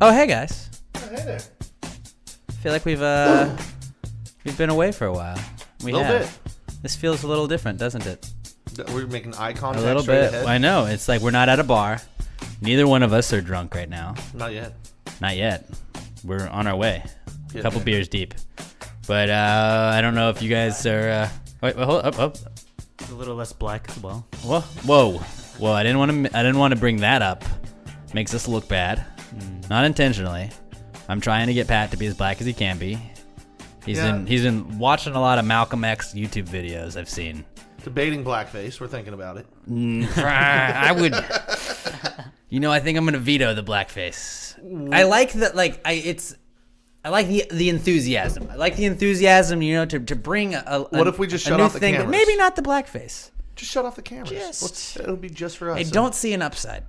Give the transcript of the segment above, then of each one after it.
Oh, hey guys. Oh, hey there. I feel like we've been away for a while. A little bit. This feels a little different, doesn't it? We're making eye contact. A little straight bit. ahead. I know. It's like we're not at a bar. Neither one of us are drunk right now. Not yet. Not yet. We're on our way. Yeah, A couple man. beers deep. But I don't know if you guys are. Wait, hold up. It's a little less black as well. Whoa. I didn't want to bring that up. Makes us look bad. Not intentionally. I'm trying to get Pat to be as black as he can be. He's been watching a lot of Malcolm X YouTube videos I've seen. Debating blackface. We're thinking about it. I would. I think I'm gonna veto the blackface. I like that. I like the enthusiasm. I like the enthusiasm. To bring What if we just shut new off the thing, cameras? but maybe not the blackface. Just shut off the cameras. It'll be just for us. I don't see an upside.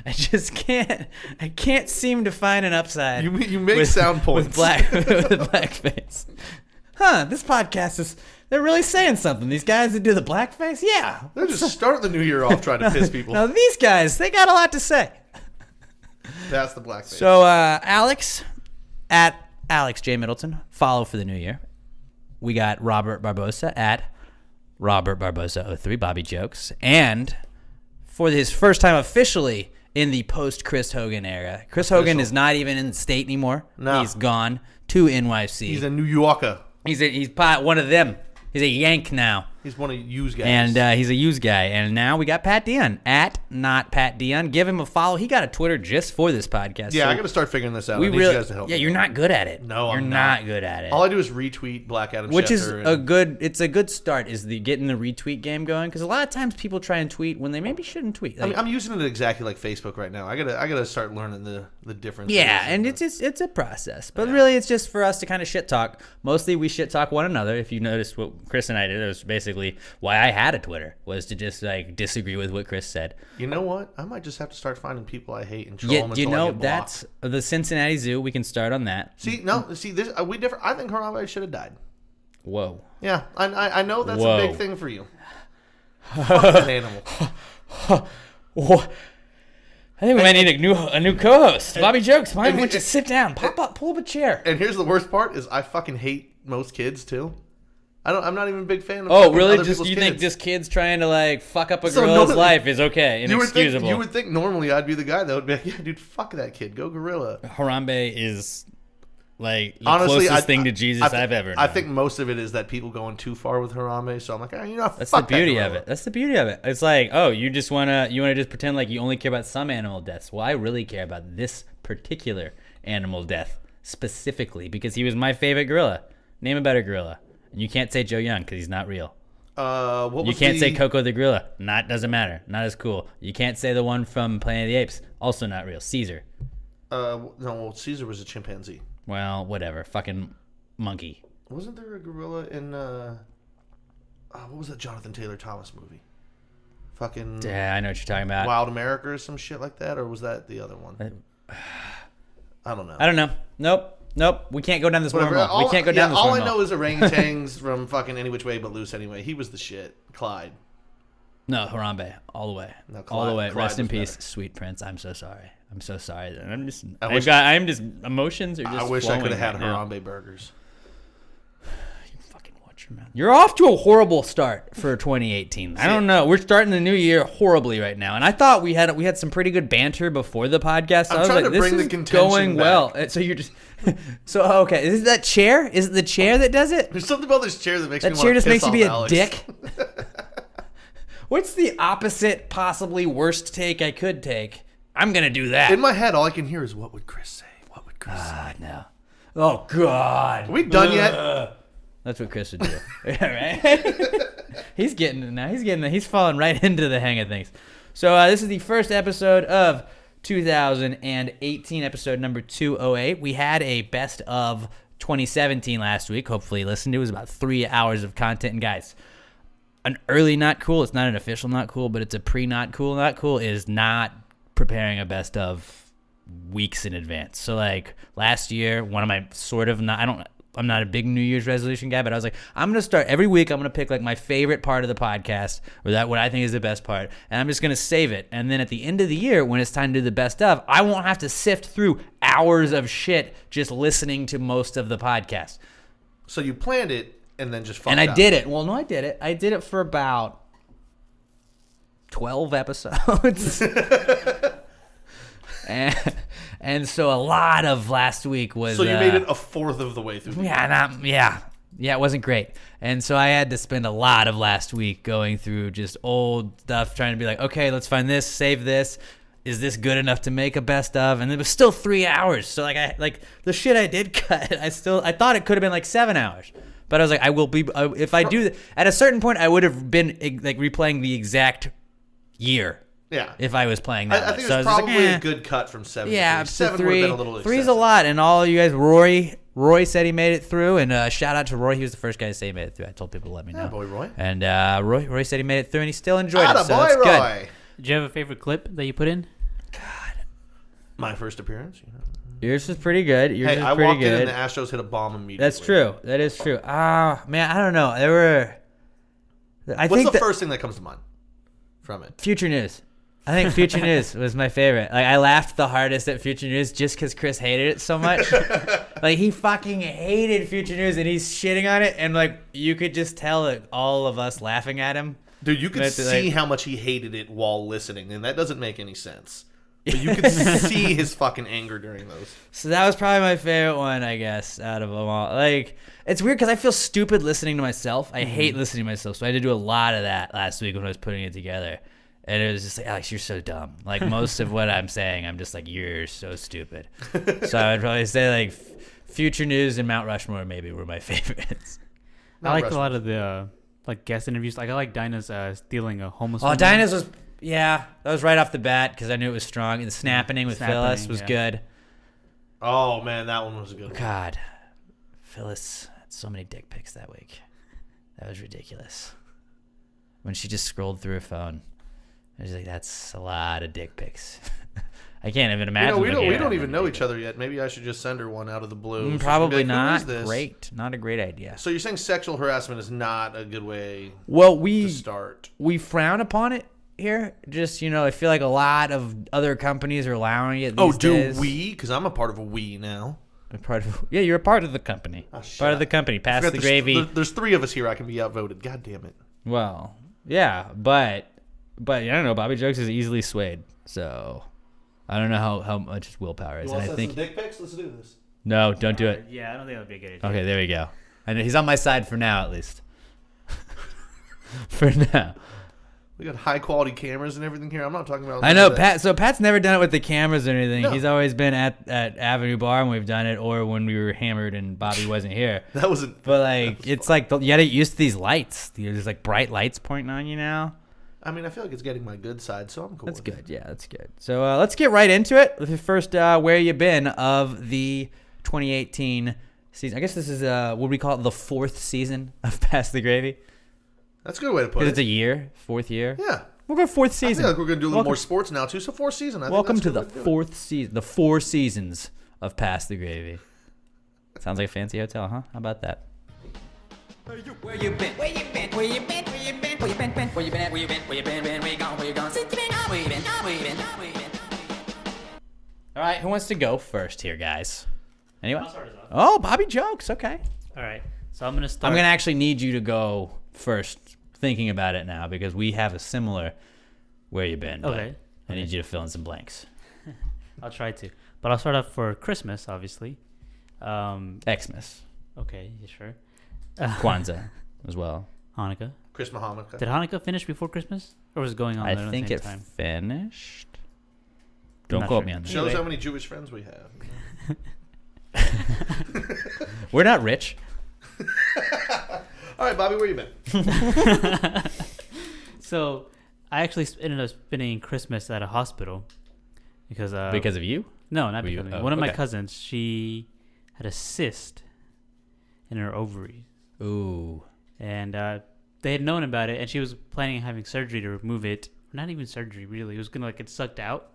I just can't. I can't seem to find an upside. You make sound points with blackface. This podcast they're really saying something. These guys that do the blackface, yeah. They're just starting the new year off trying to piss people. Now these guys, they got a lot to say. That's the blackface. So Alex at Alex J Middleton, follow for the new year. We got Robert Barbosa at Robert Barbosa 03, Bobby Jokes, and for his first time officially in the post Chris Hogan era, Chris Hogan is not even in the state anymore. No. He's gone to NYC. He's a New Yorker. He's one of them. He's a Yank now. He's one of used guys. And he's a used guy. And now we got Pat Dionne at not Pat Dionne. Give him a follow. He got a Twitter just for this podcast. Yeah, so I got to start figuring this out. I need really, you guys to help me. you're not good at it. No, you're I'm not good at it. All I do is retweet Black Adam Which Schefter is it's a good start, is getting the retweet game going, because a lot of times people try and tweet when they maybe shouldn't tweet. I'm using it exactly like Facebook right now. I gotta start learning the difference. Yeah, and it's a process, but really it's just for us to kind of shit talk. Mostly we shit talk one another. If you noticed what Chris and I did, it was basically why I had a Twitter, was to just disagree with what Chris said. You know what? I might just have to start finding people I hate and troll them until I get blocked. That's the Cincinnati Zoo. We can start on that. See this we differ. I think Harambe should have died. Whoa. Yeah, I know that's Whoa. a big thing for you. Fuck that animal. What? I think we might need a new co-host. Bobby Jokes, why don't you sit down? Pull up a chair. And here's the worst part: is I fucking hate most kids too. I'm not even a big fan of. Oh, really? Other Just people's you kids. think just kids trying to fuck up a So girl's normally- life is okay, inexcusable? You would think normally I'd be the guy that would be like, yeah, dude, fuck that kid, go gorilla. Harambe is the Honestly, closest thing to Jesus I've ever known. I think most of it is that people going too far with Harambe, so I'm like, That's fuck the beauty that of gorilla. it. That's the beauty of it. It's like, oh, you wanna just pretend like you only care about some animal deaths. Well, I really care about this particular animal death specifically because he was my favorite gorilla. Name a better gorilla. And you can't say Joe Young because he's not real. You can't say Coco the gorilla. Doesn't matter. Not as cool. You can't say the one from Planet of the Apes. Also not real. Caesar. No, Caesar was a chimpanzee. Well, whatever. Fucking monkey. Wasn't there a gorilla in what was that Jonathan Taylor Thomas movie? Fucking Yeah, I know what you're talking about. Wild America or some shit like that, or was that the other one? I don't know. I don't know. Nope. We can't go down this Whatever. wormhole. We can't go down this All wormhole. I know is orangutans from fucking Any Which Way But Loose anyway. He was the shit. Clyde. No, Harambe. All the way. No, all the way. Clyde Rest in was peace, better. sweet prince. I'm so sorry. I'm just emotions are just I wish I could have had flowing right now. Harambe burgers. You fucking watch your mouth. You're off to a horrible start for 2018. I don't know. We're starting the new year horribly right now, and I thought we had some pretty good banter before the podcast. So I was trying like, to this bring the is contention going back. well. So you're just okay. Is it that chair? Is it the chair that does it? There's something about this chair that makes me That want chair to just piss makes you off be a Alex. dick. What's the opposite, possibly worst take I could take? I'm gonna do that. In my head, all I can hear is, what would Chris say? What would Chris say? No. Oh God. Are we done yet? That's what Chris would do. Right? He's getting it now. He's falling right into the hang of things. So this is the first episode of 2018, episode number 208. We had a best of 2017 last week. Hopefully you listened to it. It was about 3 hours of content. And guys, an early not cool, it's not an official not cool, but it's a pre-not cool. Not cool is not preparing a best of weeks in advance. So last year, one of my not a big New Year's resolution guy, but I was like, I'm gonna start every week. I'm gonna pick like my favorite part of the podcast, or that what I think is the best part, and I'm just gonna save it. And then at the end of the year, when it's time to do the best of, I won't have to sift through hours of shit just listening to most of the podcast. So you planned it and then just fucked And I up. did it. Well, no, I did it. I did it for about 12 episodes. And so a lot of last week was... So you made it a fourth of the way through. Yeah, it wasn't great. And so I had to spend a lot of last week going through just old stuff, trying to be like, okay, let's find this, save this. Is this good enough to make a best of? And it was still 3 hours. So like the shit I did cut, I thought it could have been like 7 hours. But I was like, I will be, if I do, at a certain point, I would have been like replaying the exact year. Yeah. If I was playing that I much. think So it's I was just probably like, a good cut from 7 yeah, to 3. 7 would three. have been a little Three's excessive. a lot, and all you guys, Roy said he made it through, and shout out to Roy. He was the first guy to say he made it through. I told people to let me know. Yeah, boy, Roy. And Roy said he made it through, and he still enjoyed it. So Atta that's boy, good. Roy. Did you have a favorite clip that you put in? My first appearance. You know. Yours was pretty good. Yours Hey, was I pretty walked in good. and the Astros hit a bomb immediately. That's true. That is true. Man, I don't know. There were. What's the first thing that comes to mind from it? Future News. I think Future News was my favorite. Like, I laughed the hardest at Future News just because Chris hated it so much. Like, he fucking hated Future News, and he's shitting on it, and like you could just tell like, all of us laughing at him. Dude, you could That's see like- how much he hated it while listening, and that doesn't make any sense. But you could see his fucking anger during those. So that was probably my favorite one, I guess, out of them all. Like, it's weird because I feel stupid listening to myself. I hate listening to myself, so I had to do a lot of that last week when I was putting it together. And it was just like, Alex, you're so dumb. Like, most of what I'm saying, I'm just like, you're so stupid. So I would probably say, like, Future News and Mount Rushmore maybe were my favorites. I liked a lot of the like guest interviews. Like I like Dinah's stealing a homeless. Oh, woman. Dinah's was, yeah, that was right off the bat because I knew it was strong. And the snapping with Phyllis Snapping, was yeah. good. Oh, man, that one was a good one. God, Phyllis had so many dick pics that week. That was ridiculous. When she just scrolled through her phone, I was like, "That's a lot of dick pics." I can't even imagine. we looking at don't that even many know dick each other yet. Maybe I should just send her one out of the blue. pics. So Probably she'd be like, "Who not. is this?" Great, not a great idea. So you're saying sexual harassment is not a good way Well, to start? we frown upon it here. Just I feel like a lot of other companies are allowing it. These days. we? Because I'm a part of a we now. Yeah, you're a part of the company. shut Part of up. the company. Pass Forgot the there's- gravy. There's 3 of us here. I can be outvoted. God damn it. Well, yeah, but I don't know. Bobby Jokes is easily swayed, so I don't know how much his willpower is. And I think dick pics? Let's do this. no, don't do it. Yeah, I don't think that would be a good idea. Okay, there we go. I know he's on my side for now, at least. For now, We got high quality cameras and everything here. I'm not talking about. I know that. Pat. So Pat's never done it with the cameras or anything. No. He's always been at Avenue Bar when we've done it, or when we were hammered and Bobby wasn't here. That wasn't. But like, it's like you gotta get used to these lights. There's like bright lights pointing on you now. I mean, I feel like it's getting my good side, so I'm cool. That's with good. it. Yeah, that's good. So let's get right into it. With the first Where You Been of the 2018 season. I guess this is, what we call it, the 4th season of Pass the Gravy. That's a good way to put Because it. it's a year, 4th year. Yeah. We'll go 4th I season. feel like we're gonna do a little Welcome- more sports now too. So 4th season. I think Welcome that's to a the good way do it. 4th season, the 4 seasons of Pass the Gravy. Sounds like a fancy hotel, huh? How about that? Where you been? Where you been? Where you been? Where you been? Where you been? Where you been at? Where you been? Where you been? Where you gone? Where you gone? Since you been out? Where you been? Where you been? Where you been? All right, who wants to go first here, guys? Anyone? I'll start us off. Oh, Bobby Jokes. Okay. All right, so I'm gonna start. I'm going to actually need you to go first, thinking about it now, because we have a similar Where You Been. but Okay. I need you to fill in some blanks. I'll try to, but I'll start off for Christmas, obviously. Xmas. Okay, you sure? Kwanzaa as well. Hanukkah. Chris Muhammad. Did Hanukkah finish before Christmas, or was it going on? I at the think same it time? finished. Don't not quote sure. me on that. Shows Anyway. how many Jewish friends we have. We're not rich. All right, Bobby, where you been? So, I actually ended up spending Christmas at a hospital because Because of you? no, not Were you- because of me. oh, One of my okay. cousins, she had a cyst in her ovary, Ooh. and they had known about it, and she was planning on having surgery to remove it. Not even surgery, really. It was gonna get sucked out.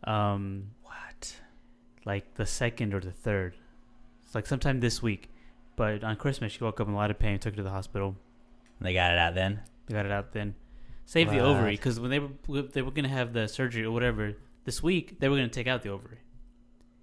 What? Like the 2nd or the 3rd. It's like sometime this week. But on Christmas, she woke up in a lot of pain. Took her to the hospital. They got it out then. They got it out then. Saved the ovary because when they were gonna have the surgery or whatever this week, they were gonna take out the ovary.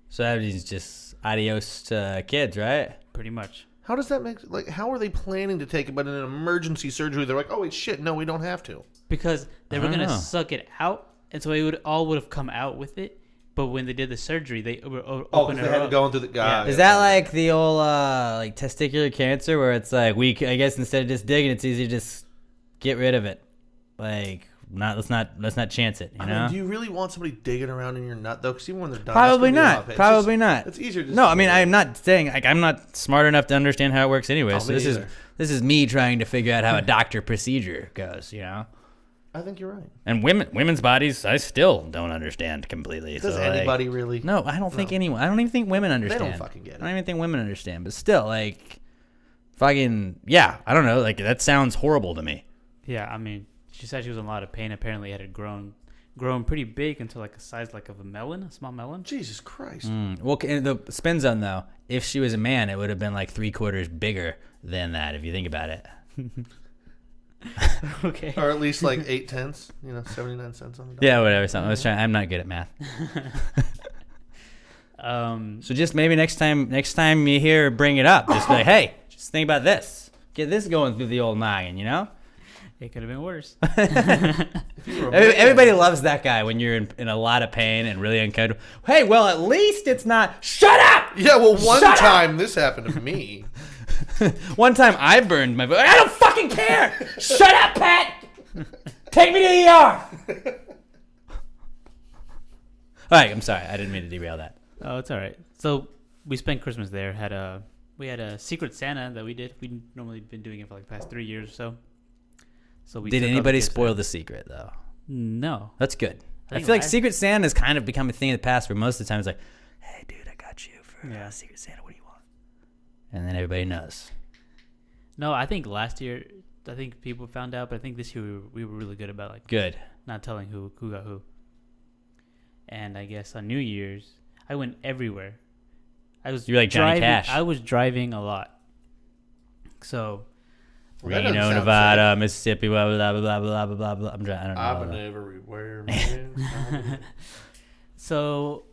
So that means just adios to kids, right? Pretty much. How does that make like? How are they planning to take it? But in an emergency surgery, they're like, "Oh wait, shit, no, we don't have to." Because they were I don't gonna know. suck it out, and so it would have come out with it. But when they did the surgery, they Oh, opened they it had up. to go into the guy. Is that like the old like testicular cancer where it's like I guess instead of just digging, it's easier to just get rid of it. Like let's not chance it. You I know? mean, do you really want somebody digging around in your nut though? Because even when they're done, Probably that's gonna be a lot not. of pain. Probably It's not. It's easier. To No, I mean I'm not saying like I'm not smart enough to understand how it works anyway. Oh, So me this either. is me trying to figure out how a doctor procedure goes. You know? I think you're right. And women's bodies, I still don't understand completely. Does so, like, anybody really? No, I don't think anyone. I don't even think women understand. fucking get it. I don't even think women understand. But still, like, fucking yeah. I don't know. Like that sounds horrible to me. Yeah, I mean, she said she was in a lot of pain. Apparently, it had grown pretty big until like a size like of a small melon. Jesus Christ. Well, in the spin zone though, if she was a man, it would have been like 3/4 bigger than that. If you think about it. Okay. Or at least like 8/10, 79 cents on the dollar. Yeah, whatever. Something. I was trying. I'm not good at math. So just maybe next time you hear her bring it up, just be like, hey, just think about this. Get this going through the old noggin, you know? It could have been worse. If you were a man- Everybody loves that guy when you're in a lot of pain and really uncomfortable. Hey, well, at least it's not. Shut up! Yeah, well, one Shut up! time this happened to me. One time I burned my voice. I don't fucking care! Shut up, Pat! Take me to the ER! All right, I'm sorry. I didn't mean to derail that. Oh, it's all right. So we spent Christmas there. We had a Secret Santa that we did. We normally been doing it for like the past 3 years or so. So we Did took all the anybody kids spoil there. the secret, though? No. That's good. I think feel like last- Secret Santa has kind of become a thing of the past where most of the time it's like, hey, dude, I got you for Yeah. Secret Santa. What do you want? And then everybody knows. No, I think last year, I think people found out, but I think this year we were really good about like Good. not telling who got who. And I guess on New Year's, I went everywhere. You're like Johnny driving, Cash. I was driving a lot. So Well, that Reno, doesn't sound Nevada, Mississippi, blah, blah, blah, blah, blah, blah, blah, blah. I don't know. I've all been that. everywhere, man. So,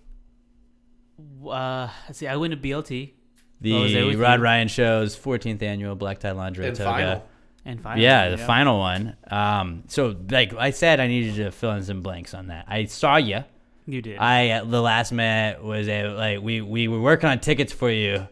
let's see. I went to BLT. The Oh, was there with Rod you? Ryan Show's 14th annual Black Tie Lingerie And Toga. final. And finally, Yeah, the final one. So, like I said, I needed to fill in some blanks on that. I saw you. You did. I at the last minute was able, like we were working on tickets for you,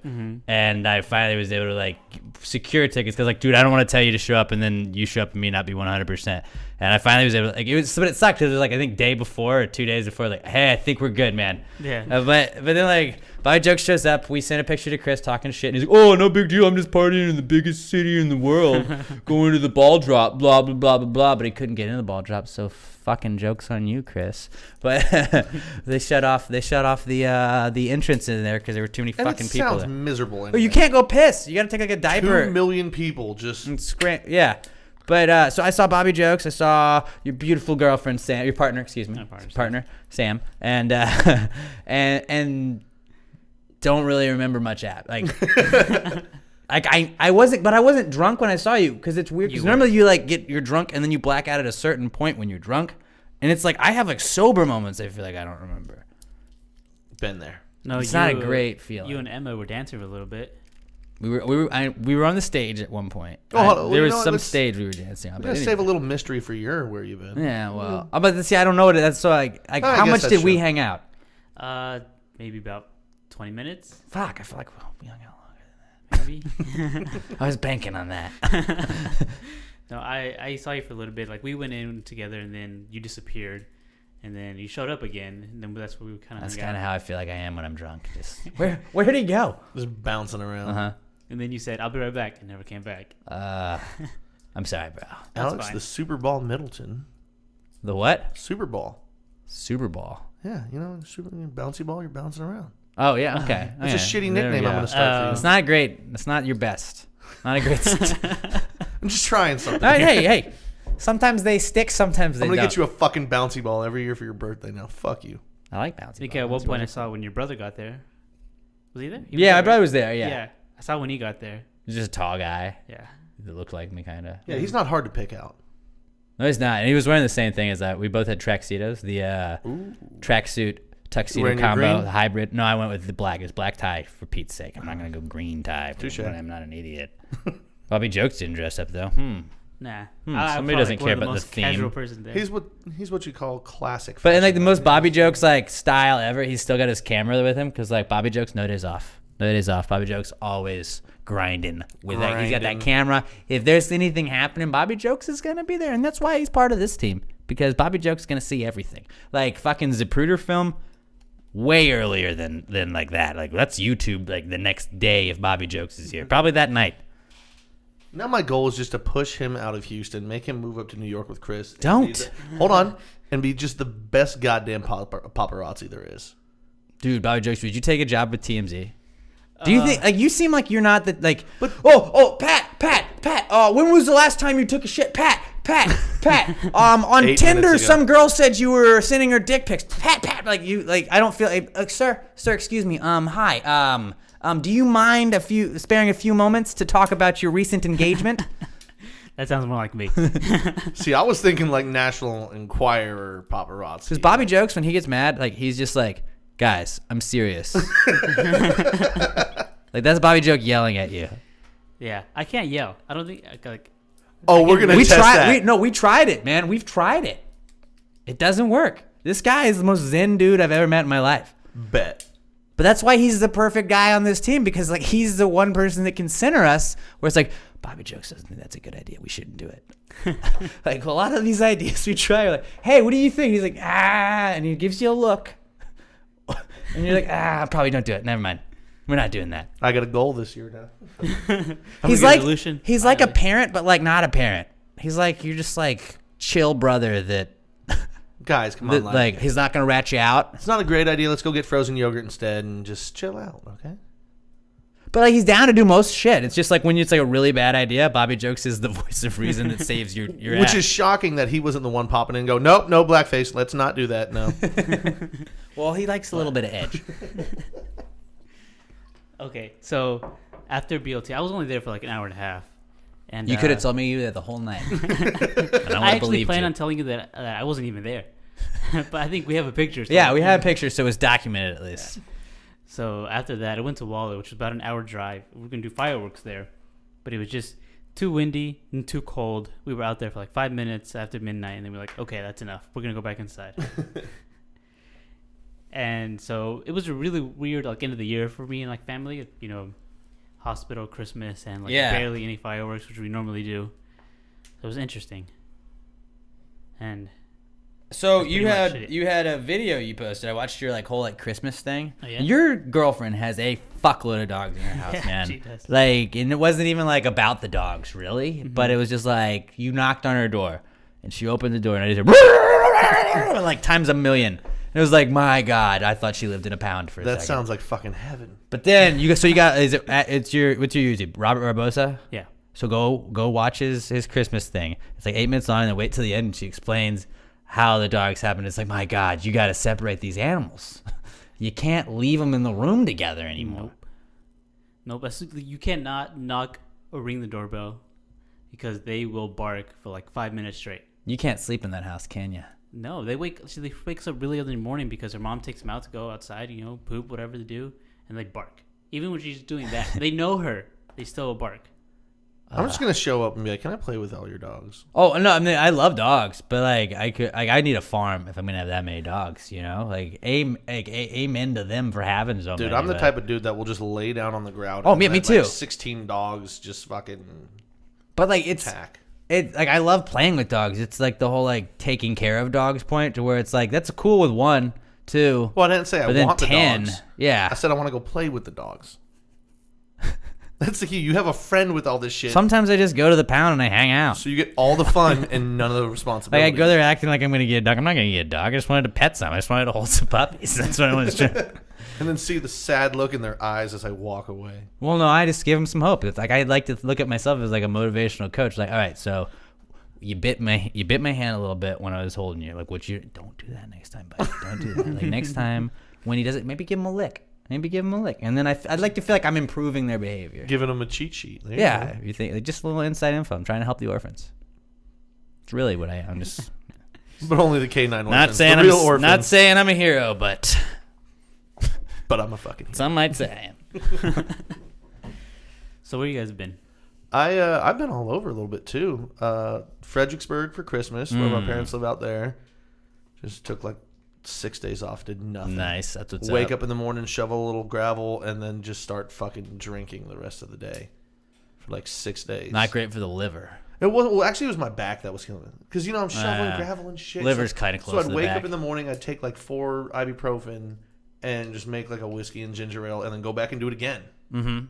and I finally was able to like secure tickets because like dude, I don't want to tell you to show up and then you show up and me not be 100%. And I finally was able to, like but it sucked because it was like I think day before or 2 days before like hey I think we're good man. Yeah. But then like Bobby Joke shows up, we sent a picture to Chris talking shit and he's like oh no big deal I'm just partying in the biggest city in the world going to the ball drop blah blah blah blah blah but he couldn't get in the ball drop so fucking joke's on you Chris but they shut off the entrance in there because there were too many And fucking it people sounds there. miserable. Oh, you can't go piss. You got to take like a 2 diaper. million people just. And yeah. But so I saw Bobby Jokes. I saw your beautiful girlfriend Sam, your partner, excuse me, partner, Sam, and and don't really remember much at like. Like I wasn't drunk when I saw you because it's weird because normally you like you're drunk and then you black out at a certain point when you're drunk and it's like I have like sober moments I feel like I don't remember. Been there. No, It's not a great feeling. You and Emma were dancing for a little bit. We were on the stage at one point. Oh, there you was know what, some let's- stage we were dancing on. I'm But gonna anyway. save a little mystery for where you've been. Yeah, well, but see, I don't know what that's so like. I How guess much that's did we true. hang out? Maybe about 20 minutes, Fuck, I feel like we hung out longer maybe. than that. I was banking on that. No, I saw you for a little bit. Like we went in together, and then you disappeared, and then you showed up again, and then that's where we kind of. That's kind of how I feel like I am when I'm drunk. Just where did he go? Just bouncing around. Uh huh. And then you said, "I'll be right back," and never came back. I'm sorry, bro. Alex, fine. the Super Ball Middleton. The what? Super Ball. Super Ball. Yeah, bouncy ball, you're bouncing around. Oh yeah, okay. That's a shitty There we nickname I'm go. going to start for you. It's not great. It's not your best. Not a great. I'm just trying something. All right, hey. Sometimes they stick. Sometimes they I'm going to don't. get you a fucking bouncy ball every year for your birthday now. Fuck you. I like I bouncy. think ball. at one Bouncy point I balls. saw when your brother got there. Was he there? He was Yeah, there, my brother right? was there. Yeah. I saw when he got there. He's just a tall guy Yeah. that looked like me, kind of. Yeah, he's not hard to pick out. No, he's not. And he was wearing the same thing as that. We both had tuxedos. The tracksuit tuxedo Wearing your combo, green? the hybrid. No, I went with the black. It's black tie for Pete's sake. I'm not gonna go green tie. Touche. I'm not an idiot. Bobby Jokes didn't dress up though. Nah. Somebody doesn't care about the theme. Casual person there. He's what you call classic. But in like the fashion. most Bobby Jokes like style ever, he's still got his camera with him because like Bobby Jokes, no days off. No days off. Bobby Jokes always grinding with that. He's got that Grinding. camera. If there's anything happening, Bobby Jokes is gonna be there, and that's why he's part of this team because Bobby Jokes is gonna see everything. Like fucking Zapruder film, way earlier than like that. Like that's YouTube like the next day if Bobby Jokes is here, probably that night. Now my goal is just to push him out of Houston, make him move up to New York with Chris. and Don't. be hold on, and be just the best goddamn paparazzi there is. Dude, Bobby Jokes, would you take a job with TMZ? Do you think like you seem like you're not the like? But- Pat. When was the last time you took a shit? Pat. On 8 Tinder, minutes ago. some girl said you were sending her dick pics. Pat. Like you, like I don't feel. Sir, excuse me. Hi. Do you mind sparing a few moments to talk about your recent engagement? That sounds more like me. See, I was thinking like National Enquirer paparazzi. Because Bobby Jokes, when he gets mad, like he's just like, guys, I'm serious. Like that's Bobby Joke yelling at you. Yeah. I can't yell. I don't think like. Oh, we're gonna test that. We tried it, man. We've tried it. It doesn't work. This guy is the most zen dude I've ever met in my life. Bet. But that's why he's the perfect guy on this team because like he's the one person that can center us. Where it's like Bobby Jokes doesn't think that's a good idea. We shouldn't do it. Like a lot of these ideas we try. We're like, hey, what do you think? He's like, and he gives you a look, and you're like, probably don't do it. Never mind. We're not doing that. I got a goal this year now. He's a like resolution, he's like a finally. parent, but like not a parent. He's like you're just like chill brother that, Guys, come on. like he's not gonna rat you out. it's not a great idea. Let's go get frozen yogurt instead and just chill out, okay? But like he's down to do most shit. It's just like when it's like a really bad idea, Bobby Jokes is the voice of reason that saves your Which ass. is shocking that he wasn't the one popping in and go, nope, no blackface. Let's not do that. No. Well, he likes a little bit of edge. Okay. So after BLT, I was only there for like an hour and a half. And You could have told me you were there the whole night. And I, I actually believed planned you. on telling you that I wasn't even there. But I think we have a picture. So Yeah, we have pictures, so it's documented at least. So after that, I went to Waller, which was about an hour drive. We were going to do fireworks there. But it was just too windy and too cold. We were out there for like 5 minutes after midnight, and then we were like, okay, that's enough. We're going to go back inside. And so it was a really weird like end of the year for me and like family. You know, hospital, Christmas, and like Yeah. barely any fireworks, which we normally do. So it was interesting. And So That's you pretty much had it. you had a video you posted. I watched your like whole like Christmas thing. Oh, yeah? Your girlfriend has a fuckload of dogs in her house, Yeah, man. she does. Like, and it wasn't even like about the dogs, really. But it was just like you knocked on her door, and she opened the door, and I just heard, like times a million. And it was like, my God, I thought she lived in a pound for a That second. sounds like fucking heaven. But then you got what's your YouTube? Robert Barbosa. yeah. So go watch his Christmas thing. It's like 8 minutes long, and then wait till the end. And she explains how the dogs happen. It's like, my God, you got to separate these animals. You can't leave them in the room together anymore. Nope. You cannot knock or ring the doorbell because they will bark for like 5 minutes straight. You can't sleep in that house, can you? No, they wakes up really early in the morning because her mom takes them out to go outside, you know, poop, whatever they do, and they bark. Even when she's doing that, they know her. They still will bark. I'm just gonna show up and be like, "Can I play with all your dogs?" Oh no, I mean I love dogs, but like I need a farm if I'm gonna have that many dogs. You know, like amen to them for having so Dude, many. I'm the but- type of dude that will just lay down on the ground. Oh, and me let, too. Like 16 dogs just fucking But like it's attack. like I love playing with dogs. It's like the whole like taking care of dogs point to where it's like that's cool with 1, 2, Well, I didn't say I but then want 10. the dogs. Yeah. I said I want to go play with the dogs. That's the key. You have a friend with all this shit, Sometimes I just go to the pound and I hang out. so you get all the fun and none of the Like responsibility. I go there acting like I'm gonna get a dog. I'm not gonna get a dog. I just wanted to pet some. I just wanted to hold some puppies. That's what I wanted to do. and then see the sad look in their eyes as I walk away. Well, no, I just give them some hope. It's like I like to look at myself as like a motivational coach. Like, all right, so you bit my hand a little bit when I was holding you. Like, don't do that next time, buddy. Don't do that. Like next time when he does it, maybe give him a lick. Maybe give them a lick, and then I'd like to feel like I'm improving their behavior. Giving them a cheat sheet. There Yeah, you if you think like, just a little inside info. I'm trying to help the orphans. It's really what I am. Just go. But only the K9 orphans. not saying the real orphans. not saying I'm a hero, but But I'm a fucking hero. some might say I am. So where you guys been? I've been all over a little bit too. Fredericksburg for Christmas, where my parents live out there. Just took like 6 days off, did nothing. Nice. That's what's Wake up in the morning, shovel a little gravel, and then just start fucking drinking the rest of the day for like 6 days. Not great for the liver. It wasn't. Well, actually, it was my back that was killing me. Because I'm shoveling gravel and shit. Liver's kinda close So to I'd the wake back. up in the morning, I'd take like 4 ibuprofen and just make like a whiskey and ginger ale, and then go back and do it again. Mm-hmm.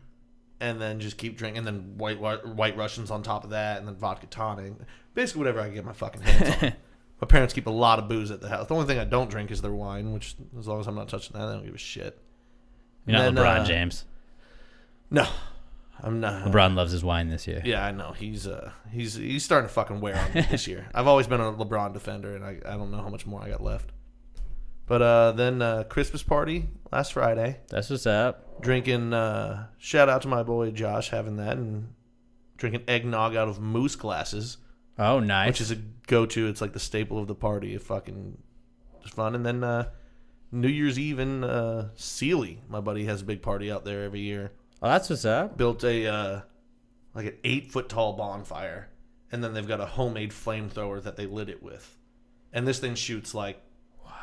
And then just keep drinking, and then white Russians on top of that, and then vodka tonic. Basically, whatever I can get my fucking hands on. My parents keep a lot of booze at the house. The only thing I don't drink is their wine, which, as long as I'm not touching that, I don't give a shit. You're not And LeBron James. No, I'm not. LeBron loves his wine this year. Yeah, I know. He's starting to fucking wear on me this year. I've always been a LeBron defender, and I don't know how much more I got left. But then Christmas party last Friday. That's what's up. Drinking, shout out to my boy Josh having that, and drinking eggnog out of moose glasses. Oh, nice. Which is a go-to. It's like the staple of the party. It fucking just fun. And then New Year's Eve in Sealy, my buddy has a big party out there every year. Oh, that's what's up. Built a like an 8-foot tall bonfire, and then they've got a homemade flamethrower that they lit it with. And this thing shoots like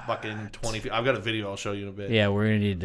fucking 20 feet. I've got a video I'll show you in a bit. Yeah, we're gonna need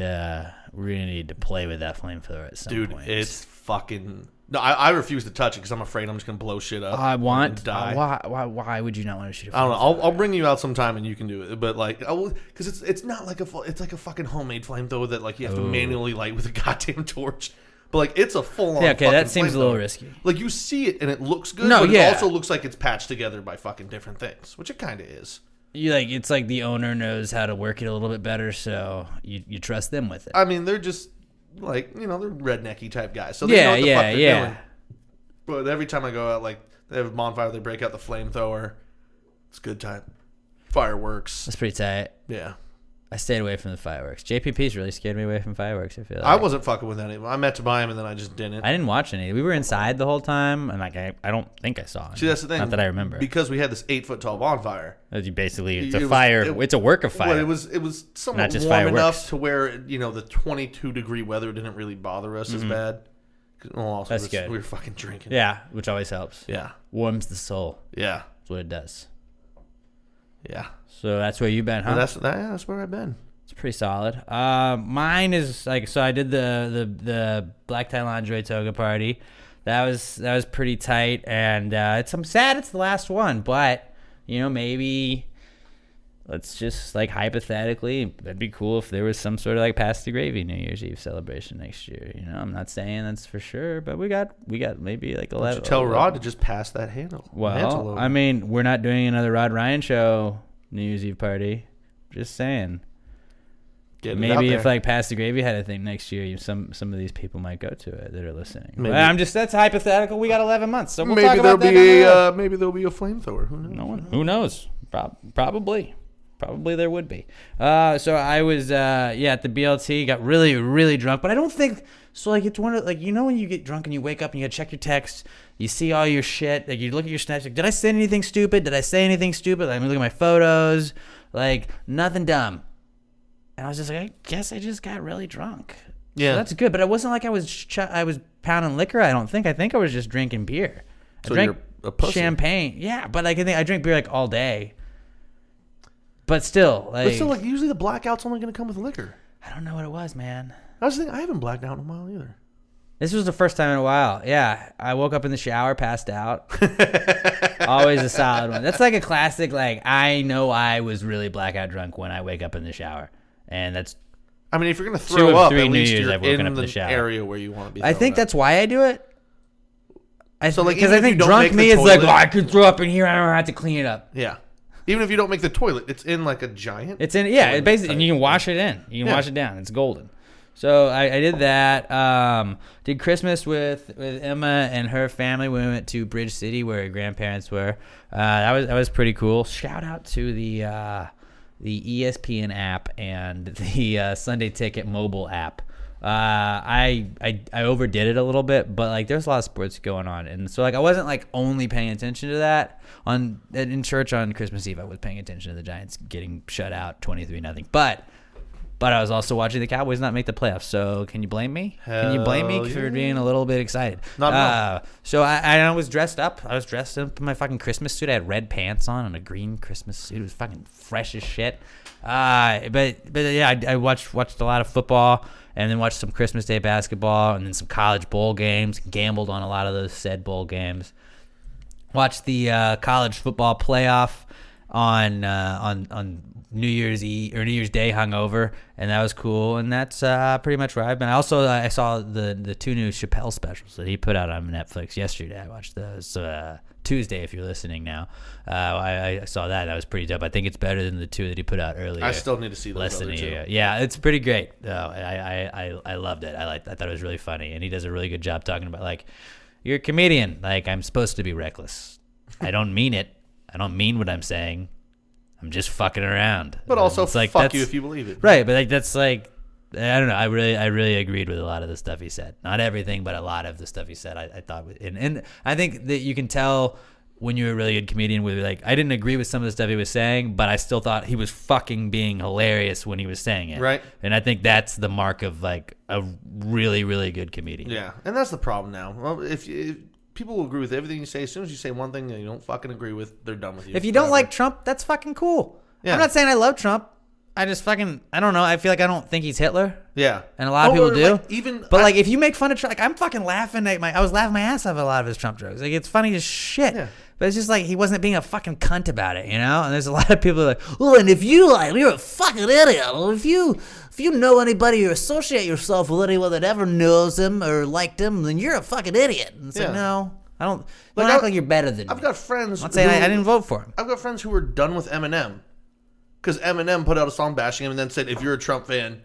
to play with that flamethrower at some Dude, point. it's fucking. No, I refuse to touch it because I'm afraid I'm just gonna blow shit up. I want. and die. Why would you not want to shoot a I don't know. flamethrower? I'll bring you out sometime and you can do it. But like, because it's not like it's like a fucking homemade flamethrower that like you have to manually light with a goddamn torch. But like, it's a full on. Yeah, okay, that fucking seems a little flamethrower. risky. Like you see it and it looks good. No, but yeah. it also looks like it's patched together by fucking different things, which it kind of is. It's like the owner knows how to work it a little bit better, so you trust them with it. I mean, they're just like they're rednecky type guys, so they know what the fuck they're doing. But every time I go out, like they have a bonfire, they break out the flamethrower. It's a good time. Fireworks. That's pretty tight. Yeah. I stayed away from the fireworks. JPP's really scared me away from fireworks, I feel like. I wasn't fucking with any. I meant to buy them and then I just didn't. I didn't watch any. We were inside the whole time, and like I don't think I saw it. See, that's the thing. Not that I remember. Because we had this 8-foot tall bonfire. It's basically, it's It a was- fire. it- It's a work of fire. Well, it was somewhat Not just warm fireworks. enough to where the 22-degree weather didn't really bother us as bad. Well, also That's good. We were fucking drinking. Yeah, which always helps. Yeah. Warms the soul. Yeah. That's what it does. Yeah. So that's where you've been, huh? And that's where I've been. It's pretty solid. Mine is like, so I did the black tie lingerie toga party. That was pretty tight, and I'm sad it's the last one, but maybe let's just like hypothetically, that'd be cool if there was some sort of like pass the gravy New Year's Eve celebration next year. I'm not saying that's for sure, but we got maybe like 11. You tell Rod to just pass that handle. mantle Well, over. I mean, we're not doing another Rod Ryan show New Year's Eve party. Just saying. Getting it out Maybe there. if like Pass the Gravy had a thing next year, some of these people might go to it that are listening. Maybe. But that's hypothetical. We got 11 months, so we'll maybe talk there'll about that. be down the road. maybe there'll be a flamethrower. Who knows? Who knows? Probably there would be. So I was at the BLT, got really really drunk, but I don't think so. Like it's one of like when you get drunk and you wake up and you gotta check your text, you see all your shit, like you look at your snaps, like did I say anything stupid? Did I say anything stupid? Like, I'm looking at my photos, like nothing dumb. And I was just like, I guess I just got really drunk. Yeah, So that's good. But it wasn't like I was pounding liquor. I don't think. I think I was just drinking beer. I So drank you're a pussy. champagne. Yeah, but I drink beer like all day. But still, But still, like usually the blackout's only going to come with liquor. I don't know what it was, man. I was thinking I haven't blacked out in a while either. This was the first time in a while. Yeah, I woke up in the shower, passed out. Always a solid one. That's like a classic. Like I know I was really blackout drunk when I wake up in the shower. And that's. I mean, if you're going to Two throw of up, 3 at New least Years you're I've woken in up in the the shower. area where you want to be. I think that's why I do it. So, like, Because even I if think you don't drunk make the me is like, toilet- I could throw up in here. I don't have to clean it up. Yeah. Even if you don't make the toilet, it's in like a giant. It's in it toilet basically, type. and you can wash it in. You can Yeah. wash it down. It's golden. So I did that. Did Christmas with Emma and her family. We went to Bridge City where her grandparents were. That was pretty cool. Shout out to the the ESPN app and the Sunday Ticket mobile app. I overdid it a little bit, but like there's a lot of sports going on, and so like I wasn't like only paying attention to that in church on Christmas Eve. I was paying attention to the Giants getting shut out 23-0, but I was also watching the Cowboys not make the playoffs. So can you blame me? Can you blame me for being a little bit excited? Not at all. So I was dressed up. I was dressed up in my fucking Christmas suit. I had red pants on and a green Christmas suit. It was fucking fresh as shit. But yeah, I watched a lot of football. And then watched some Christmas Day basketball, and then some college bowl games. Gambled on a lot of those said bowl games. Watched the college football playoff on New Year's Eve or New Year's Day hungover, and that was cool. And that's pretty much where I've been. I saw the 2 new Chappelle specials that he put out on Netflix yesterday. I watched those Tuesday, if you're listening now. I saw that. That was pretty dope. I think it's better than the 2 that he put out earlier. I still need to see those less other than a 2. year. Yeah, it's pretty great. I loved it. I thought it was really funny, and he does a really good job talking about like, you're a comedian. Like, I'm supposed to be reckless. I don't mean it. I don't mean what I'm saying. I'm just fucking around. But also, it's like, fuck you if you believe it. Right, but like that's like, I don't know. I really agreed with a lot of the stuff he said. Not everything, but a lot of the stuff he said. I thought, and I think that you can tell when you're a really good comedian with like, I didn't agree with some of the stuff he was saying, but I still thought he was fucking being hilarious when he was saying it. Right. And I think that's the mark of like a really, really good comedian. Yeah, and that's the problem now. Well, if people will agree with everything you say, as soon as you say one thing that you don't fucking agree with, they're done with you. If you don't like Trump, that's fucking cool. Yeah. I'm not saying I love Trump. I just fucking, I don't know. I feel like I don't think he's Hitler. Yeah. And a lot of people do. Like, but like, if you make fun of Trump, like I'm fucking laughing at I was laughing my ass off at a lot of his Trump jokes. Like, it's funny as shit. Yeah. But it's just like, he wasn't being a fucking cunt about it, you know? And there's a lot of people like, oh, and if you like, you're a fucking idiot. Well, if you know anybody or associate yourself with anyone that ever knows him or liked him, then you're a fucking idiot. And it's like, no, I don't, like, act like you're better than me. I've got friends. I'm not saying I didn't vote for him. I've got friends who were done with Eminem. Because Eminem put out a song bashing him and then said, if you're a Trump fan,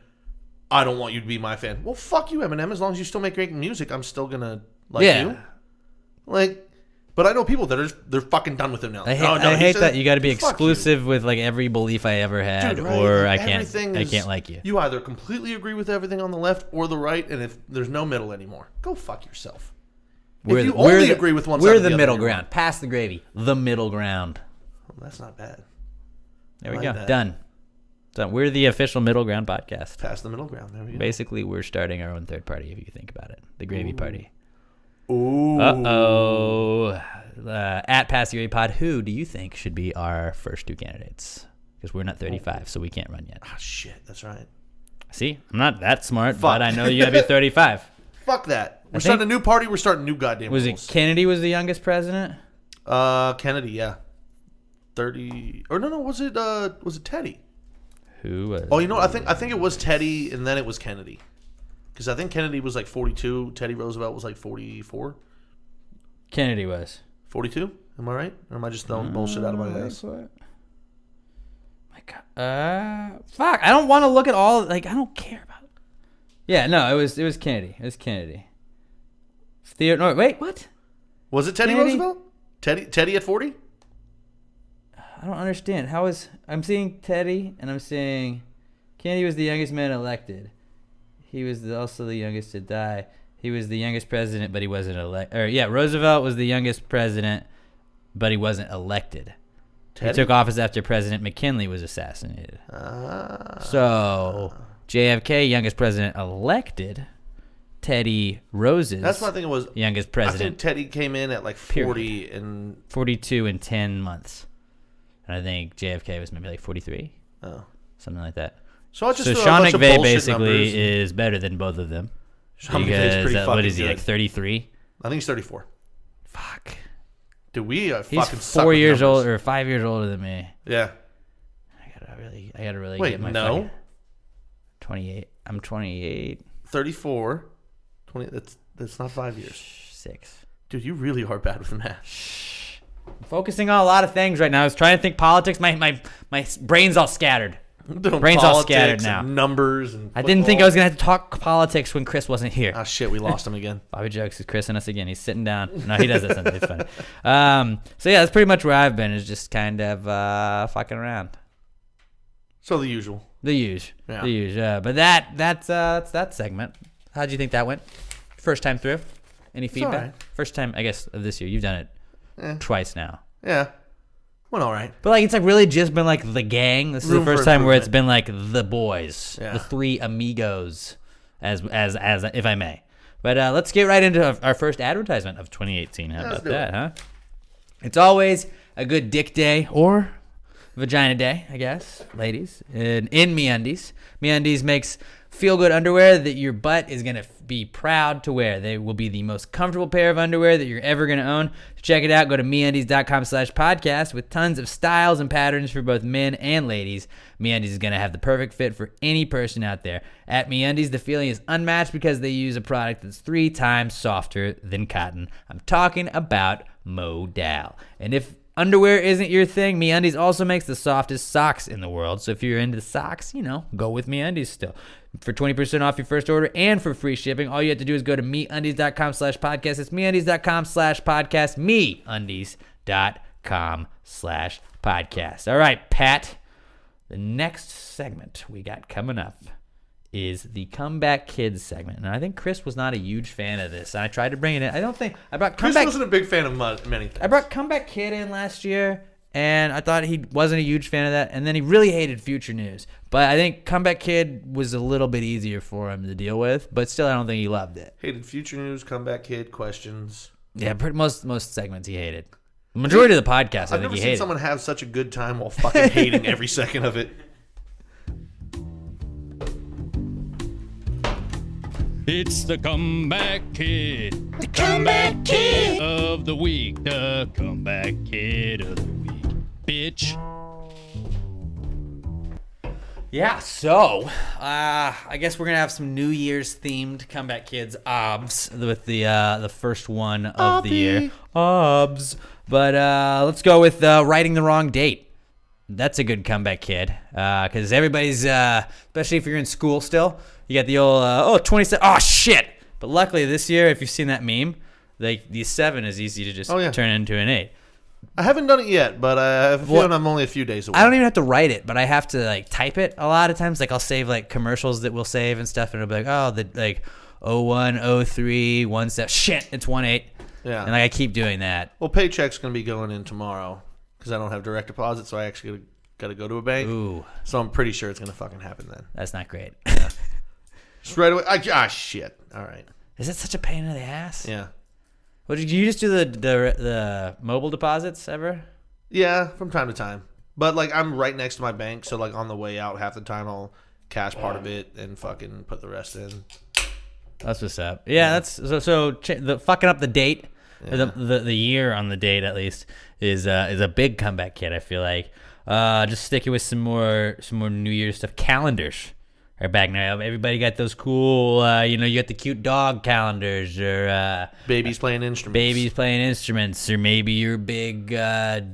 I don't want you to be my fan. Well, fuck you, Eminem. As long as you still make great music, I'm still going to like you. Like, but I know people that they're fucking done with him now. I hate that you got to be exclusive with like every belief I ever had, dude, right? Or I can't like you. You either completely agree with everything on the left or the right, and if there's no middle anymore, go fuck yourself. If you only agree with one side, we're the middle ground. Pass the gravy. The middle ground. Well, that's not bad. There we go. Done. So we're the official middle ground podcast. Pass the middle ground. There we go. Basically, we're starting our own third party, if you think about it. The gravy party. Ooh. Uh-oh. At Pass the Gravy Pod, who do you think should be our first 2 candidates? Because we're not 35, so we can't run yet. Ah, shit. That's right. See? I'm not that smart, but I know you got to be 35. Fuck that. We're starting a new party. We're starting new goddamn rules. Was it Kennedy was the youngest president? Kennedy, yeah. 30 or no, was it Teddy? Who was? Oh, you know, I think it was Teddy and then it was Kennedy. Cuz I think Kennedy was like 42, Teddy Roosevelt was like 44. Kennedy was 42? Am I right? Or am I just throwing bullshit out of my ass? My God. Fuck, I don't want to look at all, like, I don't care about it. Yeah, no, it was Kennedy. It was Kennedy. No, wait, what? Was it Teddy Roosevelt? Teddy at 40? I don't understand. I'm seeing Teddy, and I'm seeing Kennedy was the youngest man elected. He was also the youngest to die. He was the youngest president, but he wasn't elected. Roosevelt was the youngest president, but he wasn't elected. Teddy? He took office after President McKinley was assassinated. So JFK, youngest president elected. Teddy Roosevelt. That's what I think it was. Youngest president. I think Teddy came in at like 40 and 42 in 10 months. And I think JFK was maybe like 43. Oh. Something like that. So Sean McVay basically is better than both of them. Sean McVay's pretty fucking what is he, good. like 33? I think he's 34. Fuck. Dude, he's fucking 4 years old or 5 years older than me. Yeah. I gotta really Wait, get my no. 28. I'm 28. 34. 20. That's not 5 years. 6. Dude, you really are bad with math. I'm focusing on a lot of things right now. I was trying to think politics. My brain's all scattered. Brain's all scattered now. And numbers and football. I didn't think I was gonna have to talk politics when Chris wasn't here. Ah, shit, we lost him again. Bobby Jokes is Chris and us again. He's sitting down. No, he does that something. It's funny. So yeah, that's pretty much where I've been. Is just kind of fucking around. So the usual. The huge. Yeah. The huge. But that's that segment. How'd you think that went? First time through? Any feedback? alright. First time, I guess, of this year. You've done it twice now. Yeah. Went all right. But like it's like really just been like the gang. This is Room the for first time where it's improvement. been like the boys, Yeah. the three amigos, as if I may. But let's get right into our first advertisement of 2018. How Let's about do that, it. huh? It's always a good dick day or vagina day, I guess, ladies. In MeUndies. MeUndies makes feel-good underwear that your butt is going to be proud to wear. They will be the most comfortable pair of underwear that you're ever going to own. To check it out, go to MeUndies.com/podcast with tons of styles and patterns for both men and ladies. MeUndies is going to have the perfect fit for any person out there. At MeUndies, the feeling is unmatched because they use a product that's 3 times softer than cotton. I'm talking about Modal. And if underwear isn't your thing, MeUndies also makes the softest socks in the world. So if you're into socks, go with MeUndies still. For 20% off your first order and for free shipping, all you have to do is go to MeUndies.com/podcast. It's MeUndies.com/podcast. MeUndies.com/podcast. All right, Pat. The next segment we got coming up is the Comeback Kids segment. And I think Chris was not a huge fan of this. And I tried to bring it in. I don't think I brought Chris Comeback. wasn't a big fan of many things. I brought Comeback Kid in last year, and I thought he wasn't a huge fan of that. And then he really hated Future News. But I think Comeback Kid was a little bit easier for him to deal with. But still, I don't think he loved it. Hated Future News, Comeback Kid, questions. Yeah, most segments he hated. The majority of the podcast, I I've think never he seen hated. someone have such a good time while fucking hating every second of it. It's the Comeback Kid. The Comeback Kid of the week. The Comeback Kid of the week. Bitch. Yeah, so I guess we're gonna have some New Year's themed Comeback Kids obs with the first one of the year. Obs. But let's go with writing the wrong date. That's a good comeback kid. Because everybody's, especially if you're in school still, you got the old 27. Oh shit! But luckily this year, if you've seen that meme, like the 7 is easy to just turn into an 8. I haven't done it yet, but I have a feeling I'm only a few days away. I don't even have to write it, but I have to like type it a lot of times. Like I'll save like commercials that we'll save and stuff, and it'll be like 01, 03, 17. Shit, it's 18. Yeah. And like I keep doing that. Well, paycheck's going to be going in tomorrow because I don't have direct deposit, so I actually got to go to a bank. Ooh, So I'm pretty sure it's going to fucking happen then. that's not great. Just right away. Shit. All right. Is it such a pain in the ass? Yeah. Well, did you just do the mobile deposits ever? Yeah, from time to time. But, like, I'm right next to my bank, so, like, on the way out, half the time I'll cash part of it and fucking put the rest in. That's what's up. Yeah, that's the fucking up the date, or the year on the date at least is a big comeback kid. I feel like just sticking with some more New Year's stuff. Calendars are back now. Everybody got those cool, you got the cute dog calendars or Babies playing instruments. babies playing instruments, or maybe you're a big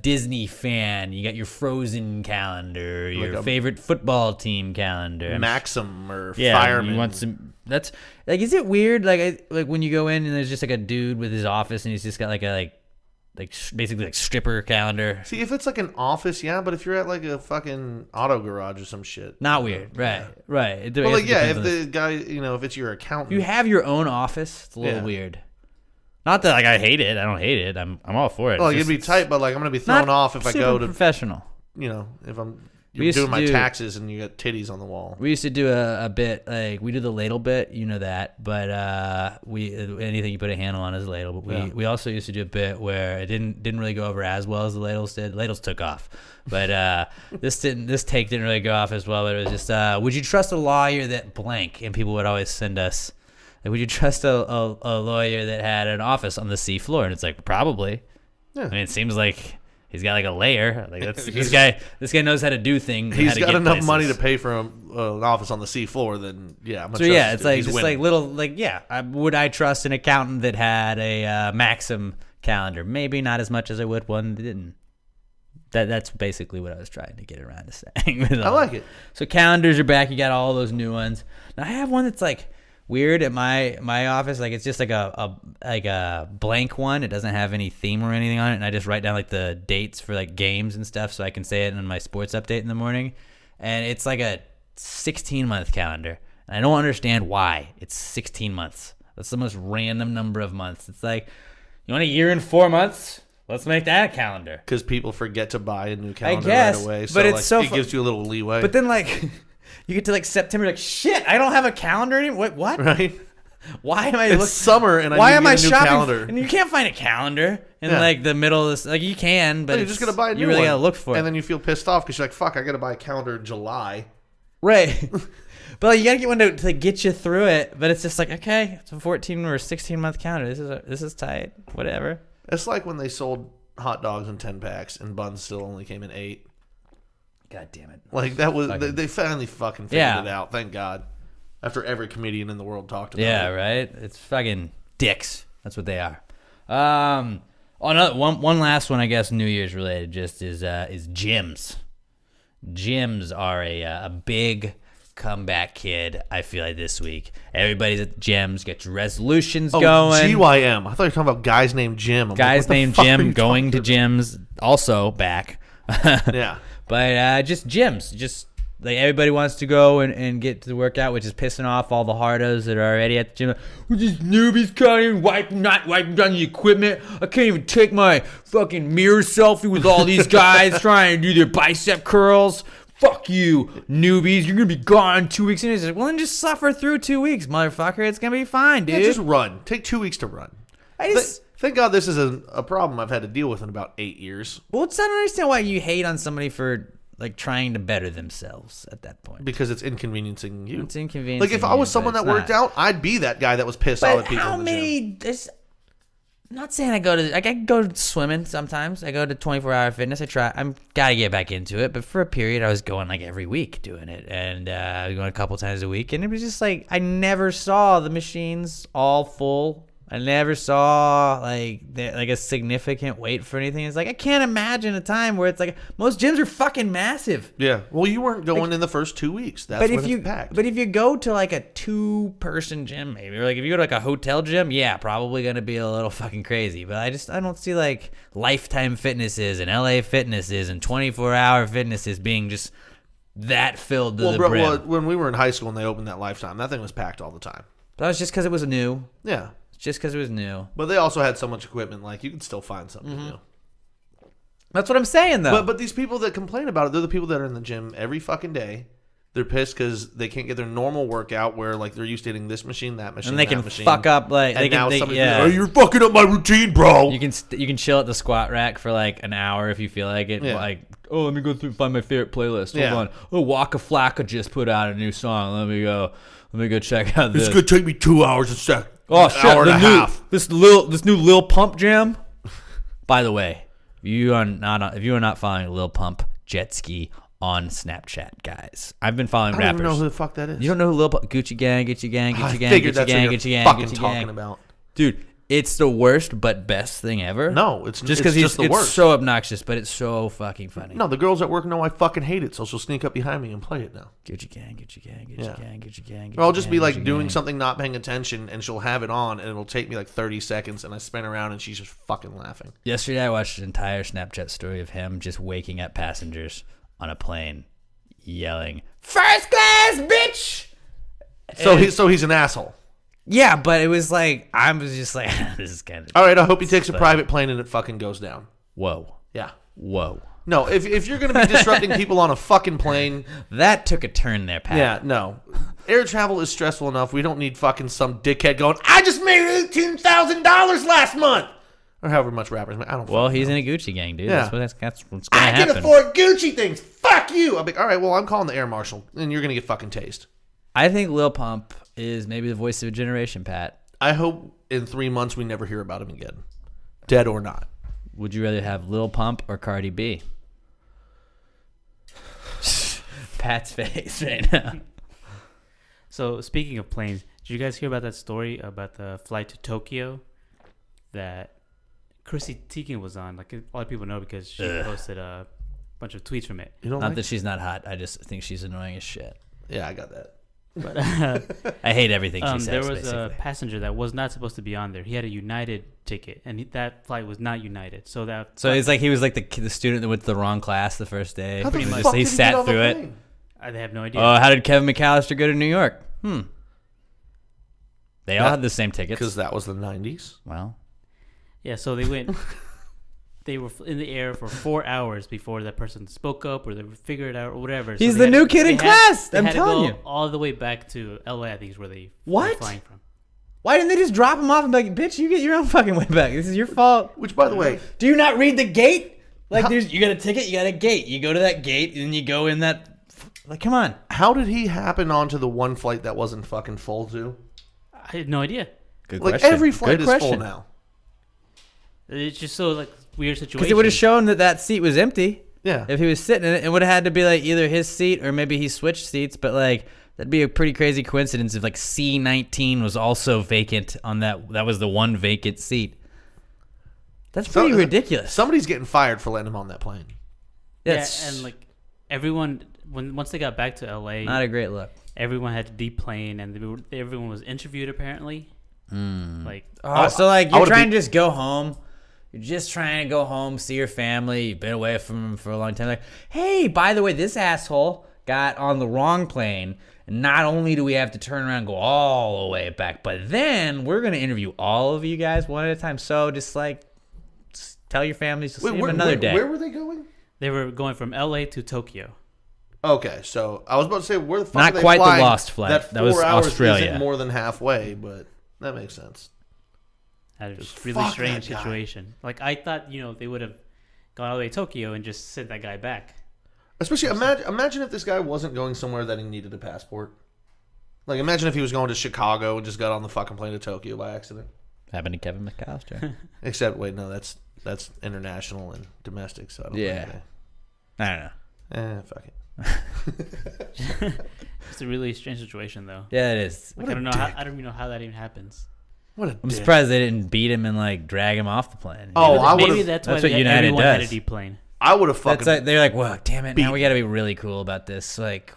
Disney fan. You got your Frozen calendar, your a favorite football team calendar. Maxim or Yeah, Fireman. you want some. That's like, is it weird? Like when you go in and there's just like a dude with his office and he's just got like a basically like stripper calendar. See, if it's like an office, yeah, but if you're at like a fucking auto garage or some shit. Not weird, right? Right. It, Well, I like, guess it yeah, depends if on the guy, if it's your accountant. you have your own office, it's a little Yeah. weird. Not that like I hate it. I don't hate it. I'm all for it. Well, It's it'd be just- tight, but like I'm going to be thrown not off if I super go to, professional. if I'm We used doing to my do- taxes and you got titties on the wall. We used to do a bit like we do the ladle bit, you know that, but we anything you put a handle on is a ladle. But we also used to do a bit where it didn't really go over as well as the ladles did. Ladles took off, but this take didn't really go off as well. But it was just would you trust a lawyer that blank? And people would always send us like, would you trust a lawyer that had an office on the sea floor? And it's like, probably. Yeah. I mean, it seems like he's got like a layer. Like this guy knows how to do things. and He's how to got get enough places. money to pay for an office on the seafloor. Then yeah, I'm gonna So trust yeah, this it's dude. like He's just winning. like little like yeah. Would I trust an accountant that had a Maxim calendar? Maybe not as much as I would one that didn't. That's basically what I was trying to get around to saying. I like it. So calendars are back. You got all those new ones. Now I have one that's like weird at my office. Like it's just like a blank one. It doesn't have any theme or anything on it, and I just write down like the dates for like games and stuff so I can say it in my sports update in the morning. and it's like a 16-month calendar. And I don't understand why it's 16 months. That's the most random number of months. It's like, you want a year and 4 months? Let's make that a calendar. Because people forget to buy a new calendar guess, right away. So but it's like, so it gives you a little leeway. But then, like, you get to, like, September, like, shit, I don't have a calendar anymore. Wait, what? right? Why am I It's summer and why I am need I to get a new shopping? calendar. And you can't find a calendar in, Yeah. like, the middle of this. Like, you can, but you're just going to buy a new you really one. got to look for it. And then you feel pissed off because you're like, fuck, I got to buy a calendar in July. Right. But like, you got to get one to get you through it. But it's just like, okay, it's a 14 or 16-month calendar. This is tight. Whatever. It's like when they sold hot dogs in 10 packs and buns still only came in 8. God damn it. Like, that was, Fucking- they finally fucking figured it out. Thank God. After every comedian in the world talked about Yeah, it. right? It's fucking dicks. That's what they are. Another one last one, I guess, New Year's related, just is gyms. Gyms are a big comeback kid, I feel like, this week. Everybody's at the gyms, get your resolutions going. GYM. I thought you were talking about guys named Jim. I'm Guys like, what the named fuck are Jim you going to talking gyms, also back. about? Yeah. But just gyms. Just like everybody wants to go and get to the workout, which is pissing off all the hardos that are already at the gym. We're just newbies coming, not wiping down the equipment. I can't even take my fucking mirror selfie with all these guys trying to do their bicep curls. Fuck you, newbies. You're going to be gone 2 weeks. And he's like, well, then just suffer through 2 weeks, motherfucker. It's going to be fine, dude. Yeah, just run. Take 2 weeks to run. Thank God this is a problem I've had to deal with in about 8 years. Well, it's not to understand why you hate on somebody for like trying to better themselves at that point. Because it's inconveniencing you. It's inconvenient. Like, if I was someone that worked out, I'd be that guy that was pissed off But at people how in the gym. many? I'm not saying I go swimming sometimes. I go to 24-hour fitness. I'm gotta get back into it. But for a period, I was going like every week doing it, and I was going a couple times a week. And it was just like I never saw the machines all full. I never saw like a significant wait for anything. It's like I can't imagine a time where it's like most gyms are fucking massive. Yeah. Well, you weren't going in the first 2 weeks. That's But when if it's you packed. but if you go to like a 2-person gym, maybe, or like if you go to like a hotel gym, yeah, probably gonna be a little fucking crazy. But I don't see like Lifetime Fitnesses and LA Fitnesses and 24-hour Fitnesses being just that filled to the brim. Well, when we were in high school and they opened that Lifetime, that thing was packed all the time. But that was just because it was new. Yeah. Just because it was new. But they also had so much equipment, like, you could still find something Mm-hmm. new. That's what I'm saying, though. But these people that complain about it, they're the people that are in the gym every fucking day. They're pissed because they can't get their normal workout where, like, they're used to hitting this machine, that machine, and they that can machine. fuck up like And they now can. somebody's Yeah. like, oh, you're fucking up my routine, bro. You can chill at the squat rack for like an hour if you feel like it. Yeah. Like, oh, let me go through and find my favorite playlist. Hold Yeah. on. Oh, Waka Flocka just put out a new song. Let me go check out this. It's going to take me 2 hours and sec. Oh an shit! hour and a The new half. this new Lil Pump jam. By the way, if you are not following Lil Pump Jet Ski on Snapchat, guys, I've been following I don't rappers. even know who the fuck that is. You don't know who Lil Pump? Gucci Gang, Gucci Gang, I Gucci Gang, figured Gucci that's Gang, what Gucci you're Gang, fucking Gucci talking Gang. about. Dude, it's the worst but best thing ever. No, it's just because just the it's worst. so obnoxious, but it's so fucking funny. No, the girls at work know I fucking hate it, so she'll sneak up behind me and play it now. Gucci Gang, Gucci Gang, Gucci Yeah. Gang, Gucci Gang. Or I'll just be Gucci like Gang. doing something, not paying attention, and she'll have it on, and it'll take me like 30 seconds, and I spin around, and she's just fucking laughing. Yesterday, I watched an entire Snapchat story of him just waking up passengers on a plane, yelling, "First class, bitch!" So he's an asshole. Yeah, but it was like I was just like, this is kind of All right, I hope he takes a private plane and it fucking goes down. whoa, Yeah. whoa. No, if you're going to be disrupting people on a fucking plane, That took a turn there, Pat. yeah, no. Air travel is stressful enough. We don't need fucking some dickhead going, I just made $18,000 last month. Or however much rappers make. I don't Well, fucking he's know. in a Gucci gang, dude. Yeah. That's what's gonna I happen. can afford Gucci things. Fuck you. I'll be like, all right, well, I'm calling the air marshal, and you're going to get fucking tased. I think Lil Pump is maybe the voice of a generation, Pat. I hope in 3 months we never hear about him again. Dead or not. Would you rather have Lil Pump or Cardi B? Pat's face right now. So speaking of planes, did you guys hear about that story about the flight to Tokyo that Chrissy Teigen was on? Like a lot of people know because she posted a bunch of tweets from it. You don't Not like that she's not hot. I just think she's annoying as shit. Yeah, I got that. But I hate everything she says. there was basically. a passenger that was not supposed to be on there. He had a United ticket, and that flight was not United. So that So he was like the student that went to the wrong class the first day. How the Pretty much. fuck He did he sat get on the through it. plane? I have no idea. Oh, how did Kevin McAllister go to New York? They all had the same tickets. Because that was the 90s. Well, Yeah, so they went. They were in the air for 4 hours before that person spoke up or they figured it out or whatever. he's So the they new had- kid they in had- class. they I'm had to telling go you. all the way back to LA. I think is where they were What? flying from. Why didn't they just drop him off and be like, bitch, you get your own fucking way back. This is your fault. Which, by the way, Do you not read the gate? Like, you got a ticket, you got a gate. You go to that gate, and you go in that. Like, come on. how did he happen onto the one flight that wasn't fucking full too? I had no idea. Good Like, every flight is full now. It's just so like weird situation. Because it would have shown that seat was empty. Yeah. If he was sitting in it, it would have had to be like either his seat or maybe he switched seats. But like that'd be a pretty crazy coincidence if like C19 was also vacant on that. That was the one vacant seat. That's pretty ridiculous. Somebody's getting fired for letting him on that plane. That's and like everyone once they got back to LA, not a great look. everyone had to deplane and everyone was interviewed apparently. Like So like I you're would've trying to just go home. You're just trying to go home, see your family. You've been away from them for a long time. Like, hey, by the way, this asshole got on the wrong plane. And not only do we have to turn around and go all the way back, but then we're going to interview all of you guys one at a time. So just like tell your families to see them another day. Where were they going? they were going from LA to Tokyo. Okay, so I was about to say, where the fuck Not are they quite the flying? lost flight. That was 4 hours Australia. isn't more than halfway, but that makes sense. That was Just really fuck strange that guy. situation. Like I thought, they would have gone all the way to Tokyo and just sent that guy back. Especially, imagine if this guy wasn't going somewhere that he needed a passport. Like, imagine if he was going to Chicago and just got on the fucking plane to Tokyo by accident. Happened to Kevin McAllister. Except, wait, no, that's international and domestic, so I don't Yeah. think I don't know. fuck it. It's a really strange situation, though. Yeah, it is. Like, What I a don't know. dick. I don't even know how that even happens. What a I'm dick. surprised they didn't beat him and like drag him off the plane. Oh, I Maybe would've- that's that's why what United everyone had does. to deplane. I would have fucking... That's like they're like, well, damn it, now we got to be really cool about this. Like,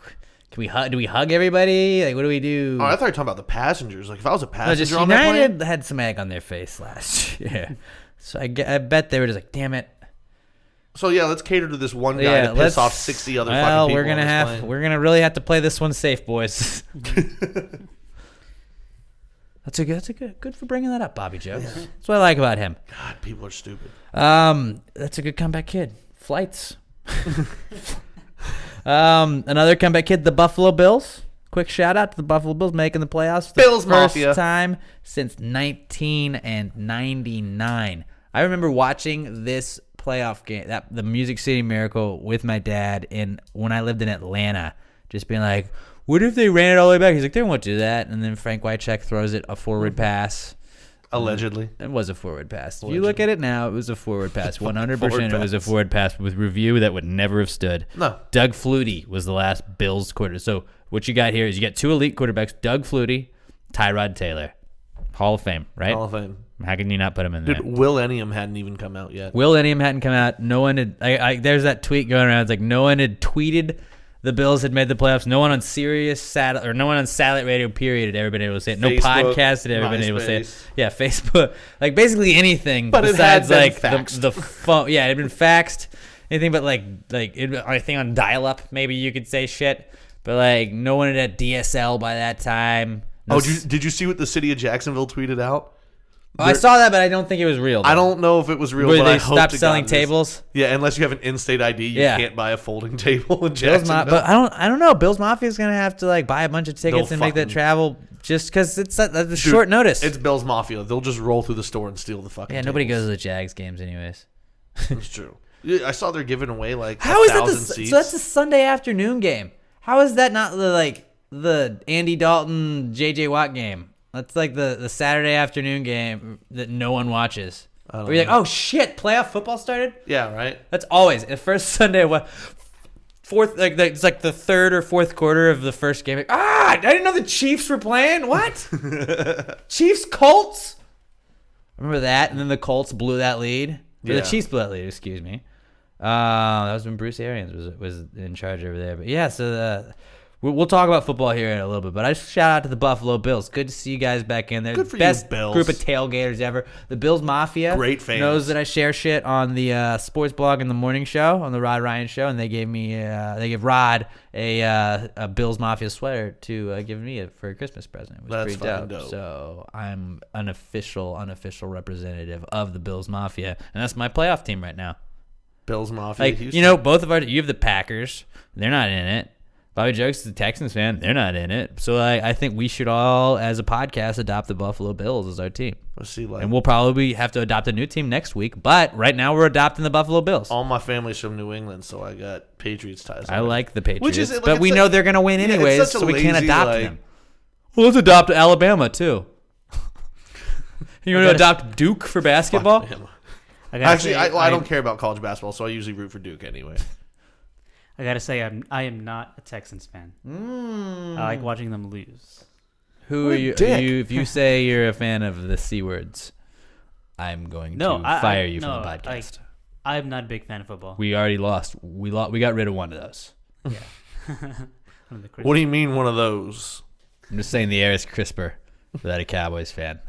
can we hug? Do we hug everybody? Like, what do we do? Oh, I thought you were talking about the passengers. Like, if I was a No, passenger just on that plane... United had some egg on their face last year, so I bet they were just like, damn it. So, yeah, let's cater to this one guy Yeah, to piss off 60 other fucking well, people we're gonna on this plane. we're gonna really have to play this one safe, boys. That's good for bringing that up, Bobby Joe. That's what I like about him. God, people are stupid. That's a good comeback kid. Flights. Another comeback kid, the Buffalo Bills. Quick shout out to the Buffalo Bills making the playoffs for the Bills first Mafia. time since 1999. I remember watching this playoff game, the Music City Miracle, with my dad, when I lived in Atlanta, just being like, what if they ran it all the way back? He's like, they won't do that. And then Frank Wycheck throws it a forward pass. Allegedly. It was a forward pass. If you look at it now, it was a forward pass. 100% Forward it was a pass. forward pass with review that would never have stood. No. Doug Flutie was the last Bills quarter. So what you got here is you got two elite quarterbacks, Doug Flutie, Tyrod Taylor. Hall of Fame, right? Hall of Fame. How can you not put him in there? Dude, Will Ennium hadn't even come out yet. Will Ennium hadn't come out. No one had. There's that tweet going around. It's like no one had tweeted the Bills had made the playoffs. No one on no one on satellite radio period had ever been able to say it. No Facebook, podcast had ever been able to say it. MySpace. Yeah, Facebook. Like basically anything But it had besides been like faxed. the phone. Yeah, it had been faxed. Anything but anything on dial-up. Maybe you could say shit. But like no one had DSL by that time. No Did you see what the city of Jacksonville tweeted out? I saw that, but I don't think it was real. I don't know if it was real, Where but they I hope stopped to selling God it is. tables. Yeah, unless you have an in-state ID, you Yeah. can't buy a folding table in Bills Jacksonville. but I don't know. Bills Mafia is gonna have to like buy a bunch of tickets They'll and make that fucking- travel just because it's a Dude, short notice. It's Bills Mafia. They'll just roll through the store and steal the fucking Yeah, nobody goes tables. to the Jags games anyways. It's true. Yeah, I saw they're giving away like How is that 1,000 seats. so that's a Sunday afternoon game. How is that not the Andy Dalton JJ Watt game? That's like the Saturday afternoon game that no one watches. don't Where you're like, know. oh shit, playoff football started? Yeah, right? That's always the first Sunday. Fourth, it's like the third or fourth quarter of the first game. I didn't know the Chiefs were playing. What? Chiefs Colts. Remember that? And then the Colts blew that lead. Or Yeah. the Chiefs blew that lead. Excuse me. That was when Bruce Arians was in charge over there. But yeah, so We'll talk about football here in a little bit, but I just shout out to the Buffalo Bills. Good to see you guys back in there. Good for you, Best Bills. group of tailgaters ever. The Bills Mafia Great fans. knows that I share shit on the sports blog in the morning show, on the Rod Ryan show, and they gave Rod a Bills Mafia sweater to give me for a Christmas present. It was That's pretty fucking dope. So I'm an unofficial representative of the Bills Mafia, and that's my playoff team right now. Bills Mafia. Like, Houston. you know, you have the Packers. They're not in it. Bobby Jokes is a Texans fan. They're not in it. So I think we should all, as a podcast, adopt the Buffalo Bills as our team. Let's see, like, And we'll probably have to adopt a new team next week. But right now we're adopting the Buffalo Bills. all my family's from New England, so I got Patriots ties. I like the Patriots. Which is, like, but it's we like- know they're going to win yeah, it's anyways, such a so we can't lazy, adopt like- them. Well, let's adopt Alabama, too. You want to adopt Duke for basketball? Fuck him. I gotta Actually, say, I don't care about college basketball, so I usually root for Duke anyway. I gotta say, I am not a Texans fan. I like watching them lose. Who What are a you? dick. If you say you're a fan of the C words, I'm going to fire you from the podcast. I'm not a big fan of football. We already lost. We got rid of one of those. One of the What do you mean one of those? I'm just saying the air is crisper without a Cowboys fan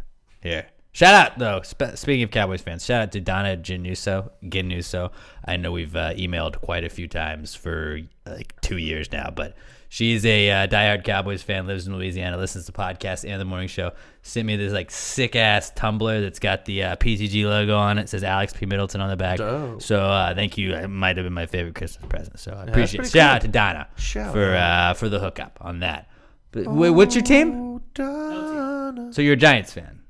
here. Shout out, though, speaking of Cowboys fans, shout out to Donna Ginuso. I know we've emailed quite a few times for like 2 years now, but she's a diehard Cowboys fan, lives in Louisiana, listens to podcasts and the morning show. Sent me this like sick-ass tumbler that's got the PTG logo on it. It says Alex P. Middleton on the back. Dope. So thank you. It might have been my favorite Christmas present, so I appreciate it. pretty Shout cool. out to Donna Shout for the hookup on that. But what's your team? Donna. So you're a Giants fan.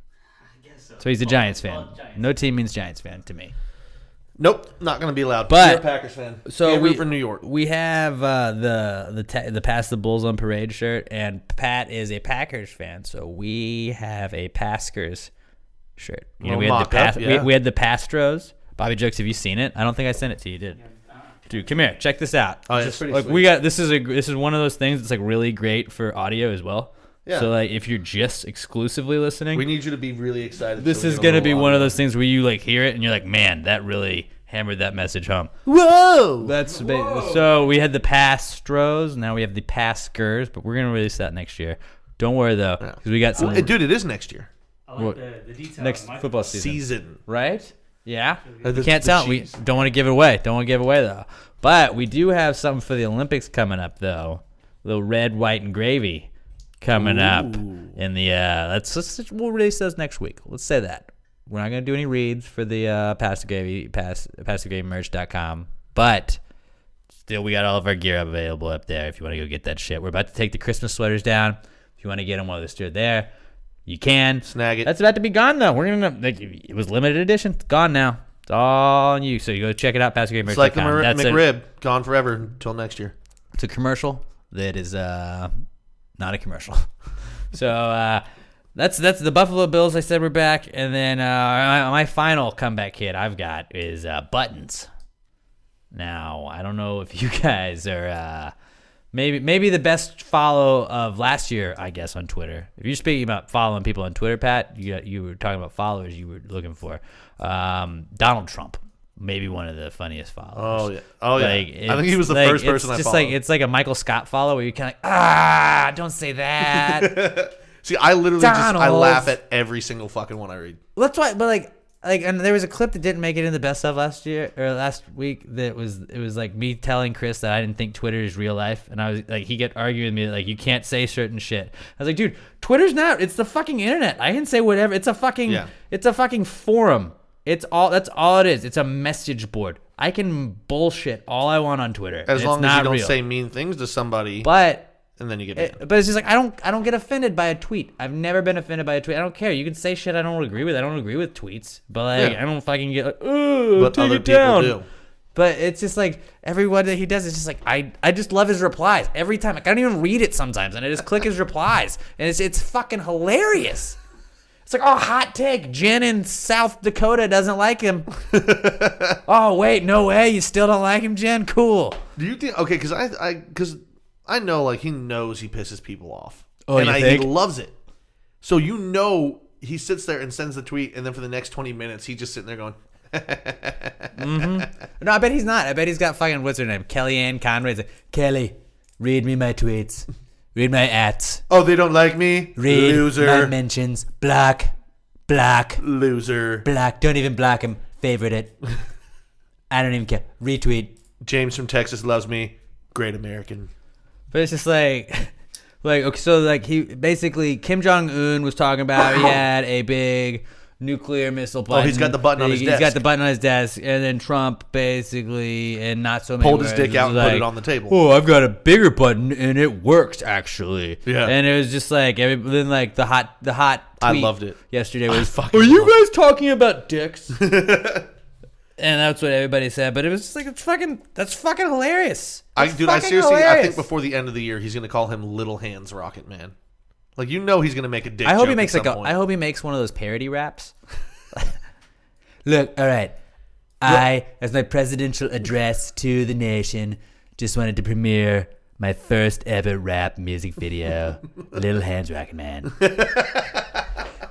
So he's a Giants fan. No team means Giants fan to me. Nope, not going to be allowed. But- You're a Packers fan. So Can't we root for New York. We have the Pass the Bulls on Parade shirt, and Pat is a Packers fan, so we have a Paskers shirt. You know, Well, we had the mock-up, yeah. we had the Pastros. Bobby Jokes, have you seen it? I don't think I sent it to you. Did? Dude, come here. Check this out. Oh, yeah, it's pretty like sweet. we got this is one of those things that's like really great for audio as well. Yeah. So like if you're just exclusively listening, We need you to be really excited. this so we is get a gonna little be one audio. of those things where you like hear it and you're like, man, that really hammered that message home. Whoa! So we had the Pastros, now we have the Paskers, but we're gonna release that next year. Don't worry though, because we got some Dude, it is next year. I like the detail. next football season. Season. Right? Yeah. The- We can't the tell. We cheese. don't want to give it away. Though. But we do have something for the Olympics coming up though. A little red, white, and gravy coming up in the. We'll release those next week. Let's say that. We're not gonna do any reads for the Pasta Gravy, PastaGravyMerch.com, but still we got all of our gear available up there if you want to go get that shit. We're about to take the Christmas sweaters down. If you want to get them while they're still there, you can. Snag it. That's about to be gone though. We're gonna it was limited edition. It's gone now. It's all on you. So you go check it out. PastaGravyMerch.com. It's like the That's McRib. Gone forever until next year. It's a commercial that is not a commercial. So that's the Buffalo Bills. I said we're back, and then my final comeback hit I've got is buttons. Now I don't know if you guys are maybe the best follow of last year, I guess, on Twitter. If you're speaking about following people on Twitter, Pat, you were talking about followers you were looking for. Donald Trump. Maybe one of the funniest followers. Oh yeah. Like, I think he was the first person I just followed. like it's like a Michael Scott follow where you're kind of like, don't say that. See, I literally I Donald. laugh at every single fucking one I read. That's why, but like, and there was a clip that didn't make it in the best of last week. It was like me telling Chris that I didn't think Twitter is real life, and I was like, he kept arguing with me like you can't say certain shit. I was like, dude, Twitter's not. It's the fucking internet. I can say whatever. It's a fucking forum. That's all it is. It's a message board. I can bullshit all I want on Twitter. As and long it's as you not don't real. say mean things to somebody, But and then you get banned. but it's just like I don't get offended by a tweet. I've never been offended by a tweet. I don't care. You can say shit I don't agree with. I don't agree with tweets. But like Yeah. I don't fucking get like, oh, But take other it people down. do. But it's just like everyone that he does is just like I just love his replies every time. Like I don't even read it sometimes, and I just click his replies, and it's fucking hilarious. It's like, oh, hot take. Jen in South Dakota doesn't like him. Oh wait, no way. You still don't like him, Jen? Cool. Do you think? Okay, because I know like he knows he pisses people off. Oh, and you he think? loves it. So he sits there and sends the tweet, and then for the next 20 minutes, he's just sitting there going. No, I bet he's not. I bet he's got fucking what's her name, Kellyanne Conway. It's like, Kelly, Read me my tweets. Read my ats. Oh, they don't like me? Read Loser. my mentions. Block. Loser. Don't even block him. Favorite it. I don't even care. Retweet. James from Texas loves me. Great American. But it's just like okay, so like he basically Kim Jong Un was talking about he had a big nuclear missile button. Oh, he's got the button on his desk. He's got the button on his desk, and then Trump basically, and not so many Pulled his words, dick out was and put like, it on the table. Oh, I've got a bigger button, and it works actually. Yeah. And it was just like then like the hot. I tweet loved it. yesterday was. fucking Are you loved guys talking about dicks? And that's what everybody said, but it was just like that's fucking hilarious. I Fucking seriously, I hilarious. think before the end of the year, he's gonna call him Little Hands Rocket Man. Like he's gonna make a dick. I hope joke he makes at some point. I hope he makes one of those parody raps. Look, all right. I, as my presidential address to the nation, just wanted to premiere my first ever rap music video, Little Hands Rocket Man.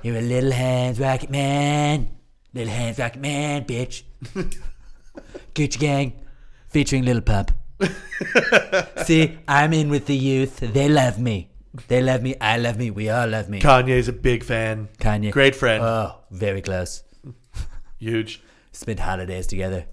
You're a Little Hands Rocket Man. Little Hands Rocket Man, bitch. Gucci Gang, featuring Lil Pump. See, I'm in with the youth. They love me. They love me. I love me. We all love me. Kanye's a big fan. Kanye. Great friend. Oh, very close. Huge. Spent holidays together.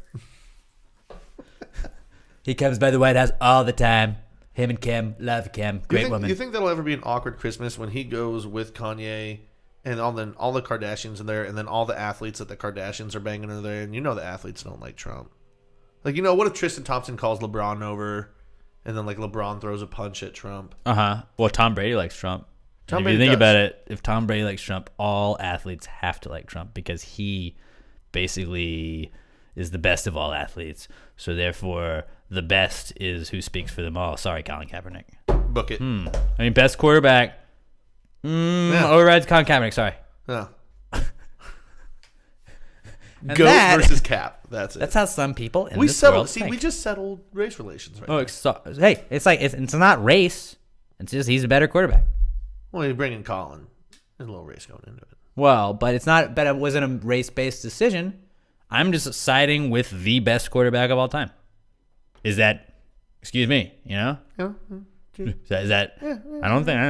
He comes by the White House all the time. Him and Kim. Love Kim. Great woman. You think that'll ever be an awkward Christmas when he goes with Kanye and all the Kardashians are there, and then all the athletes that the Kardashians are banging are there, and you know the athletes don't like Trump. Like, you know, what if Tristan Thompson calls LeBron over, and then like LeBron throws a punch at Trump? Well, Tom Brady likes Trump. Tom If Brady you think does. about it, if Tom Brady likes Trump, all athletes have to like Trump because he basically is the best of all athletes. So therefore, the best is who speaks for them all. Sorry, Colin Kaepernick. Book it. I mean, best quarterback. Overrides Colin Kaepernick. Sorry. Yeah. And Goat that- versus Cap. That's it. That's how some people in we this settled. world See, think. we just settled race relations, right? Oh, hey, it's like it's not race. It's just he's a better quarterback. Well, you bring in Colin. There's a little race going into it. Well, but it's not. But it wasn't a race-based decision. I'm just siding with the best quarterback of all time. Is that? Excuse me. You know. Yeah. Is that? I don't think.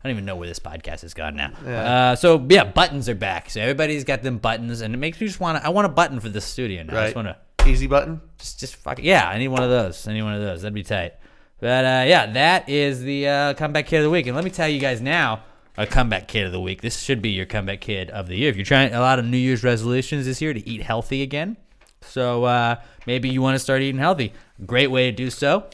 I don't even know where this podcast has gone now. Yeah. So yeah, buttons are back. So everybody's got them buttons, and it makes me just want to. I want a button for this studio now. I just Right. want to. Easy button. Just fuck it. Yeah, I need one of those. That'd be tight. But yeah, that is the comeback kid of the week. And let me tell you guys now, a comeback kid of the week. This should be your comeback kid of the year. If you're trying a lot of New Year's resolutions this year to eat healthy again, so maybe you want to start eating healthy. Great way to do so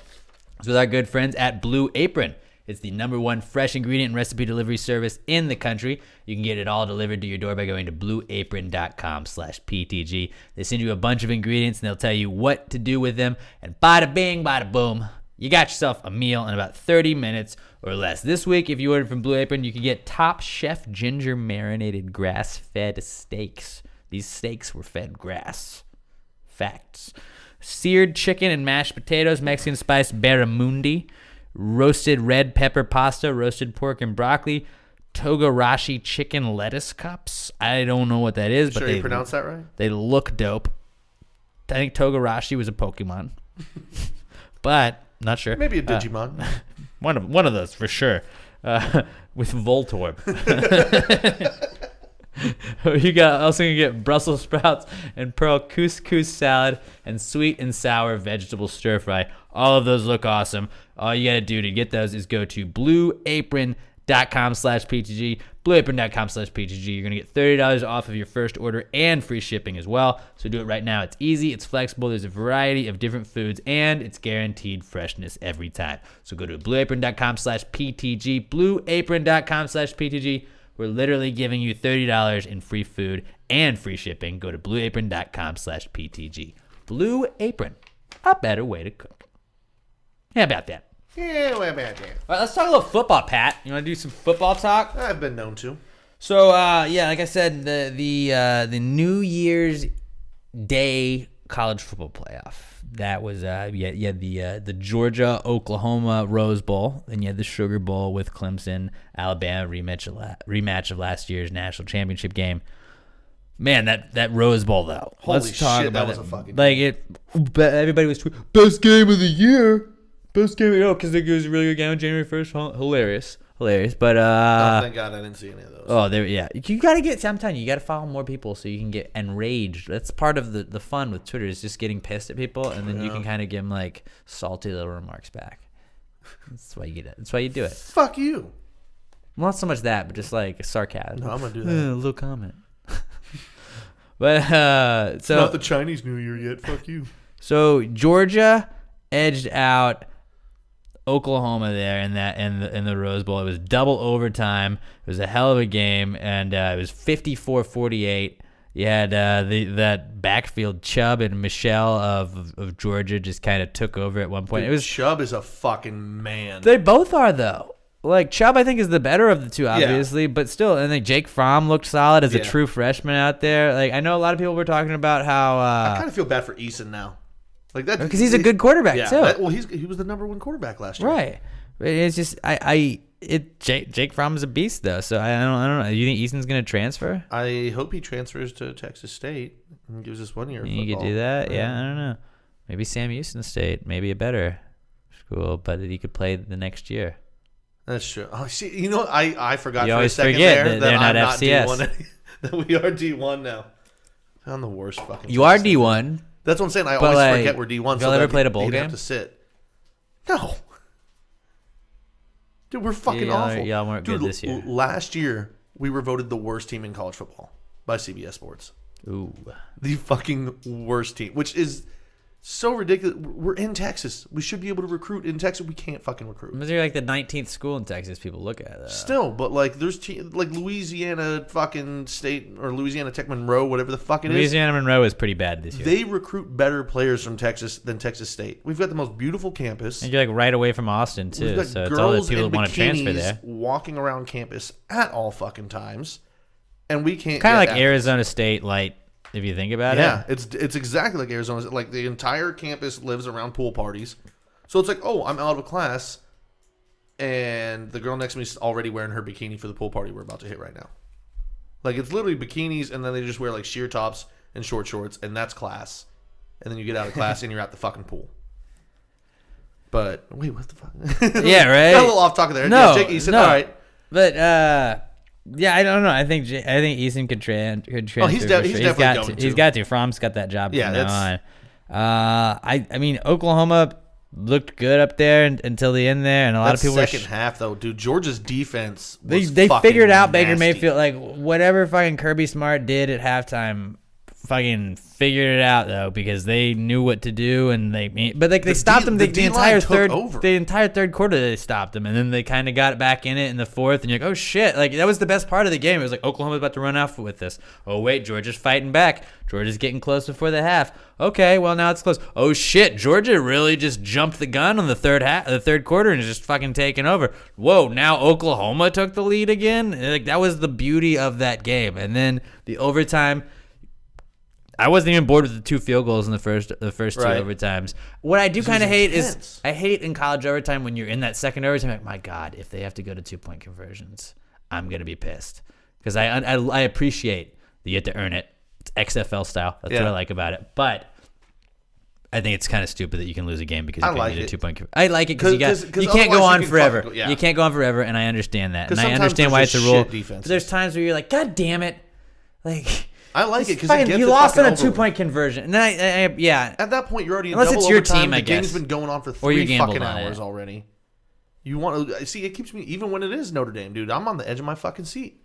is with our good friends at Blue Apron. It's the #1 fresh ingredient and recipe delivery service in the country. You can get it all delivered to your door by going to blueapron.com/PTG. They send you a bunch of ingredients and they'll tell you what to do with them. And bada bing, bada boom, you got yourself a meal in about 30 minutes or less. This week, if you order from Blue Apron, you can get Top Chef ginger marinated grass-fed steaks. These steaks were fed grass. Facts. Seared chicken and mashed potatoes, Mexican spiced barramundi, roasted red pepper pasta, roasted pork and broccoli, togarashi chicken lettuce cups. I don't know what that is, but Sure, you pronounced that right? they look dope. I think togarashi was a Pokemon, but not sure. Maybe a Digimon. One of those for sure. With Voltorb. You got also gonna get Brussels sprouts and pearl couscous salad and sweet and sour vegetable stir fry. All of those look awesome. All you gotta do to get those is go to blueapron.com/PTG. Blueapron.com/PTG. You're gonna get $30 off of your first order and free shipping as well. So do it right now. It's easy, it's flexible, there's a variety of different foods, and it's guaranteed freshness every time. So go to blueapron.com/PTG. Blueapron.com/PTG. We're literally giving you $30 in free food and free shipping. Go to blueapron.com/PTG. Blue Apron, a better way to cook. How about that? Yeah, well, bad. All right, let's talk a little football, Pat. You want to do some football talk? I've been known to. So, yeah, like I said, the New Year's Day college football playoff. That was you had the Georgia Oklahoma Rose Bowl, and you had the Sugar Bowl with Clemson Alabama rematch of last year's national championship game. Man, that Rose Bowl though. Holy Let's talk shit, about that was it. a fucking like it. But everybody was tweeting, best game of the year, best game. Because it was a really good game on January 1st. Hilarious. But oh, thank God I didn't see any of those. oh, there, yeah. You gotta get. I'm telling you, you gotta follow more people so you can get enraged. That's part of the fun with Twitter is just getting pissed at people, and then you can kind of give them like salty little remarks back. That's why you get it. That's why you do it. Fuck you. Well, not so much that, but just like sarcasm. No, I'm gonna do A that. little comment. But so Not the Chinese New Year yet. Fuck you. So Georgia edged out Oklahoma there in the Rose Bowl. It was double overtime. It was a hell of a game, and it was 54-48. You had that backfield Chubb and Michelle of Georgia just kind of took over at one point. Dude, Chubb is a fucking man. They both are though. Like Chubb, I think is the better of the two, obviously, but still, and like Jake Fromm looked solid as a true freshman out there. Like I know a lot of people were talking about how I kind of feel bad for Eason now, like that because he's a good quarterback too. He was the #1 quarterback last year, Right? It's just Jake Fromm is a beast though, so I don't know. You think Eason's gonna transfer? I hope he transfers to Texas State and gives us 1 year. You could do that, yeah. I don't know. Maybe Sam Houston State, maybe a better school, but he could play the next year. That's true. Oh, see, you know, I forgot You for a always second forget there that they're I'm not FCS. D1 that we are D1 now. I'm the worst fucking. You are D1. That's what I'm saying. I But, always like, forget we're D1. have y'all ever played a bowl he'd game? have to sit. No. Dude, we're fucking Y'all- awful. y'all weren't Dude, good this year. Last year, we were voted the worst team in college football by CBS Sports. Ooh. The fucking worst team, which is so ridiculous. We're in Texas. We should be able to recruit in Texas. We can't fucking recruit. Missouri like the 19th school in Texas people look at. Still, but like there's like Louisiana fucking State or Louisiana Tech Monroe, whatever the fuck it is. Louisiana Monroe is pretty bad this year. They recruit better players from Texas than Texas State. We've got the most beautiful campus. And you're like right away from Austin We've too, got so it's all the girls people in that want to transfer bikinis there. walking around campus at all fucking times, and we can't. Kind of get like athletes. Arizona State light, if you think about Yeah, it. it's exactly like Arizona. Like the entire campus lives around pool parties, so it's like, oh, I'm out of a class, and the girl next to me is already wearing her bikini for the pool party we're about to hit right now. Like it's literally bikinis, and then they just wear like sheer tops and short shorts, and that's class. And then you get out of class and you're at the fucking pool. But wait, what the fuck? Yeah, right. Got a little off talk there. No, Jake Eason, no. all right. But yeah, I don't know. I think Eason could transfer. Oh, he's definitely got going He's to. got to. Fromm's got that job Yeah, from now on. I mean, Oklahoma looked good up there until the end there, and a lot of people second half though, dude. Georgia's defense. They Was figured out fucking Baker nasty. Mayfield, like whatever fucking Kirby Smart did at halftime, fucking figured it out though, because they knew what to do, and they stopped them the entire third quarter. They stopped them, and then they kind of got back in it in the fourth, and you're like, oh shit, like that was the best part of the game. It was like Oklahoma's about to run off with this. Oh wait, Georgia's fighting back. Georgia's getting close before the half. Okay, well now it's close. Oh shit, Georgia really just jumped the gun on the third quarter and is just fucking taking over. Whoa, now Oklahoma took the lead again. Like that was the beauty of that game, and then the overtime. I wasn't even bored with the 2 field goals in the first 2 Right. overtimes. What I do This kind of was hate intense. is I hate in college overtime when you're in that second overtime. Like, my God, if they have to go to 2-point conversions, I'm gonna be pissed because I appreciate that you have to earn it. It's XFL style. That's what I like about it. But I think it's kind of stupid that you can lose a game because you can't get a 2-point conversion. I like it because you can't go on forever. You can't go on forever, and I understand that, and I understand why it's a rule. But there's times where you're like, God damn it, like. I like it because You lost on a 2-point conversion, and then I At that point, you're already in Unless double it's your overtime. team, I The game's guess. been going on for Or you 3 gambled fucking on it. hours already. You want to see? It keeps me even when it is Notre Dame, dude. I'm on the edge of my fucking seat.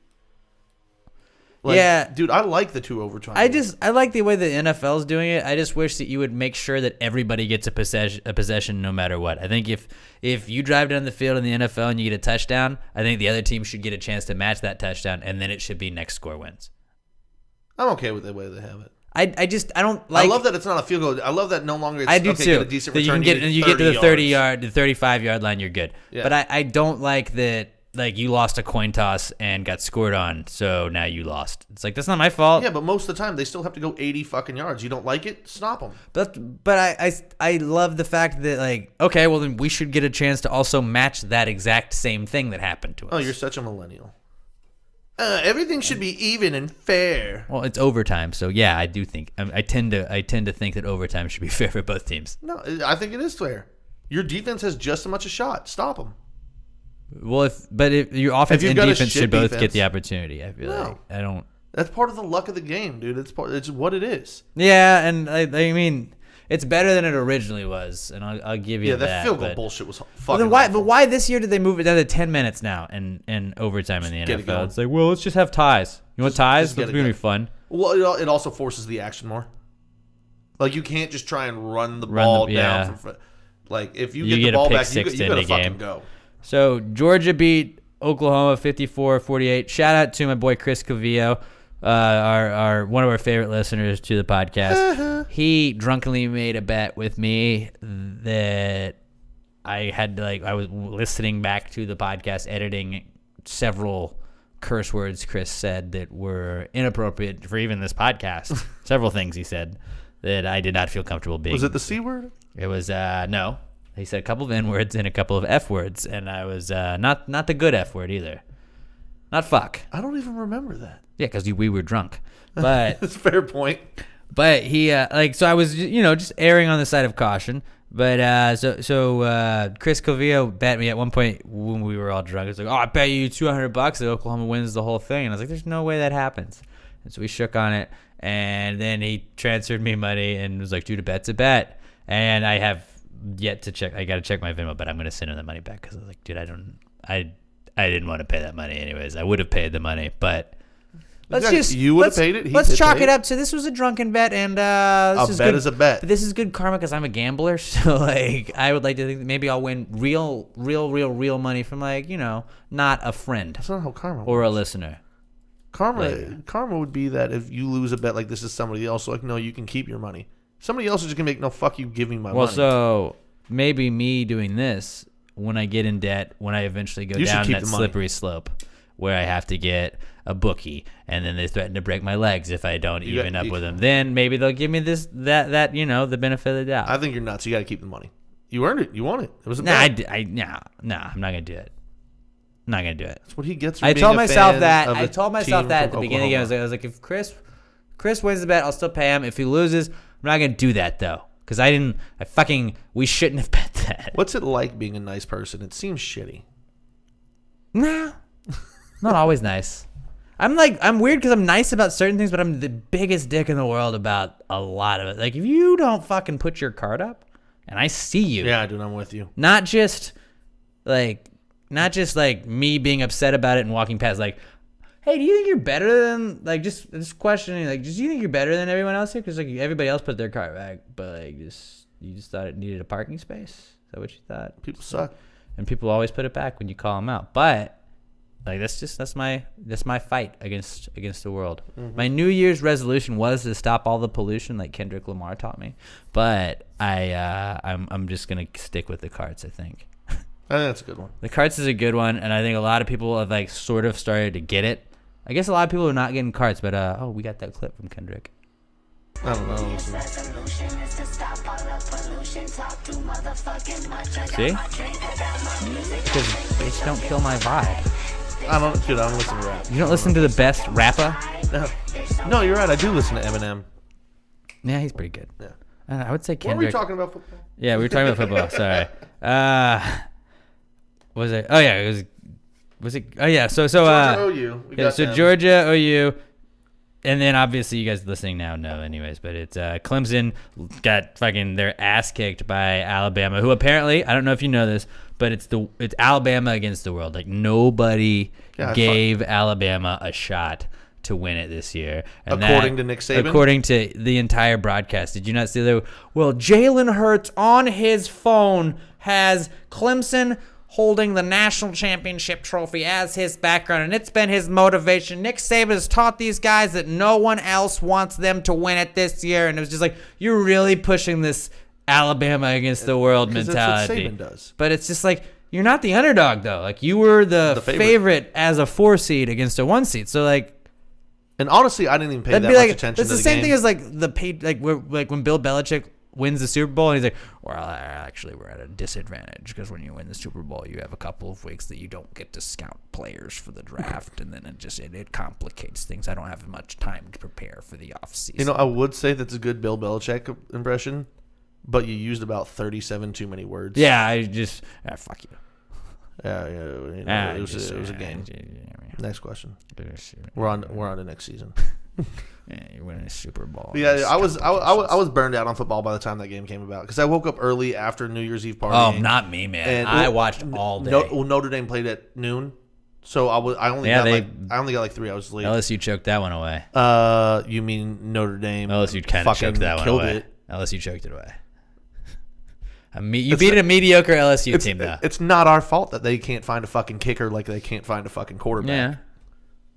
Like, Yeah. dude, I like the 2 overtime. I like the way the NFL's doing it. I just wish that you would make sure that everybody gets a possession no matter what. I think if you drive down the field in the NFL and you get a touchdown, I think the other team should get a chance to match that touchdown, and then it should be next score wins. I'm okay with the way they have it. I don't like. I love that it's not a field goal. I love that no longer. It's, I do okay, too. Get a decent That you return, can get to the yards. the 35-yard line, you're good. Yeah. But I don't like that. Like you lost a coin toss and got scored on, so now you lost. It's like that's not my fault. Yeah, but most of the time they still have to go 80 fucking yards. You don't like it? Stop them. But I love the fact that like okay, well then we should get a chance to also match that exact same thing that happened to us. Oh, you're such a millennial. Everything should be even and fair. Well, it's overtime, so yeah, I do think I tend to think that overtime should be fair for both teams. No, I think it is fair. Your defense has just as much a shot. Stop them. Well, if your offense you've and got a defense shit should both defense- get the opportunity. I feel No. like I don't. That's part of the luck of the game, dude. It's what it is. Yeah, and I mean, it's better than it originally was, and I'll give you Yeah, that. that field goal but- bullshit was Well, fucking. then why? awful. But why this year did they move it down to 10 minutes now and overtime in the get it NFL? going. It's like, well, let's just have ties. You want ties? just get That's it gonna be going. fun. Well, it also forces the action more. Like you can't just try and run the Run ball the- down yeah. from front. Like if you You get get the a ball pick back, you six to gotta end the fucking game. go. So Georgia beat Oklahoma 54-48. Shout out to my boy Chris Cavillo, our one of our favorite listeners to the podcast. He drunkenly made a bet with me that I had to I was listening back to the podcast, editing several curse words Chris said that were inappropriate for even this podcast. Several things he said that I did not feel comfortable being. Was it the C word? It was no. He said a couple of N words and a couple of F words, and I was not the good F word either. Not fuck. I don't even remember that. Yeah, because we were drunk. But That's a fair point. but he so I was just erring on the side of caution. But so Chris Cavillo bet me at one point when we were all drunk. It's like, oh, I bet you $200 that Oklahoma wins the whole thing, and I was like, there's no way that happens. And so we shook on it, and then he transferred me money and was like, dude, a bet's a bet. And I have yet to check. I got to check my Venmo, but I'm going to send him the money back because I was like, dude, I didn't want to pay that money anyways. I would have paid the money, but You would have paid it. He Let's did chalk pay it up to this was a drunken bet, and this A is bet good, is a bet. But this is good karma because I'm a gambler, so I would like to think that maybe I'll win real money from not a friend That's not how karma or a works. listener. Karma would be that if you lose a bet like this is somebody else, like, no, you can keep your money. Somebody else is just going to make, no, fuck you, give me my Well, money. so maybe me doing this when I get in debt, when I eventually go You should down keep that the money. slippery slope where I have to get a bookie and then they threaten to break my legs if I don't even up with them, then maybe they'll give me that the benefit of the doubt. I think you're nuts. You got to keep the money. You earned it. You won it. It was a Nah, bet. I'm not gonna do it. I'm not gonna do it. That's what he gets for I being told a myself fan that. of I a told myself team that at from the beginning. I Oklahoma. was like, if Chris wins the bet, I'll still pay him. If he loses, I'm not gonna do that though, because we shouldn't have bet that. What's it like being a nice person? It seems shitty. Nah, not always nice. I'm weird because I'm nice about certain things, but I'm the biggest dick in the world about a lot of it. Like if you don't fucking put your card up, and I see you, Yeah, dude, I'm with you. not just like me being upset about it and walking past, like, hey, do you think you're better than just questioning, like, do you think you're better than everyone else here? Because everybody else put their car back, but you just thought it needed a parking space. Is that what you thought? People suck. And people always put it back when you call them out. But that's my fight against the world. Mm-hmm. My New Year's resolution was to stop all the pollution, like Kendrick Lamar taught me. But I'm just gonna stick with the carts, I think. I think that's a good one. The carts is a good one, and I think a lot of people have sort of started to get it. I guess a lot of people are not getting carts, but we got that clip from Kendrick. I don't know. See? Because bitch, don't kill my vibe. I don't listen to rap. You don't listen to the best rapper? No, you're right. I do listen to Eminem. Yeah, he's pretty good. Yeah. I would say What were Kendrick. we talking about football? Yeah, we were talking about football. Sorry. Was it? Oh yeah, it was. Was it? Oh yeah. So Georgia OU. We yeah. got So them. Georgia OU, and then obviously you guys listening now know anyways. But it's Clemson got fucking their ass kicked by Alabama, who apparently, I don't know if you know this, but it's Alabama against the world. Like nobody gave Alabama a shot to win it this year. And According to Nick Saban? According to the entire broadcast. Did you not see that? Well, Jalen Hurts on his phone has Clemson holding the national championship trophy as his background, and it's been his motivation. Nick Saban has taught these guys that no one else wants them to win it this year, and it was just like, you're really pushing this Alabama against the world 'Cause mentality. that's what Saban does. But it's just like, you're not the underdog, though. Like, you were the favorite as a 4 seed against a 1 seed. So, like, And honestly, I didn't even pay that that'd be much like, attention that's to the the same game. thing as like the paid, like when Bill Belichick wins the Super Bowl, and he's like, well, actually, we're at a disadvantage because when you win the Super Bowl, you have a couple of weeks that you don't get to scout players for the draft, and then it complicates things. I don't have much time to prepare for the offseason. You know, I would say that's a good Bill Belichick impression, but you used about 37 too many words. Yeah, I just fuck you. Yeah, it was a game. Next question. We're on to next season. Yeah, you're winning a Super Bowl. Yeah, I was burned out on football by the time that game came about because I woke up early after New Year's Eve partying. Oh, not me, man. And I watched all day. Notre Dame played at noon, so I only got like 3 hours sleep. LSU choked that one away. You mean Notre Dame? LSU kind of choked that one away. It. LSU choked it away. You beat a mediocre LSU team, though. It's not our fault that they can't find a fucking kicker like they can't find a fucking quarterback. Yeah.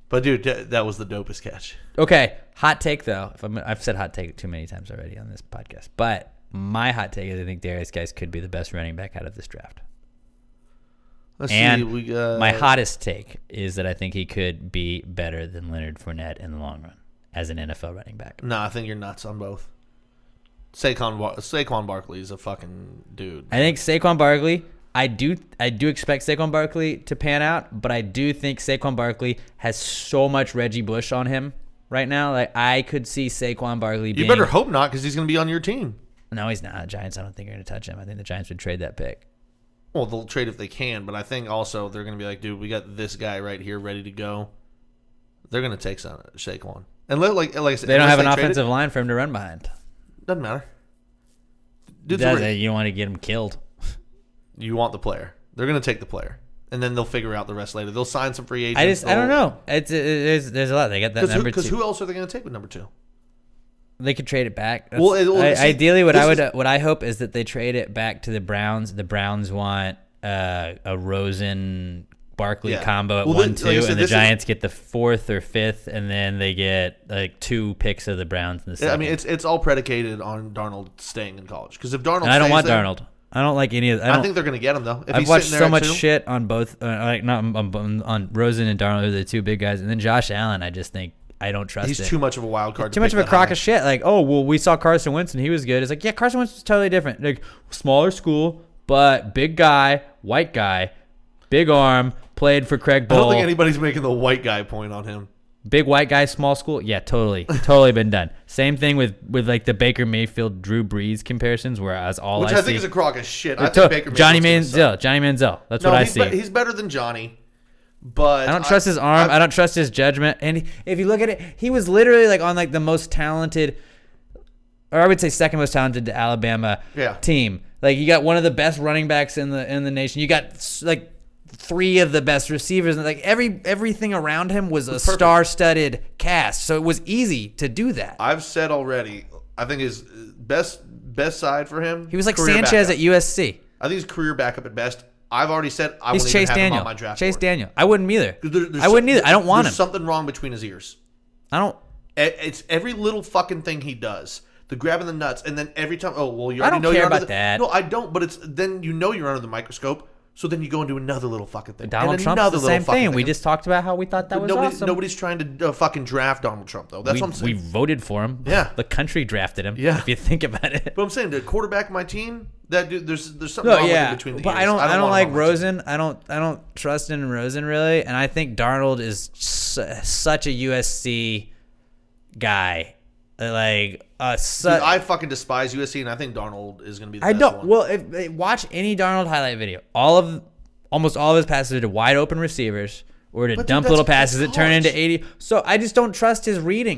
But, dude, that was the dopest catch. Okay, hot take, though. I've said hot take too many times already on this podcast. But my hot take is I think Darius Geis could be the best running back out of this draft. Let's see. My hottest take is that I think he could be better than Leonard Fournette in the long run as an NFL running back. No, I think you're nuts on both. Saquon Barkley is a fucking dude. I think Saquon Barkley... I do expect Saquon Barkley to pan out, but I do think Saquon Barkley has so much Reggie Bush on him right now. Like I could see Saquon Barkley being... You better hope not, because he's going to be on your team. No, he's not. Giants, I don't think are going to touch him. I think the Giants would trade that pick. Well, they'll trade if they can, but I think also they're going to be like, dude, we got this guy right here ready to go. They're going to take Saquon. And like I said, they don't have an offensive line for him to run behind. Doesn't matter. You don't want to get him killed. You want the player. They're going to take the player. And then they'll figure out the rest later. They'll sign some free agents. I don't know. There's a lot. They got that number 2. Because who else are they going to take with number 2? They could trade it back. Ideally, what I hope is that they trade it back to the Browns. The Browns want a Rosen Barkley combo at 1-2, and the Giants get the 4th or 5th, and then they get like 2 picks of the Browns in the second. I mean, it's all predicated on Darnold staying in college. Because if Darnold, I don't want Darnold. I don't like any of. I think they're going to get him though. I've watched so much shit on both, on Rosen and Darnold, who are the 2 big guys, and then Josh Allen. I just think I don't trust. He's too much of a wild card. Too much of a crock of shit. Like, oh well, we saw Carson Wentz and he was good. It's like, yeah, Carson Wentz was totally different. Like smaller school, but big guy, white guy, big arm, played for Craig Bowl. I don't think anybody's making the white guy point on him. Big white guy, small school. Yeah, totally been done. Same thing with like the Baker Mayfield, Drew Brees comparisons, where I think is a crock of shit. I think Baker Johnny Manziel. That's what I see. He's better than Johnny, but I don't trust his arm. I don't trust his judgment. And if you look at it, he was literally like on like the most talented, or I would say second most talented to Alabama team. Like you got one of the best running backs in the nation. You got like 3 of the best receivers, and like everything around him was a star-studded cast, so it was easy to do that. I've said already, I think his best side for him. He was like Sanchez at USC. I think he's career backup at best. I've already said I wouldn't even Chase have Daniel. him on my draft Chase board. Daniel. I wouldn't either. I wouldn't either. I don't want him. There's something wrong between his ears. I don't. It's every little fucking thing he does. The grabbing the nuts, and then every time, you already I don't know care you're about that. No, I don't. But it's then you're under the microscope. So then you go and do another little fucking thing. Donald Trump's the same thing. We just talked about how we thought that was awesome. Nobody's trying to fucking draft Donald Trump, though. That's what I'm saying. We voted for him. Yeah. The country drafted him. Yeah. If you think about it. But I'm saying the quarterback of my team, that dude, there's something wrong with him between the ears. But I don't like Rosen. I don't trust in Rosen really, and I think Darnold is such a USC guy. Like dude, I fucking despise USC, and I think Darnold is going to be the best one. Well, watch any Darnold highlight video. Almost all of his passes are to wide open receivers or to dump little passes that turn into 80. So I just don't trust his reading.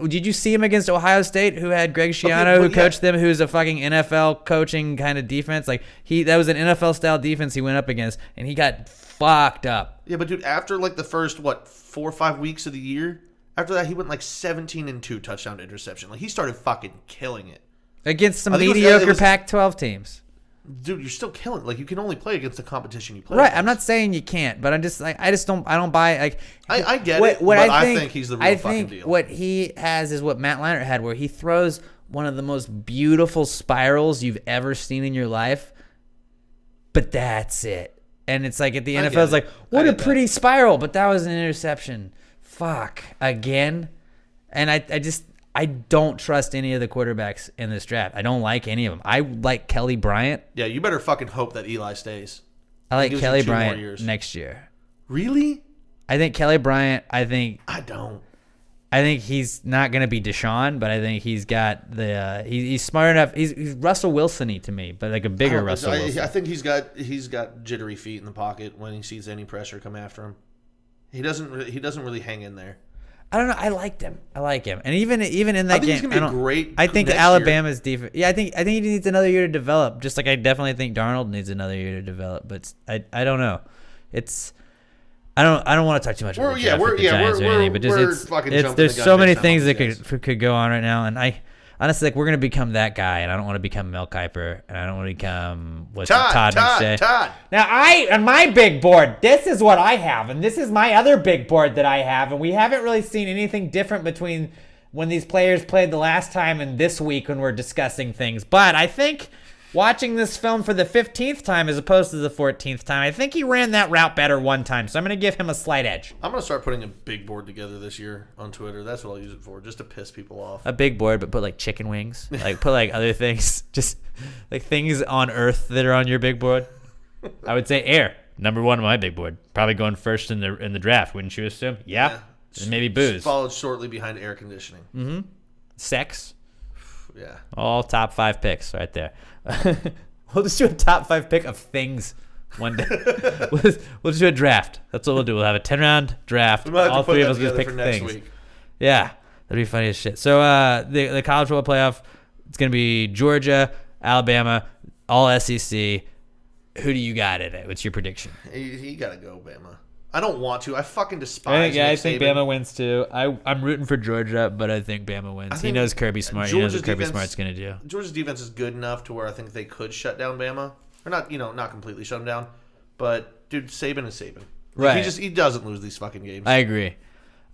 Did you see him against Ohio State, who had Greg Schiano, who coached them, who's a fucking NFL coaching kind of defense? Like that was an NFL style defense he went up against, and he got fucked up. Yeah, but dude, after like the first 4 or 5 weeks of the year. After that, he went like 17-2 touchdown to interception. Like he started fucking killing it against some mediocre Pac-12 teams. Dude, you're still killing. Like you can only play against the competition you play. Right, against. I'm not saying you can't, but I'm just like I don't buy. Like I get it, but I think he's the real fucking deal. What he has is what Matt Leinart had, where he throws one of the most beautiful spirals you've ever seen in your life, but that's it. And it's like at the NFL, it's like what a pretty spiral, but that was an interception. Fuck again, and I I don't trust any of the quarterbacks in this draft. I don't like any of them. I like Kelly Bryant. Yeah, you better fucking hope that Eli stays. I like Gives you Kelly 2 more Bryant years. next year. Really? I think Kelly Bryant. I think don't. he's not gonna be Deshaun, but I think he's got the. He's smart enough. He's Russell Wilson-y to me, but like a bigger Russell Wilson. I think he's got jittery feet in the pocket when he sees any pressure come after him. He doesn't really hang in there. I don't know. I liked him. And even in that I think game, he's gonna be great. I think next Alabama's defense. Yeah, I think he needs another year to develop. Just like I definitely think Darnold needs another year to develop. But I don't know. I don't want to talk too much about the draft with the Giants or anything. But just there's so many things that could go on right now, and I honestly like we're gonna become that guy, and I don't want to become Mel Kiper, and I don't want to become Todd McShay. Todd. Now on my big board, this is what I have, and this is my other big board that I have, and we haven't really seen anything different between when these players played the last time and this week when we're discussing things. But I think watching this film for the 15th time as opposed to the 14th time, I think he ran that route better one time, so I'm going to give him a slight edge. I'm going to start putting a big board together this year on Twitter. That's what I'll use it for, just to piss people off. A big board, but put like chicken wings, like put like other things, just like things on Earth that are on your big board. I would say air, number 1 on my big board, probably going first in the draft, wouldn't you assume? Yeah. And maybe booze. Followed shortly behind air conditioning. Mm-hmm. Sex. Yeah. All top 5 picks right there. We'll just do a top 5 pick of things one day. we'll just do a draft. That's what we'll do. We'll have a 10-round draft. All 3 of us just pick things. Week. Yeah, that'd be funny as shit. So the college football playoff, it's gonna be Georgia, Alabama, all SEC. Who do you got in it? What's your prediction? You gotta go Bama. I don't want to. I fucking despise. I think Bama wins too. I'm rooting for Georgia, but I think Bama wins. He knows Kirby Smart. He knows what Kirby Smart's gonna do. Georgia's defense is good enough to where I think they could shut down Bama, or not completely shut them down, but dude, Saban is Saban. Right. He doesn't lose these fucking games. I agree.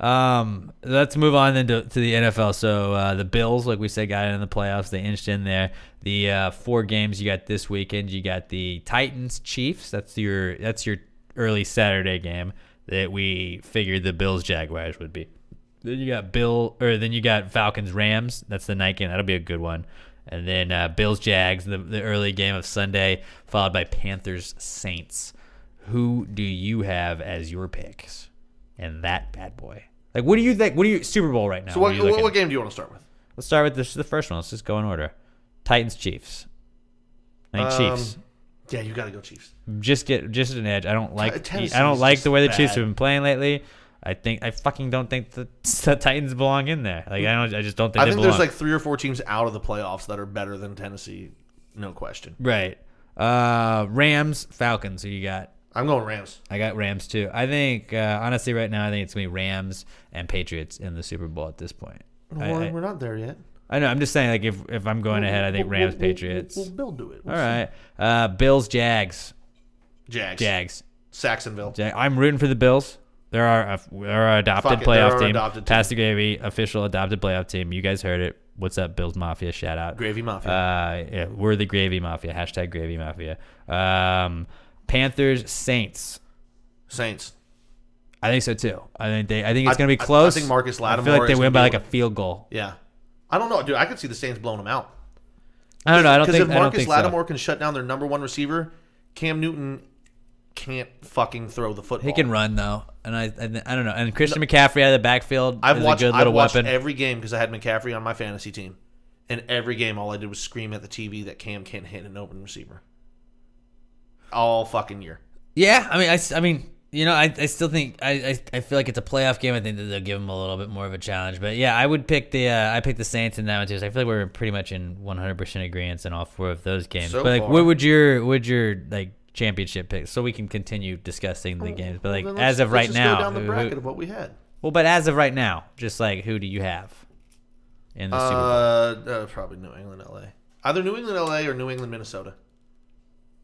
Let's move on then to the NFL. So the Bills, like we said, got in the playoffs. They inched in there. The 4 games you got this weekend. You got the Titans Chiefs. That's your early Saturday game that we figured the Bills Jaguars would be. Then you got Falcons Rams. That's the night game. That'll be a good one. And then Bills Jags, the early game of Sunday, followed by Panthers Saints. Who do you have as your picks? And that bad boy. Like, what do you think? What do you Super Bowl right now? So what game do you want to start with? Let's start with the first one. Let's just go in order. Titans Chiefs. I think Chiefs. Yeah, you got to go Chiefs. Just an edge. I don't like the way the Chiefs have been playing lately. I fucking don't think the Titans belong in there. Like I just don't think they belong. There's like 3 or 4 teams out of the playoffs that are better than Tennessee, no question. Right. Rams, Falcons. Who you got? I'm going Rams. I got Rams too. I think honestly right now I think it's gonna be Rams and Patriots in the Super Bowl at this point. Well, we're not there yet. I know. I'm just saying, like, if I'm going ahead, I think Rams, Patriots. We'll do it. All right. Bills, Jags. Jags. Saxonville. I'm rooting for the Bills. They're our adopted playoff team. Pass the gravy, official adopted playoff team. You guys heard it. What's up, Bills Mafia? Shout out. Gravy Mafia. Yeah, we're the Gravy Mafia. # Gravy Mafia. Panthers, Saints. I think so too. I think it's going to be close. I think Marcus Lattimore. I feel like they win by like a field goal. Yeah. I don't know, dude. I could see the Saints blowing them out. I don't know. I don't think. Because if Marcus Lattimore can shut down their number 1 receiver, Cam Newton can't fucking throw the football. He can run though, and I don't know. And Christian McCaffrey out of the backfield is a good little I've watched weapon. Every game because I had McCaffrey on my fantasy team, and every game all I did was scream at the TV that Cam can't hit an open receiver. All fucking year. Yeah, I mean. I still think I feel like it's a playoff game. I think that they'll give them a little bit more of a challenge. But yeah, I would pick I picked the Saints in that one too. So I feel like we're pretty much in 100% agreement in all 4 of those games. So but like, far. what would your like championship pick? So we can continue discussing the games. But like as of right now, go down the bracket of what we had. Well, but as of right now, just like who do you have in the Super Bowl? Probably New England, LA. Either New England, LA, or New England, Minnesota.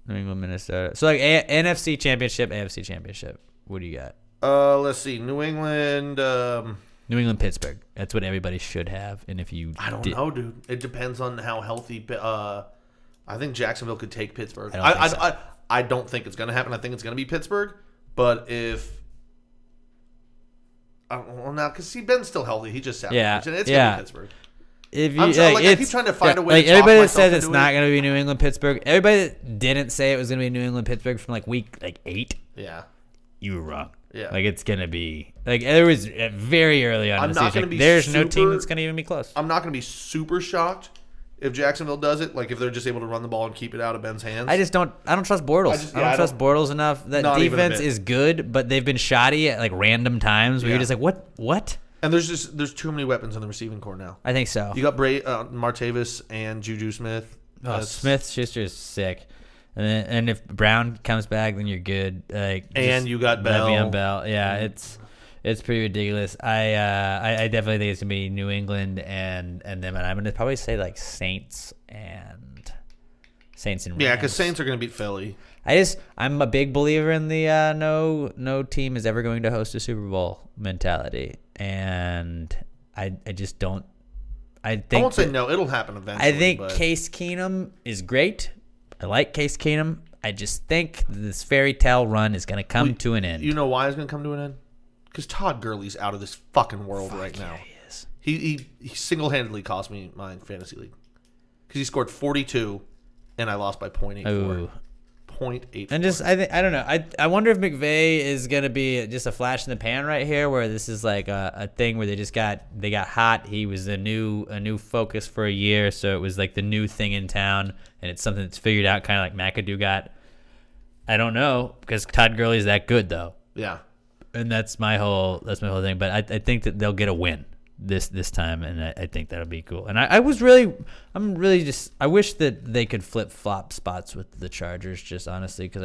New England, Minnesota. So like NFC Championship, AFC Championship. What do you got? Let's see. New England, Pittsburgh. That's what everybody should have. And if you, I don't know, dude. It depends on how healthy. I think Jacksonville could take Pittsburgh. I don't think it's gonna happen. I think it's gonna be Pittsburgh. But if now, because Ben's still healthy, he just sat. Yeah, it's gonna be Pittsburgh. if you I keep trying to find a way like to talk everybody that myself says it's into not it. going to be New England Pittsburgh, everybody that didn't say it was going to be New England Pittsburgh from like week 8, Yeah. you were wrong. Yeah. Like it's going to be like there was very early on I'm in the not season. gonna be There's no team super- that's going to even be close. I'm not going to be super shocked if Jacksonville does it. Like if they're just able to run the ball and keep it out of Ben's hands. I don't trust Bortles. I don't trust Bortles enough. That Not even a defense bit. is good, but they've been shoddy at like random times where Yeah. you're just like, what? And there's too many weapons in the receiving core now. I think so. You got Martavis and Juju Smith. Smith-Schuster is sick. And if Brown comes back, then you're good. Like, And you got Bell. Le'Veon Bell. Yeah, it's pretty ridiculous. I definitely think it's gonna be New England and them, and I'm gonna probably say like Saints and Rams. Yeah, because Saints are going to beat Philly. I'm a big believer in the no team is ever going to host a Super Bowl mentality, and I just don't. I think I won't say no. It'll happen eventually. I think but Case Keenum is great. I like Case Keenum. I just think this fairy tale run is going to come to an end. You know why it's going to come to an end? Because Todd Gurley's out of this fucking world right now. Yeah, he is. He single-handedly cost me my fantasy league. Because he scored 42, and I lost by 0.84. Ooh. 0.84. And just I don't know. I wonder if McVay is gonna be just a flash in the pan right here, where this is like a thing where they got hot. He was a new focus for a year, so it was like the new thing in town, and it's something that's figured out, kind of like McAdoo got. I don't know, because Todd Gurley's that good though, Yeah. and that's my whole thing. But I think that they'll get a win this time, and I think that'll be cool. And I wish that they could flip flop spots with the Chargers, just honestly, because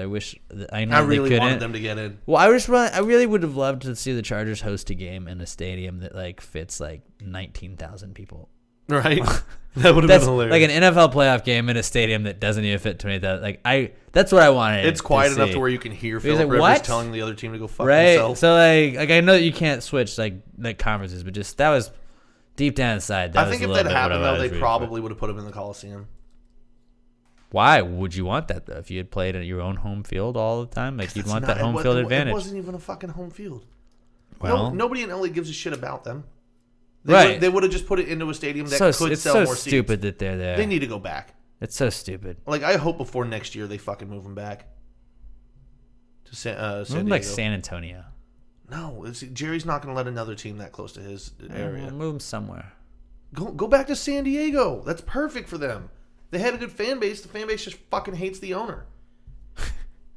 I know I they really couldn't. wanted them to get in. Well, I really would have loved to see the Chargers host a game in a stadium that like fits like 19,000 people. Right? That would have That's been hilarious. like an NFL playoff game in a stadium that doesn't even fit 20,000. That's what I wanted. It's quiet enough see. to where you can hear He's Philip like, Rivers "What?" telling the other team to go fuck Right. themselves. So like I know that you can't switch like conferences, but just that was deep down inside. That I think was if a that little bit what happened, I though, was they rooting probably would have put him in the Coliseum. for. Why would you want that though? If you had played at your own home field all the time, like you'd want that home field advantage. It wasn't even a fucking home field. Well, Nobody in LA gives a shit about them. Right. They would have just put it into a stadium that could it's sell so more seats. stupid that they're there. They need to go back. It's so stupid. Like, I hope before next year they fucking move them back to San Diego. Like San Antonio. No, Jerry's not going to let another team that close to his area. Move them somewhere. Go back to San Diego. That's perfect for them. They have a good fan base. The fan base just fucking hates the owner.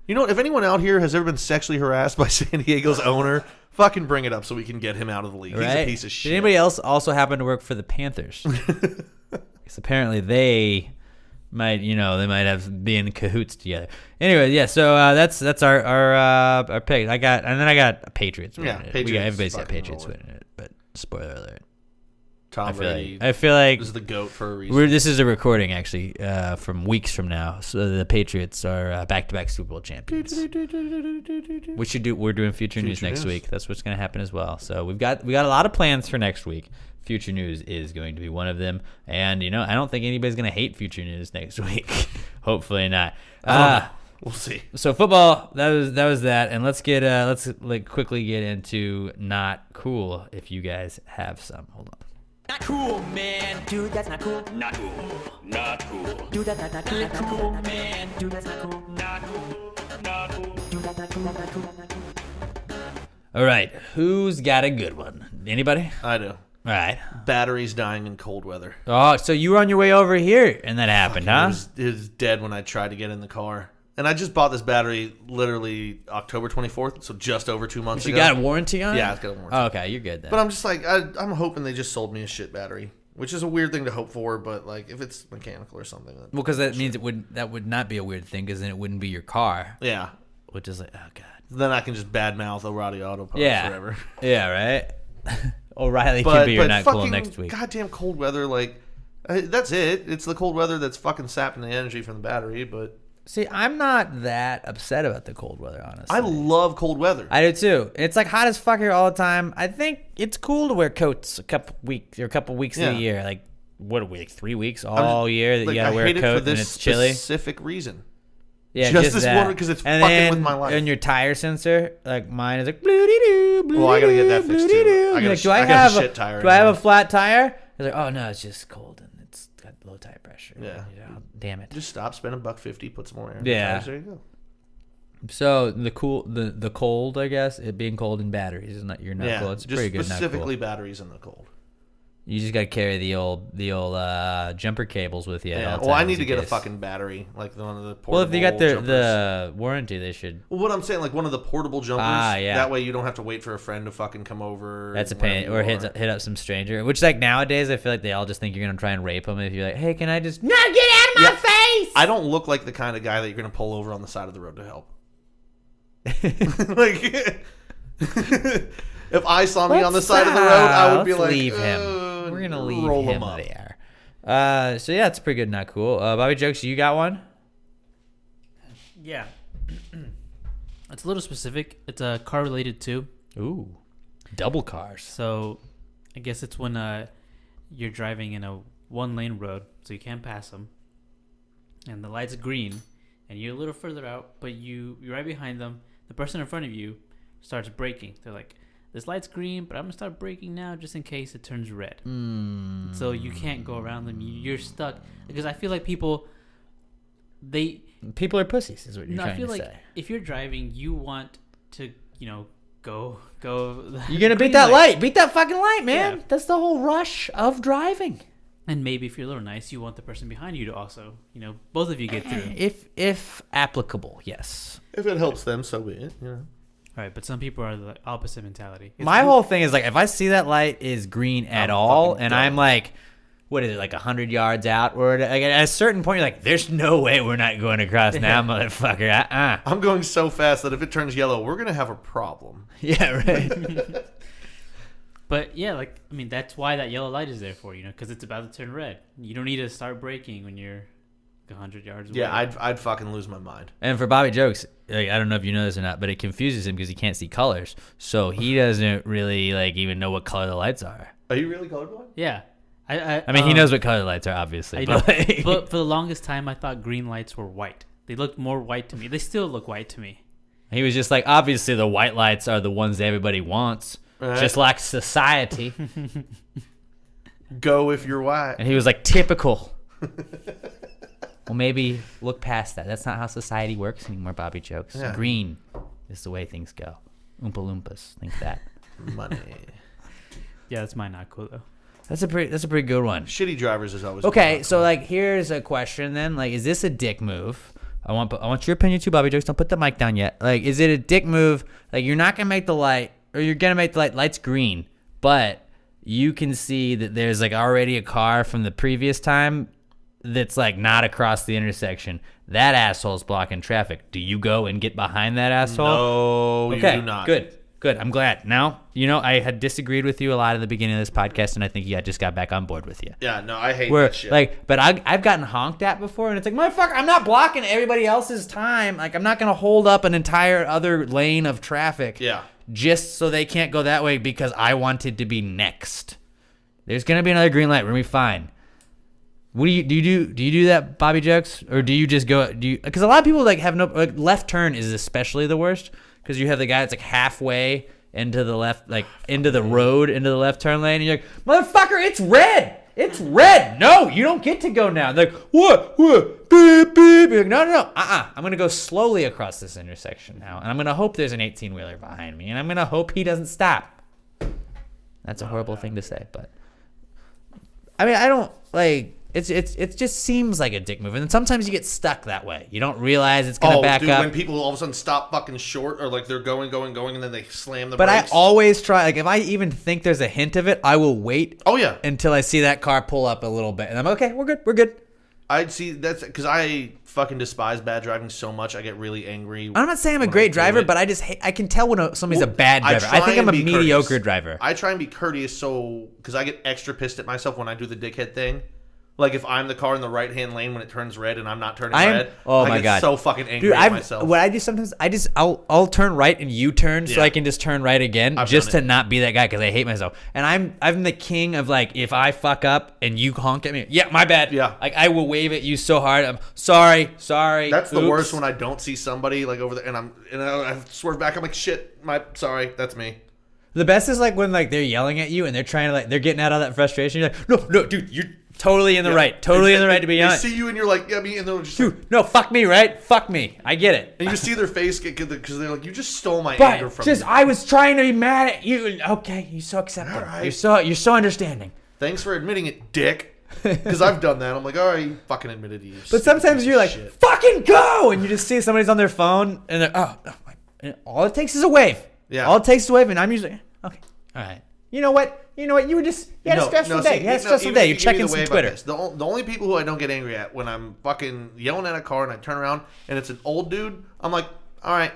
You know, if anyone out here has ever been sexually harassed by San Diego's owner, fucking bring it up so we can get him out of the league. Right? He's a piece of shit. Did anybody else also happen to work for the Panthers? Because apparently they might have be in cahoots together. Anyway, yeah. So that's our pick. I got Patriots winning it. Patriots Everybody's got fucking Patriots rolling. winning it, but spoiler alert. Tom Brady. I feel like This is the GOAT for a reason. this is a recording actually from weeks from now. So the Patriots are back-to-back Super Bowl champions. We're doing future news next week. That's what's going to happen as well. So we got a lot of plans for next week. Future news is going to be one of them, and I don't think anybody's going to hate future news next week. Hopefully not. We'll see. So football, that was that, and let's quickly get into not cool. If you guys have some, hold on. Not cool, man. Dude, that's not cool. Not cool. Not cool. Dude, that's not cool. Not cool, man. Dude, that's not cool. Not cool. Not cool. Dude, that's not cool. Not cool. Not cool. All right, who's got a good one? Anybody? I do. All right. Batteries dying in cold weather. Oh, so you were on your way over here, and that happened, huh? It was dead when I tried to get in the car. And I just bought this battery literally October 24th, so just over 2 months You ago. got a warranty on it? Yeah, it's got a warranty. Oh, okay, you're good then. But I'm just like, I'm hoping they just sold me a shit battery, which is a weird thing to hope for, but like if it's mechanical or something. Well, because that means that would not be a weird thing, because then it wouldn't be your car, Yeah. which is like, oh god. Then I can just badmouth O'Reilly Auto Parts Yeah. forever. Yeah, right. O'Reilly But could be your not cool fucking next week. goddamn cold weather, like that's it. It's the cold weather that's fucking sapping the energy from the battery. But See, I'm not that upset about the cold weather, honestly. I love cold weather. I do too. It's like hot as fuck here all the time. I think it's cool to wear coats a couple weeks of the year. Like, what are we, like 3 weeks all year that Like, you gotta I wear hate a it for coat and this it's chilly? specific reason. Yeah, just this that. one, 'cause it's And fucking then, with my life. And your tire sensor, like mine is like bloody doo, Well, I gotta get that fixed, too. I got a shit tire Do I in have there. a flat tire? They're like, oh no, it's just cold and it's got low tire pressure. Yeah. Damn it. Just stop, spend $1.50, put some more air in Yeah. the tires, there you go. So the cold, I guess, it being cold in batteries is not you're not cool. It's just pretty good. specifically Not cool. batteries in the cold. You just gotta carry the old jumper cables with you. Yeah. At all Well, I times need to in get a case. fucking battery, like one of the portable. Well, if they got jumpers. the warranty, they should. Well, what I'm saying, like one of the portable jumpers. Yeah. That way you don't have to wait for a friend to fucking come over. That's a pain. Or hit up some stranger. Which like nowadays, I feel like they all just think you're gonna try and rape them. If you're like, hey, can I just get out of my face? I don't look like the kind of guy that you're gonna pull over on the side of the road to help. Like, if I saw me on the side of the road, I would be like, leave him. We're gonna leave roll him up. there. So yeah, it's pretty good. Not cool. Bobby Jokes, you got one? Yeah. It's a little specific. It's car related too. Ooh, double cars. So I guess it's when you're driving in a 1-lane road, so you can't pass them, and the light's green, and you're a little further out, but you're right behind them. The person in front of you starts braking. They're like, this light's green, but I'm going to start braking now just in case it turns red. So you can't go around them. You're stuck. Because I feel like people are pussies, is what you're I trying feel to like say. if you're driving, you want to, go. You're gonna beat green that light. Beat that fucking light, man. Yeah. That's the whole rush of driving. And maybe if you're a little nice, you want the person behind you to also, both of you get through. If applicable, yes. If it helps them, so be it. All right, but some people are the opposite mentality. My whole thing is like, if I see that light is green at I'm all, fucking and done. I'm like, what is it, like 100 yards out, or like at a certain point, you're like, there's no way we're not going across now, motherfucker. I'm going so fast that if it turns yellow, we're gonna have a problem. Yeah, right. But yeah, that's why that yellow light is there for, because it's about to turn red. You don't need to start braking when you're 100 yards away. Yeah, I'd fucking lose my mind. And for Bobby Jokes, like, I don't know if you know this or not, but it confuses him because he can't see colors, so he doesn't really like even know what color the lights are. Are you really colorblind? Yeah. I mean, he knows what color the lights are, obviously. I know. But, like, But for the longest time, I thought green lights were white. They looked more white to me. They still look white to me. he was just like, obviously the white lights are the ones that everybody wants, Right. just like society. Go if you're white. And he was like, typical. Well, maybe look past that. That's not how society works anymore, Bobby Jokes. Yeah. Green is the way things go. Oompa Loompas, think that. Money. Yeah, that's mine not cool, though. That's a pretty good one. Shitty drivers is always Okay, so like here's a question then. Like, is this a dick move? I want your opinion too, Bobby Jokes. Don't put the mic down yet. Like, is it a dick move? Like, you're not gonna make the light, or you're gonna make the light's green, but you can see that there's like already a car from the previous time that's like not across the intersection. That asshole's blocking traffic. Do you go and get behind that asshole? No, Okay, you do not. Good. I'm glad. Now, I had disagreed with you a lot at the beginning of this podcast, and I think I just got back on board with you. Yeah, no, I hate Where that shit. like, but I've gotten honked at before, and it's like, motherfucker, I'm not blocking everybody else's time. Like, I'm not gonna hold up an entire other lane of traffic. Yeah. Just so they can't go that way because I wanted to be next. There's gonna be another green light. We're gonna be fine. What do you do that, Bobby Jokes, or do you just go? Because a lot of people like have no left turn is especially the worst because you have the guy that's like halfway into the left, like into the road, into the left turn lane, and you're like, motherfucker, it's red. It's red. No, you don't get to go now. They're like, what? Beep, beep. You're like, no. I'm going to go slowly across this intersection now. And I'm going to hope there's an 18-wheeler behind me. And I'm going to hope he doesn't stop. That's a horrible thing to say, but I mean, I don't like it just seems like a dick move. And then sometimes you get stuck that way. You don't realize it's going to back up. When people all of a sudden stop fucking short or like they're going, and then they slam the But brakes. I always try, like if I even think there's a hint of it, I will wait Oh, yeah. until I see that car pull up a little bit. And I'm okay, we're good. I'd see that's because I fucking despise bad driving so much. I get really angry. I'm not saying I'm a when I great do driver, it. but I just hate, I can tell when somebody's a Well, bad driver. I try think I'm and a be mediocre courteous. driver. I try and be courteous because I get extra pissed at myself when I do the dickhead thing. Like if I'm the car in the right hand lane when it turns red and I'm not turning red, oh I my get God, so fucking angry dude, at myself. What I do sometimes, I'll turn right and you turn so Yeah. I can just turn right again, I've just to done it. not be that guy because I hate myself. And I'm the king of like, if I fuck up and you honk at me, yeah, my bad. Yeah. Like I will wave at you so hard. I'm sorry. That's the oops. worst when I don't see somebody like over there and I swerve back. I'm like, shit, sorry, that's me. The best is like when like they're yelling at you and they're trying to like they're getting out all that frustration. You're like, no, dude, you're totally in the right, totally in the right to be They yelling. see you and you're like, yeah, me, and they're just like, Dude, no, fuck me, right? Fuck me. I get it. and you see their face get because they're like, you just stole my anger But from just me. I was trying to be mad at you. Okay, you're so accepting. All right. You're so understanding. Thanks for admitting it, dick. Because I've done that. I'm like, all right, you fucking admitted you. But sometimes you're like, shit. fucking go, and you just see somebody's on their phone, and they're and all it takes is a wave. Yeah. All it takes is a wave, and I'm usually okay. All right. You know what? You were just you had a stressful day. You had a stressful day. You're checking some Twitter. The only people who I don't get angry at when I'm fucking yelling at a car and I turn around and it's an old dude, I'm like, all right.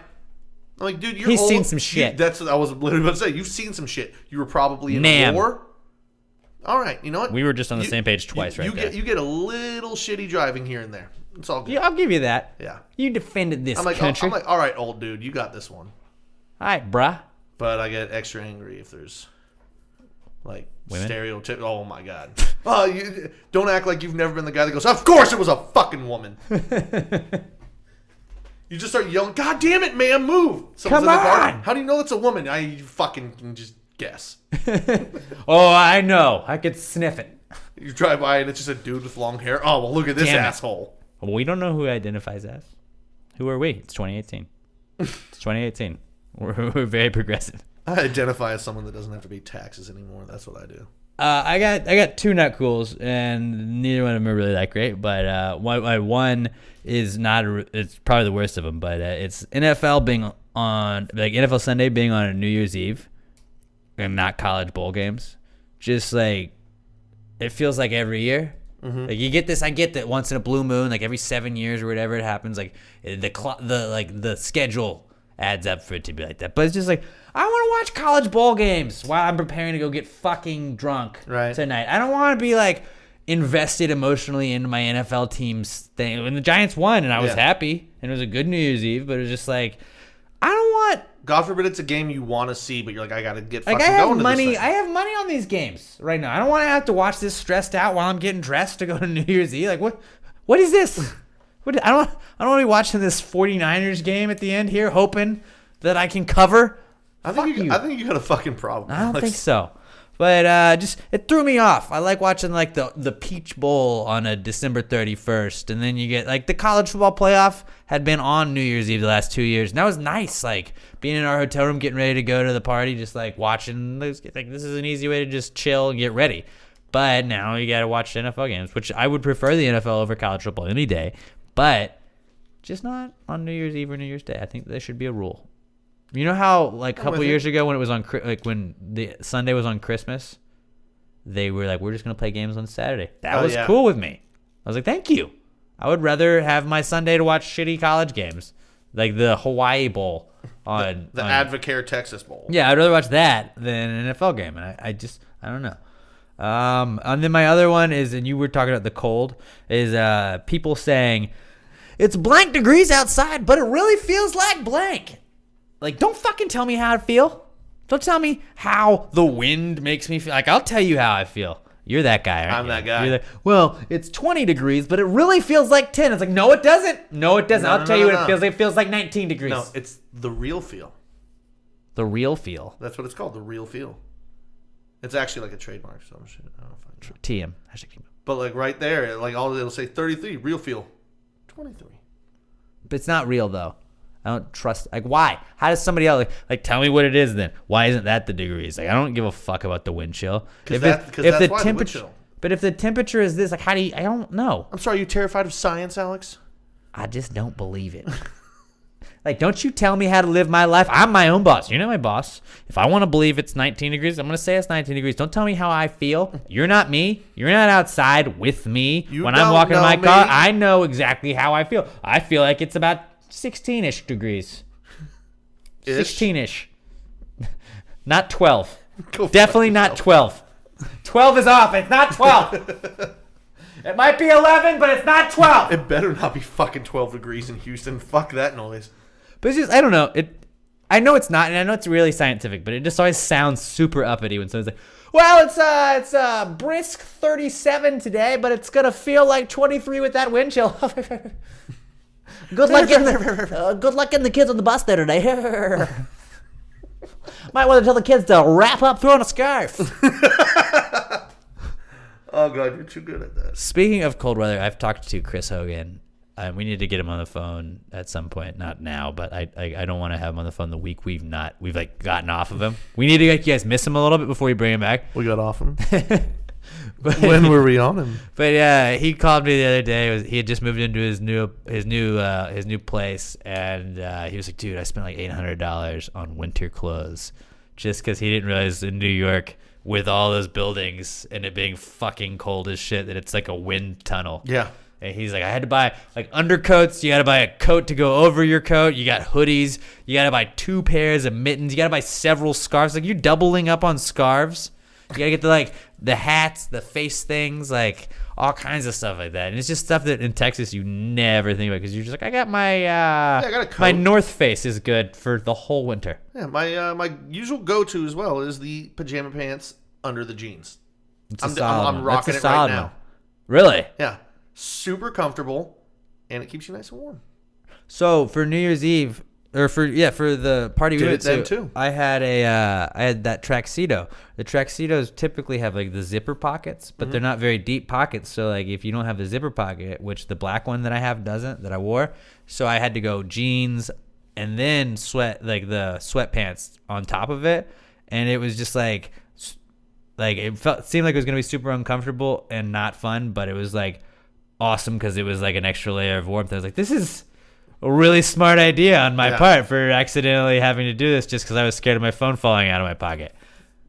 I'm like, dude, you're He's old. seen some shit. That's what I was literally about to say. You've seen some shit. You were probably in Nam. war. All right, you know what? We were just on the same page twice, right there. You get a little shitty driving here and there. It's all good. Yeah, I'll give you that. Yeah. You defended this I'm like, country. all right, old dude, you got this one. All right, bruh. But I get extra angry if there's like Women? stereotyp. Oh my god! You don't act like you've never been the guy that goes, "Of course it was a fucking woman." You just start yelling, "God damn it, man, move!" Someone's Come in the car. on! How do you know it's a woman? I fucking can just guess. Oh, I know. I could sniff it. You drive by and it's just a dude with long hair. Oh well, look at this Damn it. asshole. Well, we don't know who identifies as. Who are we? It's 2018. It's 2018. We're very progressive. I identify as someone that doesn't have to pay taxes anymore. That's what I do. I got two nut cools, and neither one of them are really that great. But one is not. It's probably the worst of them. But it's NFL being on like NFL Sunday being on a New Year's Eve, and not college bowl games. Just like it feels like every year. Like you get this, I get that once in a blue moon, like every 7 years or whatever it happens. Like the schedule adds up for it to be like that. But it's just like I want to watch college bowl games while I'm preparing to go get fucking drunk tonight. I don't want to be like invested emotionally into my NFL team's thing. When the Giants won and I was happy and it was a good New Year's Eve, but it was just like I don't want. God forbid it's a game you want to see, but you're like, I gotta get fucking Like I have going money. to this thing. I have money on these games right now. I don't want to have to watch this stressed out while I'm getting dressed to go to New Year's Eve. Like what is this? I don't want to be watching this 49ers game at the end here, hoping that I can cover. I think you got a fucking problem. I don't think so. But just it threw me off. I like watching like the Peach Bowl on a December 31st, and then you get like the college football playoff had been on New Year's Eve the last 2 years, and that was nice. Like being in our hotel room, getting ready to go to the party, just like watching. Like this is an easy way to just chill and get ready. But now you got to watch NFL games, which I would prefer the NFL over college football any day, but just not on New Year's Eve or New Year's Day. I think there should be a rule. You know how like a couple years ago when it was on like when the Sunday was on Christmas, they were like, we're just gonna play games on Saturday. That was cool with me. I was like, thank you. I would rather have my Sunday to watch shitty college games, like the Hawaii Bowl on the Advocare Texas Bowl. Yeah, I'd rather watch that than an NFL game, and I don't know. And then my other one is, and you were talking about the cold, is people saying it's blank degrees outside, but it really feels like blank. Like, don't fucking tell me how to feel. Don't tell me how the wind makes me feel. Like, I'll tell you how I feel. You're that guy, aren't you? I'm that guy. You're like, well, it's 20 degrees, but it really feels like 10. It's like, no, it doesn't. No, it doesn't. I'll tell you what it feels like. It feels like 19 degrees. No, it's the real feel. The real feel. That's what it's called, the real feel. It's actually like a trademark. So I'm sure. I don't know if I know. TM. Hashtag TM. But like right there, like it'll say 33, real feel. 23. But it's not real, though. I don't trust. Like, why? How does somebody else like tell me what it is then? Why isn't that the degrees? Like, I don't give a fuck about the wind chill. Because that's why the wind chill. But if the temperature is this, like, how do you? I don't know. I'm sorry, you terrified of science, Alex? I just don't believe it. Like, don't you tell me how to live my life. I'm my own boss. You're not my boss. If I want to believe it's 19 degrees, I'm going to say it's 19 degrees. Don't tell me how I feel. You're not me. You're not outside with me. When I'm walking in my car, I know exactly how I feel. I feel like it's about 16-ish degrees. 16-ish. Not 12. Definitely not 12. 12 is off. It's not 12. It might be 11, but it's not 12. It better not be fucking 12 degrees in Houston. Fuck that noise. But it's just, I don't know. I know it's not, and I know it's really scientific, but it just always sounds super uppity when someone's like, well, it's a brisk 37 today, but it's going to feel like 23 with that wind chill. Good luck getting the kids on the bus there today. Might want to tell the kids to wrap up throwing a scarf. Oh, God, you're too good at that. Speaking of cold weather, I've talked to Chris Hogan. We need to get him on the phone at some point. Not now, but I don't want to have him on the phone the week we've like gotten off of him. We need to make you guys miss him a little bit before we bring him back. We got off him. When were we on him? But yeah, he called me the other day. He had just moved into his new place, and he was like, "Dude, I spent like $800 on winter clothes just because he didn't realize in New York with all those buildings and it being fucking cold as shit that it's like a wind tunnel." Yeah. And he's like, I had to buy like undercoats. You got to buy a coat to go over your coat. You got hoodies. You got to buy 2 pairs of mittens. You got to buy several scarves. Like, you're doubling up on scarves. You got to get the hats, the face things, like all kinds of stuff like that. And it's just stuff that in Texas you never think about because you're just like, I got my I got a coat. My North Face is good for the whole winter. Yeah, my usual go-to as well is the pajama pants under the jeans. I'm rocking it right now. Really? Yeah. Super comfortable, and it keeps you nice and warm. So for New Year's Eve, or for the party we went to, too. I had that tracksuito. The tracksuitos typically have like the zipper pockets, but they're not very deep pockets. So like if you don't have the zipper pocket, which the black one that I have doesn't, that I wore, so I had to go jeans and then the sweatpants on top of it, and it was just like it seemed like it was gonna be super uncomfortable and not fun, but it was like awesome because it was like an extra layer of warmth. I was like, this is a really smart idea on my part for accidentally having to do this just because I was scared of my phone falling out of my pocket.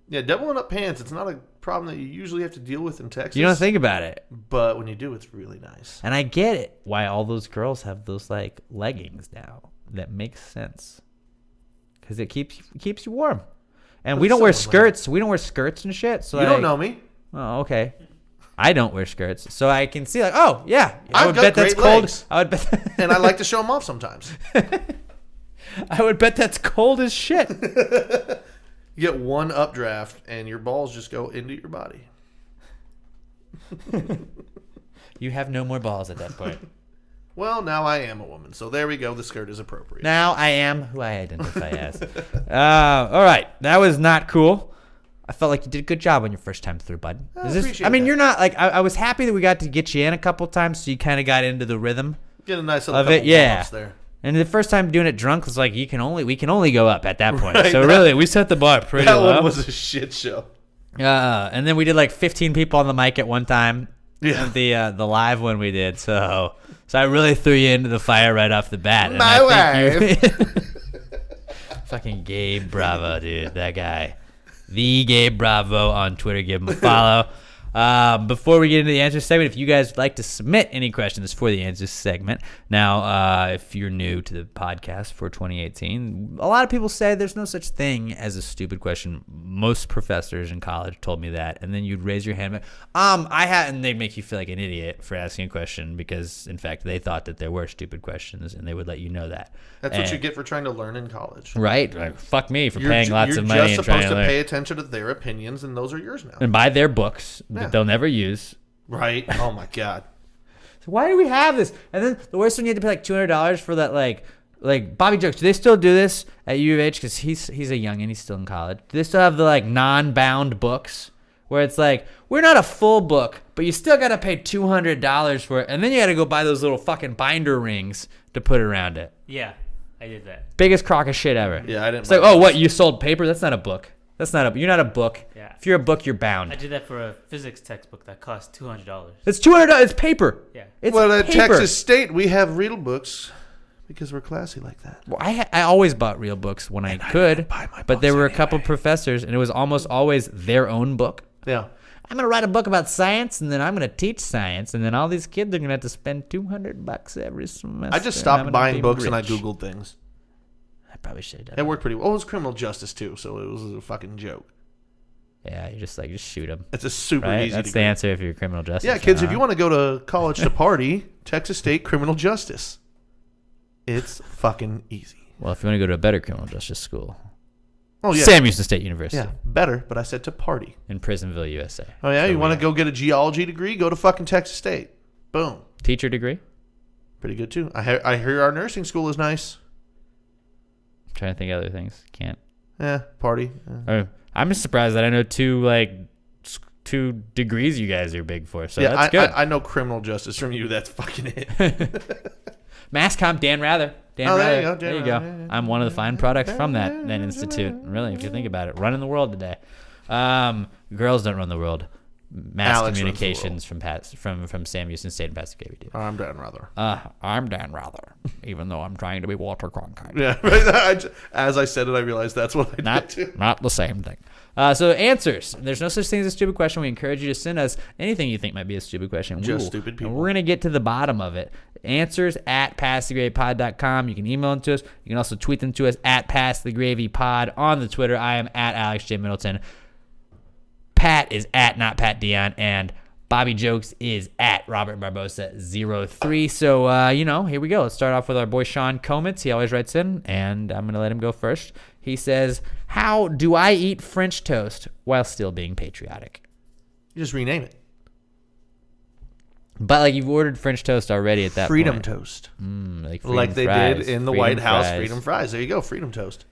Yeah, doubling up pants, it's not a problem that you usually have to deal with in Texas. You don't think about it. But when you do, it's really nice. And I get it, why all those girls have those like leggings now. That makes sense. Because it keeps you warm. And we don't wear skirts. We don't wear skirts and shit. So you don't know me. Oh, okay. I don't wear skirts, so I can see like, oh yeah, I would bet that's cold. Legs. I would bet, and I like to show them off sometimes. I would bet that's cold as shit. You get one updraft, and your balls just go into your body. You have no more balls at that point. Well, now I am a woman, so there we go. The skirt is appropriate. Now I am who I identify as. All right, that was not cool. I felt like you did a good job on your first time through, bud. I mean, you're not like I was happy that we got to get you in a couple times, so you kind of got into the rhythm. Get a nice little of it, yeah. There. And the first time doing it drunk was like we can only go up at that point. Right, so really, we set the bar pretty low. That one was a shit show. And then we did like 15 people on the mic at one time. Yeah. The live one we did. So I really threw you into the fire right off the bat. My wife. Fucking Gabe Bravo, dude. That guy. The Gabe Bravo on Twitter. Give him a follow. Before we get into the answer segment, if you guys would like to submit any questions for the answer segment, now, if you're new to the podcast for 2018, a lot of people say there's no such thing as a stupid question. Most professors in college told me that, and then you'd raise your hand. And they'd make you feel like an idiot for asking a question because, in fact, they thought that there were stupid questions, and they would let you know that. That's what you get for trying to learn in college. Right. Fuck me for paying lots of money and trying to learn. You're just supposed to pay attention to their opinions, and those are yours now. And buy their books that they'll never use. Right. Oh, my God. So why do we have this? And then the worst one, you had to pay like $200 for that, like Bobby Jokes. Do they still do this at U of H? Because he's a youngin', he's still in college. Do they still have the like non-bound books where it's like, we're not a full book, but you still got to pay $200 for it, and then you got to go buy those little fucking binder rings to put around it. Yeah, I did that. Biggest crock of shit ever. Yeah, I didn't. It's like, oh, what? You sold paper? That's not a book. You're not a book. Yeah. If you're a book, you're bound. I did that for a physics textbook that cost $200. It's $200. It's paper. Yeah. It's well, at paper. Texas State, we have real books because we're classy like that. Well, I always bought real books when I could, but there were a couple professors, and it was almost always their own book. Yeah. I'm going to write a book about science, and then I'm going to teach science, and then all these kids are going to have to spend $200 every semester. I just stopped buying books and I Googled things. I probably should have done it. It worked pretty well. It was criminal justice, too, so it was a fucking joke. Yeah, you're just shoot them. It's a super right? easy That's degree. the answer if you're criminal justice. Yeah, kids, if you want to go to college to party, Texas State criminal justice. It's fucking easy. Well, if you want to go to a better criminal justice school. Oh, yeah. Sam Houston State University. Yeah, better, but I said to party. In Prisonville, USA. Oh, yeah? So you want to go get a geology degree? Go to fucking Texas State. Boom. Teacher degree? Pretty good, too. I hear our nursing school is nice. I'm trying to think of other things. Can't. Party. I'm just surprised that I know two degrees you guys are big for. So that's good. I know criminal justice from you. That's fucking it. Mass Comp, Dan Rather. Dan Oh, Rather. there you go, Dan There you go. Rather. I'm one of the fine products from that institute. Really, if you think about it, running the world today. Girls don't run the world. Mass Alex Communications from Sam Houston State and Pastor Gravy do. I'm Dan Rather. I'm Dan Rather, even though I'm trying to be Walter Cronkite. Yeah, right. As I said it, I realized that's what I did too. Not the same thing. So answers. There's no such thing as a stupid question. We encourage you to send us anything you think might be a stupid question. Just stupid people. And we're going to get to the bottom of it. Answers at passthegravepod.com. You can email them to us. You can also tweet them to us at passthegravypod on the Twitter. I am at Alex J. Middleton. Pat is at not Pat Dionne, and Bobby Jokes is at Robert Barbosa 03. So, here we go. Let's start off with our boy Sean Comets. He always writes in, and I'm going to let him go first. He says, how do I eat French toast while still being patriotic? You just rename it. But, you've ordered French toast already at that Freedom point. Toast. Freedom They fries. did in the Freedom White House. fries. Freedom fries. There you go. Freedom Toast.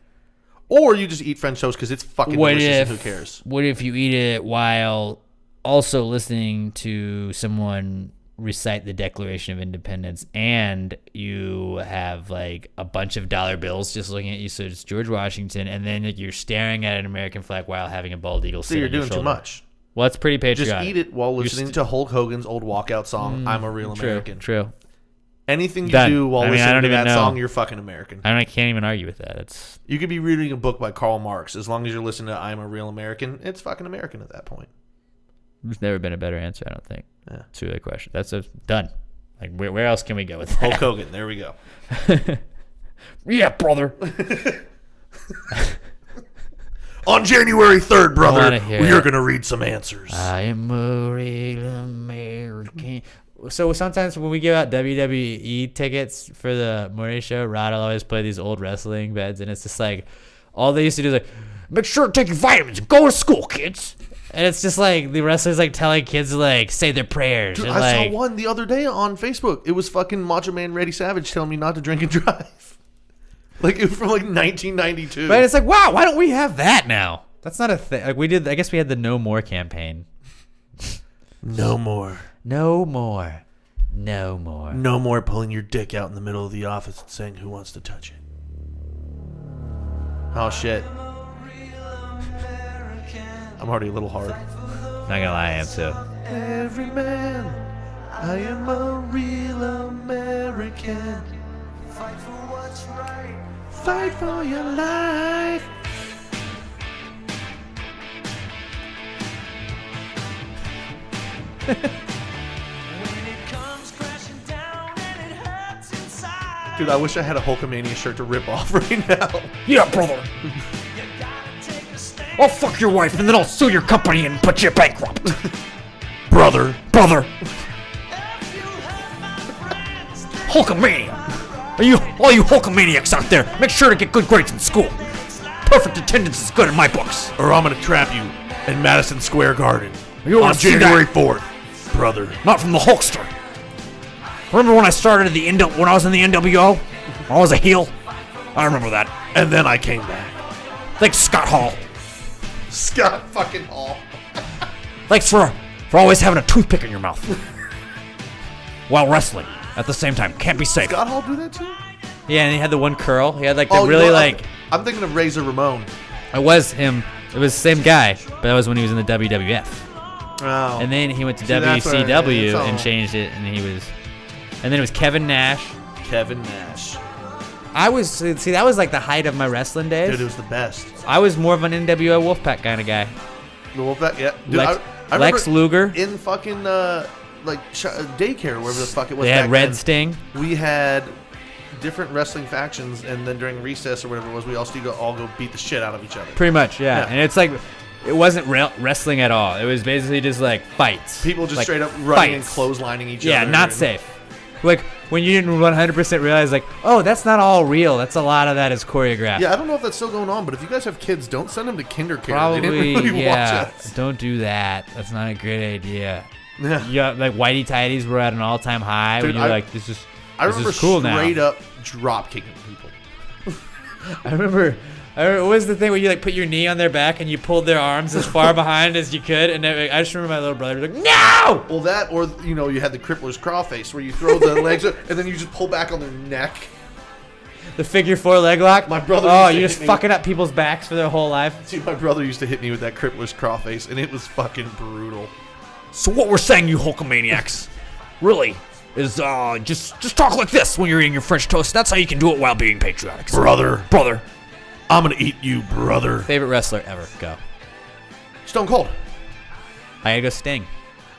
Or you just eat French toast because it's fucking delicious and who cares? What if you eat it while also listening to someone recite the Declaration of Independence and you have a bunch of dollar bills just looking at you, so it's George Washington, and then you're staring at an American flag while having a bald eagle So sit you're on your doing too shoulder. much. Well, it's pretty patriotic. Just eat it while listening to Hulk Hogan's old walkout song, I'm a Real American. True. Anything you Done. do while I listening don't to even that know. song, you're fucking American. I can't even argue with that. It's You could be reading a book by Karl Marx. As long as you're listening to I'm a Real American, it's fucking American at that point. There's never been a better answer, I don't think, Yeah. to that question. That's done. Where else can we go with that? Hulk Hogan, there we go. Yeah, brother. On January 3rd, I brother, wanna hear we are it. going to read some answers. I am a real American. So sometimes when we give out WWE tickets for the Maury show, Rod will always play these old wrestling beds, and it's just all they used to do is make sure to take your vitamins and go to school, kids. And it's just the wrestlers telling kids to say their prayers. Dude, and, I saw one the other day on Facebook. It was fucking Macho Man Randy Savage telling me not to drink and drive. It was from 1992. But it's wow, why don't we have that now? That's not a thing. We did. I guess we had the No More campaign. No more. No more. No more. No more pulling your dick out in the middle of the office and saying who wants to touch it. Oh shit. I'm already a little hard. Not gonna lie, I am too. Every man, I am a real American. Fight for what's right. Fight for your life. Dude, I wish I had a Hulkamania shirt to rip off right now. Yeah, brother. I'll fuck your wife and then I'll sue your company and put you bankrupt. Brother. Hulkamania. All you Hulkamaniacs out there, make sure to get good grades in school. Perfect attendance is good in my books. Or I'm gonna trap you in Madison Square Garden You wanna on see January that? 4th, brother. Not from the Hulkster. Remember when I started when I was in the NWO? I was a heel. I remember that. And then I came back. Thanks, Scott Hall. Scott fucking Hall. Thanks for always having a toothpick in your mouth while wrestling at the same time. Can't be safe. Scott Hall do that too? Yeah, and he had the one curl. He had I'm thinking of Razor Ramon. It was him. It was the same guy, but that was when he was in the WWF. Oh. And then he went to See, that's what WCW it's all- and changed it, and and then it was Kevin Nash. Kevin Nash. That was the height of my wrestling days. Dude, it was the best. I was more of an NWO Wolfpack kind of guy. The Wolfpack, yeah. Dude, Lex I remember Luger. in fucking daycare, wherever the fuck it was. They had back Red then, Sting. We had different wrestling factions, and then during recess or whatever it was, we all go beat the shit out of each other. Pretty much, yeah. Yeah. And it's it wasn't wrestling at all. It was basically just fights. People just straight up running and fights. clotheslining each other. Yeah, not and- safe. When you didn't 100% realize, oh, that's not all real. That's a lot of that is choreographed. Yeah, I don't know if that's still going on, but if you guys have kids, don't send them to kindergarten. They Probably, didn't really yeah. watch us. Don't do that. That's not a great idea. Yeah. Yeah, Whitey Tidies were at an all-time high Dude, when you're I this is remember cool now. straight up drop kicking people. I remember What was the thing where you like put your knee on their back and you pulled their arms as far behind as you could? And I just remember my little brother was like, "No!" Well, that or you had the crippler's crawl face where you throw the legs up and then you just pull back on their neck. The figure 4 leg lock. My brother. Oh, used to you're hit just me fucking up people's backs for their whole life. See, my brother used to hit me with that crippler's crawl face, and it was fucking brutal. So what we're saying, you Hulkamaniacs, really, is just talk like this when you're eating your French toast. That's how you can do it while being patriotic. Brother, Brother. I'm gonna eat you, brother. Favorite wrestler ever? Go. Stone Cold. I gotta go Sting.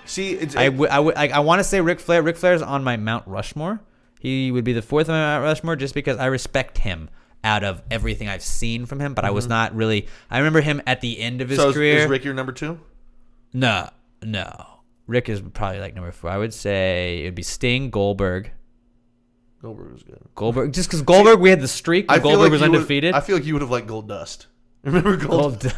See, I want to say Ric Flair. Ric Flair's on my Mount Rushmore. He would be the 4th on my Mount Rushmore just because I respect him out of everything I've seen from him. But I was not really. I remember him at the end of his career. Is Rick your number 2? No. Rick is probably like number 4. I would say it'd be Sting, Goldberg. Goldberg was good. Goldberg, just because Goldberg, we had the streak when Goldberg was undefeated. I feel like you would have liked Gold Dust. Remember Gold?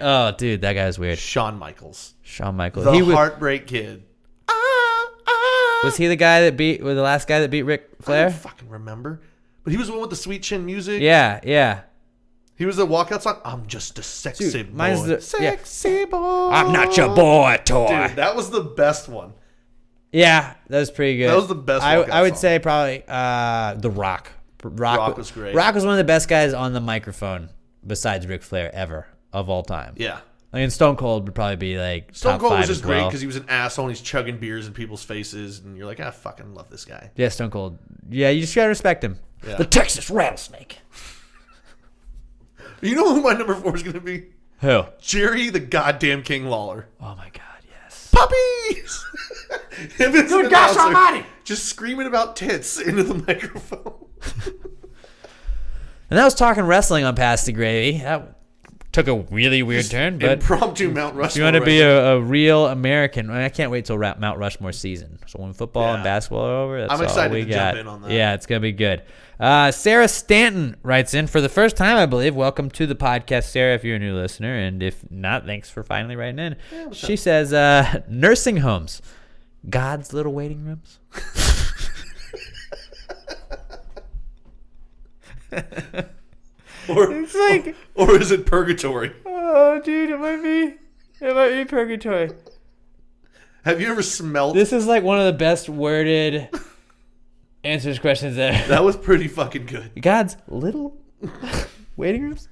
Oh, dude, that guy's weird. Shawn Michaels. Shawn Michaels. The Heartbreak Kid. Was he the guy that beat? Was the last guy that beat Ric I Flair? don't fucking remember. But he was the one with the sweet chin music. Yeah. He was the walkout song. I'm just a sexy boy. mine's the- sexy boy. I'm not your boy toy. Dude, that was the best one. Yeah, that was pretty good. That was the best I walkout would song. say probably The Rock. Rock was great. Rock was one of the best guys on the microphone besides Ric Flair ever of all time. Yeah. I mean, Stone Cold would probably be like Stone top Cold 5 was just as great well. because he was an asshole and he's chugging beers in people's faces, and you're like, I fucking love this guy. Yeah, Stone Cold. Yeah, you just gotta respect him. Yeah. The Texas Rattlesnake. You know who my number 4 is going to be? Who? Jerry the goddamn King Lawler. Oh my God, yes. Puppies! Him as an Good gosh announcer, almighty! just screaming about tits into the microphone. And that was talking wrestling on Pass the Gravy. That took a really weird turn, but Impromptu Mount Rushmore. if you want to be right a real American, I can't wait till Mount Rushmore season. So when football and Yeah. basketball are over, that's I'm all excited we to got. jump in on that. Yeah, it's gonna be good. Sarah Stanton writes in for the first time, I believe. Welcome to the podcast, Sarah. If you're a new listener, and if not, thanks for finally writing in. She says, nursing homes, God's little waiting rooms. Or, It's like, or is it purgatory? oh, dude, it might be purgatory. Have you ever smelled? This is like one of the best worded answers questions ever. That was pretty fucking good. God's little waiting rooms.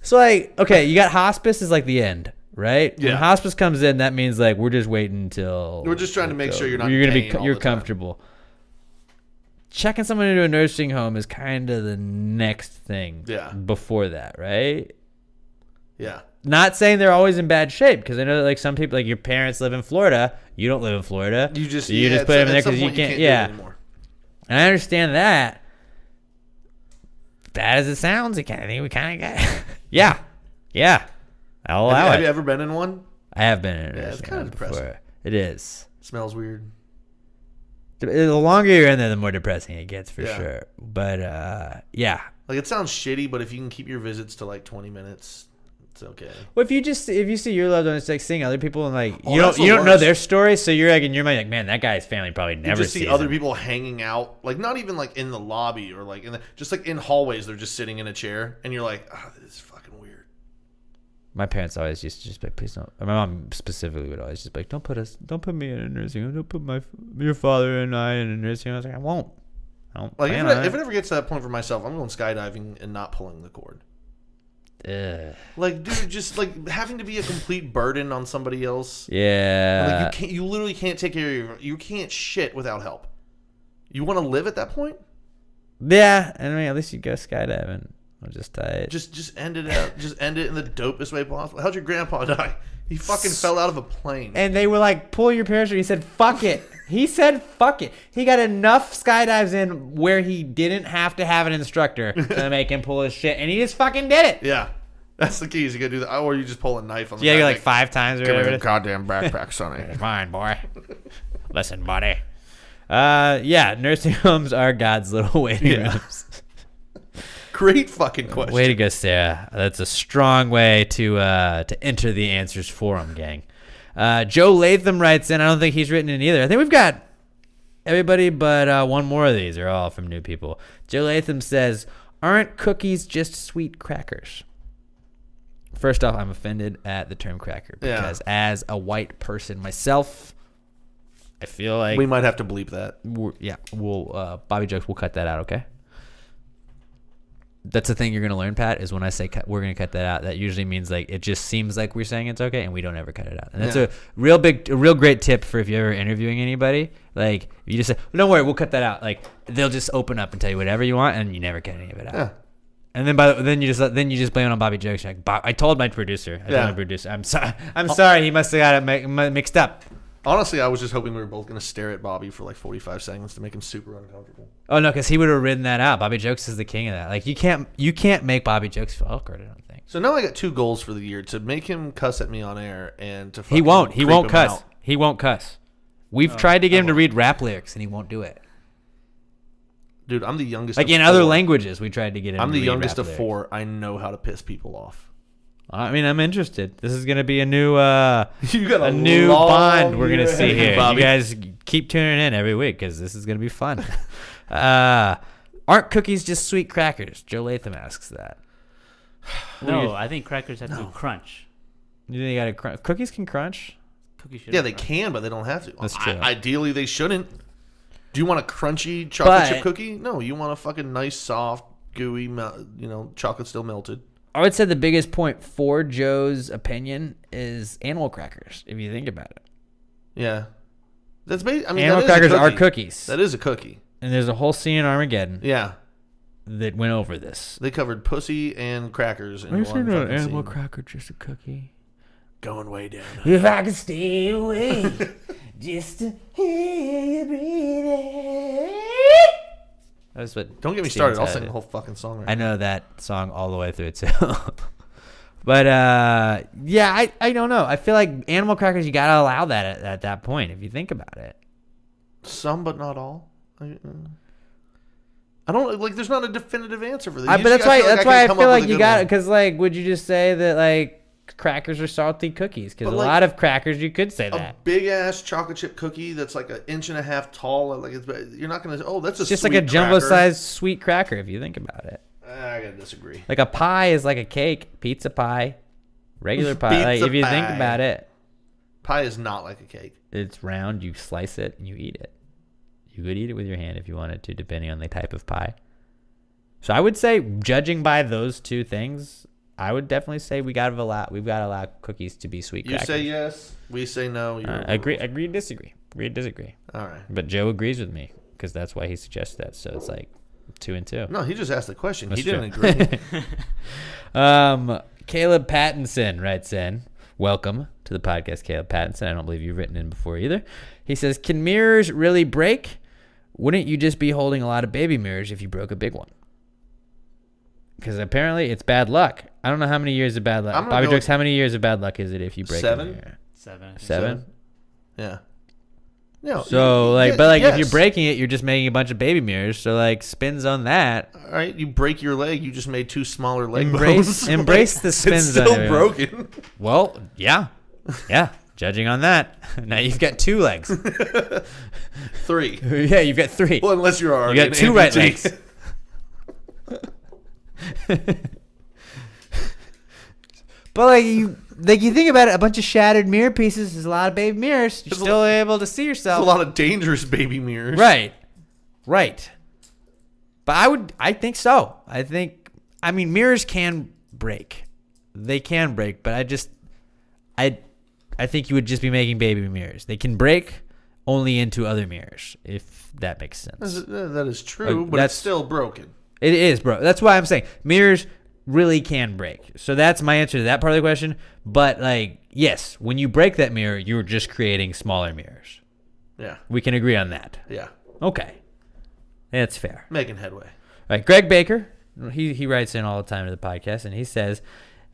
So like, okay, you got hospice is like the end, right? When Yeah. hospice comes in, that means like we're just waiting until We're just trying to make sure you're not you're in gonna pain be all you're the time. comfortable. Checking someone into a nursing home is kind of the next thing. Yeah. Before that, right? Yeah. Not saying they're always in bad shape because I know that like some people, like your parents live in Florida, you don't live in Florida. You just put them in there because you can't. do it Yeah. anymore. And I understand that. Bad as it sounds, I think we kind of got. yeah. I'll allow Have it. you ever been in one? I have been in a Yeah, it's nursing kinda home depressing. before. It is. Smells weird. The longer you're in there, the more depressing it gets for Yeah. sure. But yeah. Like it sounds shitty, but if you can keep your visits to like 20 minutes, it's okay. Well, if you see your loved ones like seeing other people and like Oh, you that's don't the know worst. their story, so you're like in your mind like, man, that guy's family probably You never just see sees other him. people hanging out, like not even like in the lobby or like just like in hallways. They're just sitting in a chair, and you're like, oh, this is fucking weird. My parents always used to just be like, please don't. My mom specifically would always just be like, don't put me in a nursing home. Don't put your father and I in a nursing home. I was like, I won't. I don't Like plan if on it ever gets to that point for myself, I'm going skydiving and not pulling the cord. Ugh. Like, dude, just like having to be a complete burden on somebody else. Yeah. Like you literally can't take care of you can't shit without help. You want to live at that point? Yeah. I mean, at least you go skydiving. I'll just tie it. Just end it out. Just end it in the dopest way possible. How'd your grandpa die? He fucking fell out of a plane. And they were like, pull your parachute. He said, fuck it. He said, fuck it. He got enough skydives in where he didn't have to have an instructor to make him pull his shit. And he just fucking did it. Yeah. That's the key is you gotta do that. Or you just pull a knife on the Yeah, guy, you're like 5 times or give me whatever. the it is. goddamn backpack, Sonny. Fine, boy. Listen, buddy. Yeah, nursing homes are God's little waiting Yeah. rooms. Great fucking question. Way to go, Sarah. That's a strong way to enter the answers forum, gang. Joe Latham writes in. I don't think he's written in either. I think we've got everybody but one more of these are all from new people. Joe Latham says, Aren't cookies just sweet crackers? First off, I'm offended at the term cracker because as a white person myself, I feel like we might have to bleep that. We'll Bobby jokes. We'll cut that out. Okay. That's the thing you're gonna learn, Pat. Is when I say we're gonna cut that out. That usually means like it just seems like we're saying it's okay, and we don't ever cut it out. And that's a real great tip for if you're ever interviewing anybody. Like you just say, "Don't worry, we'll cut that out." Like they'll just open up and tell you whatever you want, and you never cut any of it out. Yeah. And then you just blame it on Bobby jokes. You're like, I told my producer. I'm sorry. He must have got it mixed up. Honestly, I was just hoping we were both going to stare at Bobby for like 45 seconds to make him super uncomfortable. Oh no, because he would have ridden that out. Bobby Jokes is the king of that. Like you can't make Bobby Jokes feel awkward. I don't think. So now I got 2 goals for the year: to make him cuss at me on air, and to He won't cuss. Out. He won't cuss. We've tried to get him to read rap lyrics, and he won't do it. Dude, I'm the youngest. Like in other languages, we tried to get him. I'm to the read youngest rap of lyrics. 4. I know how to piss people off. I mean, I'm interested. This is gonna be a new You got a new long bond we're gonna year see ahead, here. Bobby. You guys keep tuning in every week because this is gonna be fun. Aren't cookies just sweet crackers? Joe Latham asks that. No, I think crackers have to crunch. You think you gotta crunch? Cookies can crunch. Cookies should. Yeah, they can, but they don't have to. That's true. Ideally, they shouldn't. Do you want a crunchy chocolate chip But- cookie? No, you want a fucking nice, soft, gooey, chocolate still melted. I would say the biggest point for Joe's opinion is animal crackers. If you think about it, Yeah, that's I mean, animal that is a crackers are cookie. cookies, That is a cookie. and there's a whole scene in Armageddon Yeah, that went over this. they covered pussy and crackers in one fucking scene. cracker just a cookie? Going way down. If I could stay away just to hear you breathing. That's what. Don't get me Steven started. I'll said. sing the whole fucking song right I know that song all the way through too. But yeah, I don't know. I feel like animal crackers, you gotta allow that at that point if you think about it. Some, but not all. I don't like. There's not a definitive answer for this. But that's why I feel like you got it. it. Because like, would you just say that like crackers are salty cookies? Because But, a like, lot of crackers you could say A that. big ass chocolate chip cookie that's like 1.5 inches tall. Like you're not gonna. Oh, that's a It's just sweet like a jumbo cracker. sized sweet cracker if you think about it. I gotta disagree. Like a pie is like a cake, pizza pie, regular pie. Like Pizza if you think pie. about it, Pie is not like a cake. it's round. You slice it and you eat it. You could eat it with your hand if you wanted to, depending on the type of pie. So I would say, judging by those two things, I would definitely say we've got to allow cookies to be sweet You crackers. say yes. We say no. You're Agree, disagree. All right. But Joe agrees with me because that's why he suggested that. So it's like 2 and 2. No, he just asked the question. That's he didn't true. agree. Caleb Pattinson writes in, welcome to the podcast, Caleb Pattinson. I don't believe you've written in before either. He says, can mirrors really break? Wouldn't you just be holding a lot of baby mirrors if you broke a big one? Because apparently it's bad luck. I don't know how many years of bad luck. I'm gonna Bobby go Jokes, how many years of bad luck is it if you break 7? a mirror? 7. I think. 7? Yeah. No. So yeah, but if yes. you're breaking it, you're just making a bunch of baby mirrors. So like spins on that. All right, you break your leg. You just made 2 smaller leg bones. Embrace the spins. It's still on it. broken. Well, yeah. Judging on that, now you've got 2 legs. 3. Yeah, you've got 3. Well, unless you're already You got 2 right amputee. legs. But like you think about it, a bunch of shattered mirror pieces is a lot of baby mirrors. You're still able to see There's yourself. a lot of dangerous baby mirrors. Right. But I think so. I mean, mirrors can break. They can break, but I think you would just be making baby mirrors. They can break only into other mirrors, if that makes sense. That is true, but that's- it's still broken. It is, bro. That's why I'm saying mirrors really can break. So that's my answer to that part of the question. But like, yes, when you break that mirror, you're just creating smaller mirrors. Yeah. We can agree on that. Yeah. Okay. That's fair. Making headway. All right, Greg Baker, he writes in all the time to the podcast, and he says,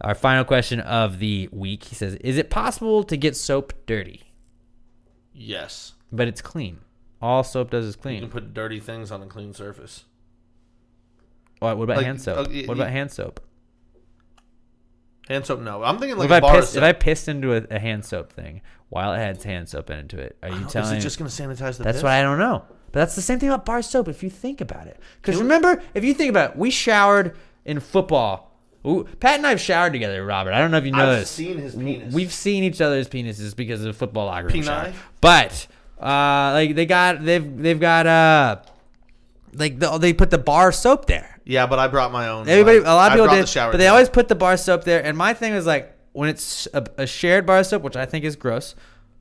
our final question of the week, he says, is it possible to get soap dirty? Yes. But it's clean. All soap does is You clean. can put dirty things on a clean surface. What about like, hand soap? What about hand soap? Hand soap, no. I'm thinking like If a bar if I pissed into a hand soap thing while it had hand soap into it, are you Is telling it me? just going to sanitize the That's piss? what I don't know. But that's the same thing about bar soap if you think about it. Because remember, if you think about it, we showered in football. Pat and I have showered together, Robert. I don't know if you know I've this. seen his penis. We've seen each other's penises because of the football locker room Peni? shower. But like they put the bar soap there. Yeah, but I brought my own. A lot of people I brought did, the shower but they gel. always put the bar soap there. And my thing was like, when it's a shared bar soap, which I think is gross,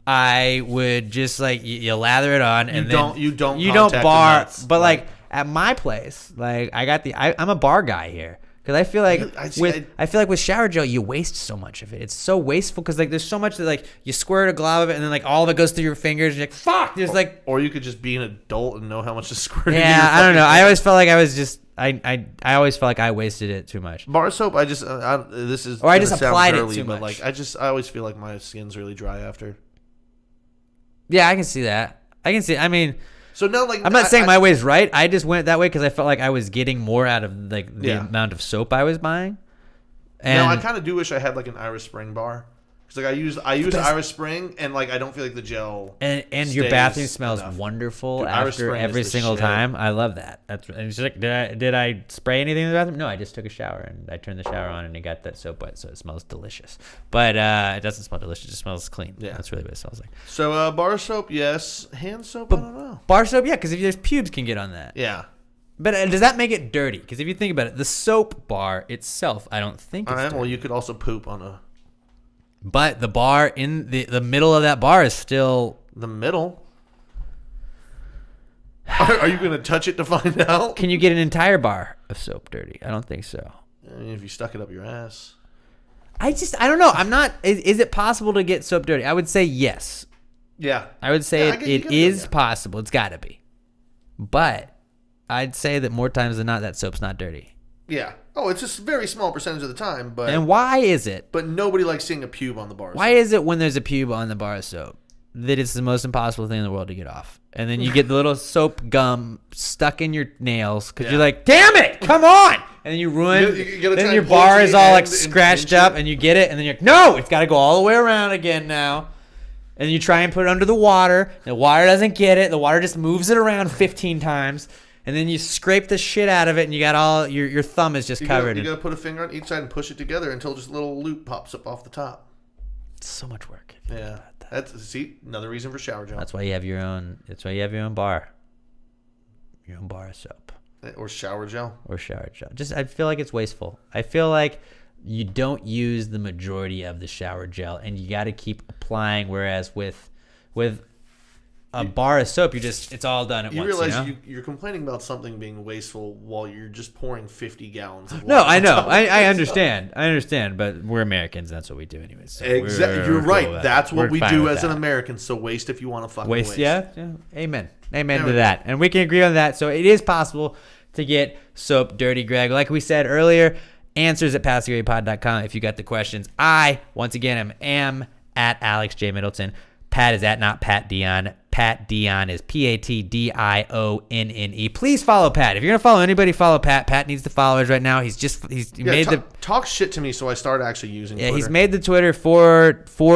I would just like you lather it on, and you don't bar. contact the nuts. But like at my place, like I'm a bar guy here. Because I feel like I feel like with shower gel you waste so much of it. It's so wasteful because like there's so much that like you squirt a glob of it and then like all of it goes through your fingers. And you're like fuck. There's like or you could just be an adult and know how much to squirt. into yeah. your I don't know. fucking I always felt like I was just I always felt like I wasted it too much. bar soap. I just this is Or I just gonna sound applied it girly, too but much. like I always feel like my skin's really dry after. Yeah, I can see that. I can see. I mean. So no, like I'm not saying my way is right. I just went that way because I felt like I was getting more out of like the amount of soap I was buying. And no, I kind of do wish I had like an Irish Spring bar because like I use Irish Spring and like I don't feel like the gel and your stays bathroom smells enough. wonderful Dude, Irish after Spring is every the single shit. time. I love that. That's and it's like did I spray anything in the bathroom? No, I just took a shower and I turned the shower on and it got that soap wet, so it smells delicious. But it doesn't smell delicious; it just smells clean. Yeah. That's really what it smells like. So bar soap, yes. Hand soap, I don't know. Bar soap, yeah, because if there's pubes can get on that. Yeah. But does that make it dirty? Because if you think about it, the soap bar itself, I don't think All it's right. dirty. Well, you could also poop on But the bar in the middle of that bar is still. the middle. Are you going to touch it to find out? Can you get an entire bar of soap dirty? I don't think so. I mean, if you stuck it up your ass. I don't know. I'm not. Is it possible to get soap dirty? I would say yes. Yeah. I would say Yeah, it is possible. It's got to be. But I'd say that more times than not, that soap's not dirty. Yeah. Oh, it's just a very small percentage of the time, but And why is it? but nobody likes seeing a pube on the bar. Why is it when there's a pube on the bar of soap that it's the most impossible thing in the world to get off? And then you get the little soap gum stuck in your nails because you're like, damn it, come on! And then you ruin. You gotta try Then your and pull it bar to is the all like end and scratched pinch up, it. and you get it, and then you're like, no, it's got to go all the way around again now. And you try and put it under the water. The water doesn't get it. The water just moves it around 15 times. And then you scrape the shit out of it, and you got all your thumb is just covered. You got to put a finger on each side and push it together until just a little loop pops up off the top. It's so much work. if you think Yeah. about that. That's see another reason for shower gel. That's why you have your own. That's why you have your own bar. Your own bar of soap Or shower gel. or shower gel. Just I feel like it's wasteful. I feel like you don't use the majority of the shower gel, and you got to keep applying. Whereas with a bar of soap, it's all done at You once. realize you know? you're complaining about something being wasteful while you're just pouring 50 gallons of water. No, I on know. top of I it. understand. I understand. But we're Americans. That's what we do anyways. So Exactly. we're You're cool right. with that. That's what We're we fine do with as an that. American. So waste if you want to fucking Waste, waste. yeah. Amen. Amen There to we that. And we can agree on that. So it is possible to get soap dirty, Greg. Like we said earlier, answers at PassingGradePod.com if you got the questions. I, once again, am at Alex J. Middleton. Pat is at not Pat Dionne. Pat Dionne is PatDionne. Please follow Pat. If you're gonna follow anybody, follow Pat. Pat needs the followers right now. He made the Talk shit to me so I start actually using Twitter. he's made the Twitter for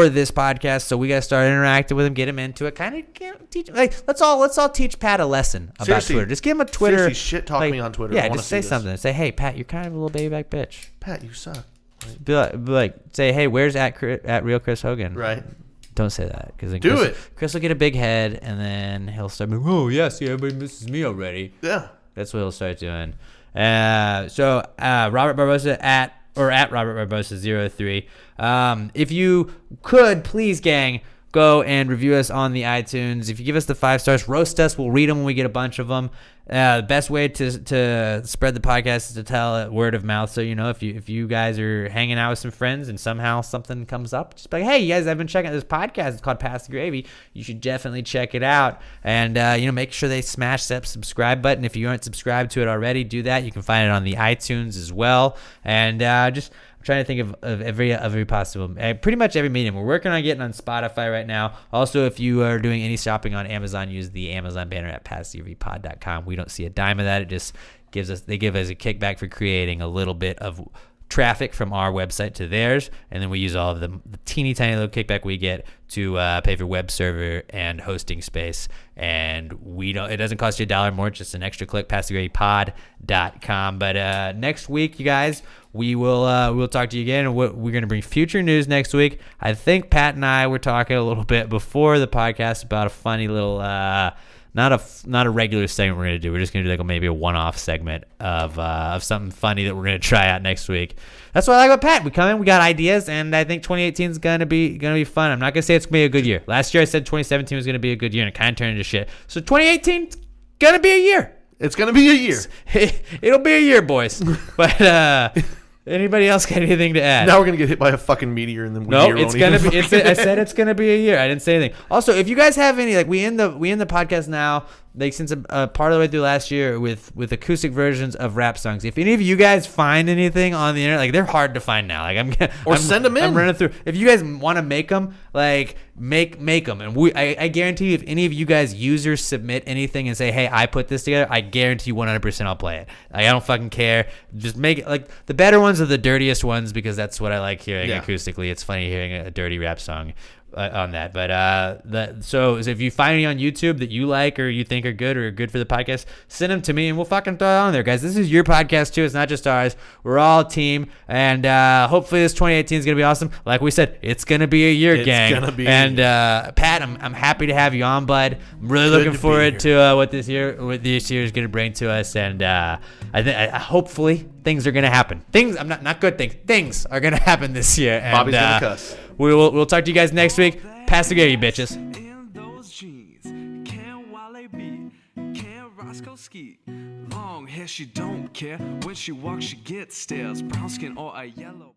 this podcast, so we gotta start interacting with him, get him into it. Kind of teach let's all teach Pat a lesson about Seriously. Twitter. Just give him a Twitter. Seriously, shit talk me on Twitter. I Yeah, wanna just say see this. something. Say, hey Pat, you're kind of a little baby back bitch. Pat, you suck. Be like, say, hey, where's at real Chris Hogan? Right. Don't say that because Do it. Chris will get a big head and then he'll start. Oh yeah, see everybody misses me already. Yeah. That's what he'll start doing. So Robert Barbosa at Robert Barbosa 03. If you could, please, gang, go and review us on the iTunes. If you give us the 5 stars, roast us. We'll read them when we get a bunch of them. The best way to spread the podcast is to tell it word of mouth. So, if you guys are hanging out with some friends and somehow something comes up, just be like, hey, you guys, I've been checking out this podcast. It's called Pass the Gravy. You should definitely check it out. And, make sure they smash that subscribe button. If you aren't subscribed to it already, do that. You can find it on the iTunes as well. And I'm trying to think of every possible, pretty much every medium. We're working on getting on Spotify right now. Also, if you are doing any shopping on Amazon, use the Amazon banner at PassTVPod.com. We don't see a dime of that. It just they give us a kickback for creating a little bit of traffic from our website to theirs, and then we use all of the teeny tiny little kickback we get to pay for web server and hosting space. And it doesn't cost you $1 more, just an extra click, passthegradypod.com. But next week, you guys, we'll talk to you again, and we're going to bring future news next week. I think Pat and I were talking a little bit before the podcast about a funny little not a regular segment we're going to do. We're just going to do like maybe a one-off segment of something funny that we're going to try out next week. That's what I like about Pat. We come in, we got ideas, and I think 2018 is going to be fun. I'm not going to say it's going to be a good year. Last year I said 2017 was going to be a good year, and it kind of turned into shit. So 2018 is going to be a year. It's going to be a year. It'll be a year, boys. But anybody else got anything to add? Now we're going to get hit by a fucking meteor, and then it's going to be. I said it's going to be a year. I didn't say anything. Also, if you guys have any, like, we end the podcast now, like, since a part of the way through last year with acoustic versions of rap songs. If any of you guys find anything on the internet, like, they're hard to find now. Like, I'm send them in. I'm running through. If you guys want to make them, like, make them. And I guarantee you, if any of you guys users submit anything and say, hey, I put this together, I guarantee you 100% I'll play it. Like, I don't fucking care. Just make it. Like, the better ones are the dirtiest ones, because that's what I like hearing acoustically. It's funny hearing a dirty rap song on that. But so if you find any on YouTube that you like or you think are good or good for the podcast, send them to me and we'll fucking throw it on there, guys. This is your podcast too. It's not just ours. We're all a team, and hopefully this 2018 is gonna be awesome. Like we said, it's gonna be a year, gang. Gonna be. And Pat, I'm happy to have you on, bud. I'm really looking forward to what this year is gonna bring to us, and I hopefully things are gonna happen. I'm not good things. Things are gonna happen this year. And, Bobby's gonna cuss. We'll talk to you guys next week. Pass the Grady, bitches. In those jeans, can Wale be? Can Roscoe ski? Long hair, she don't care. When she walks, she gets stares. Brown skin or a yellow.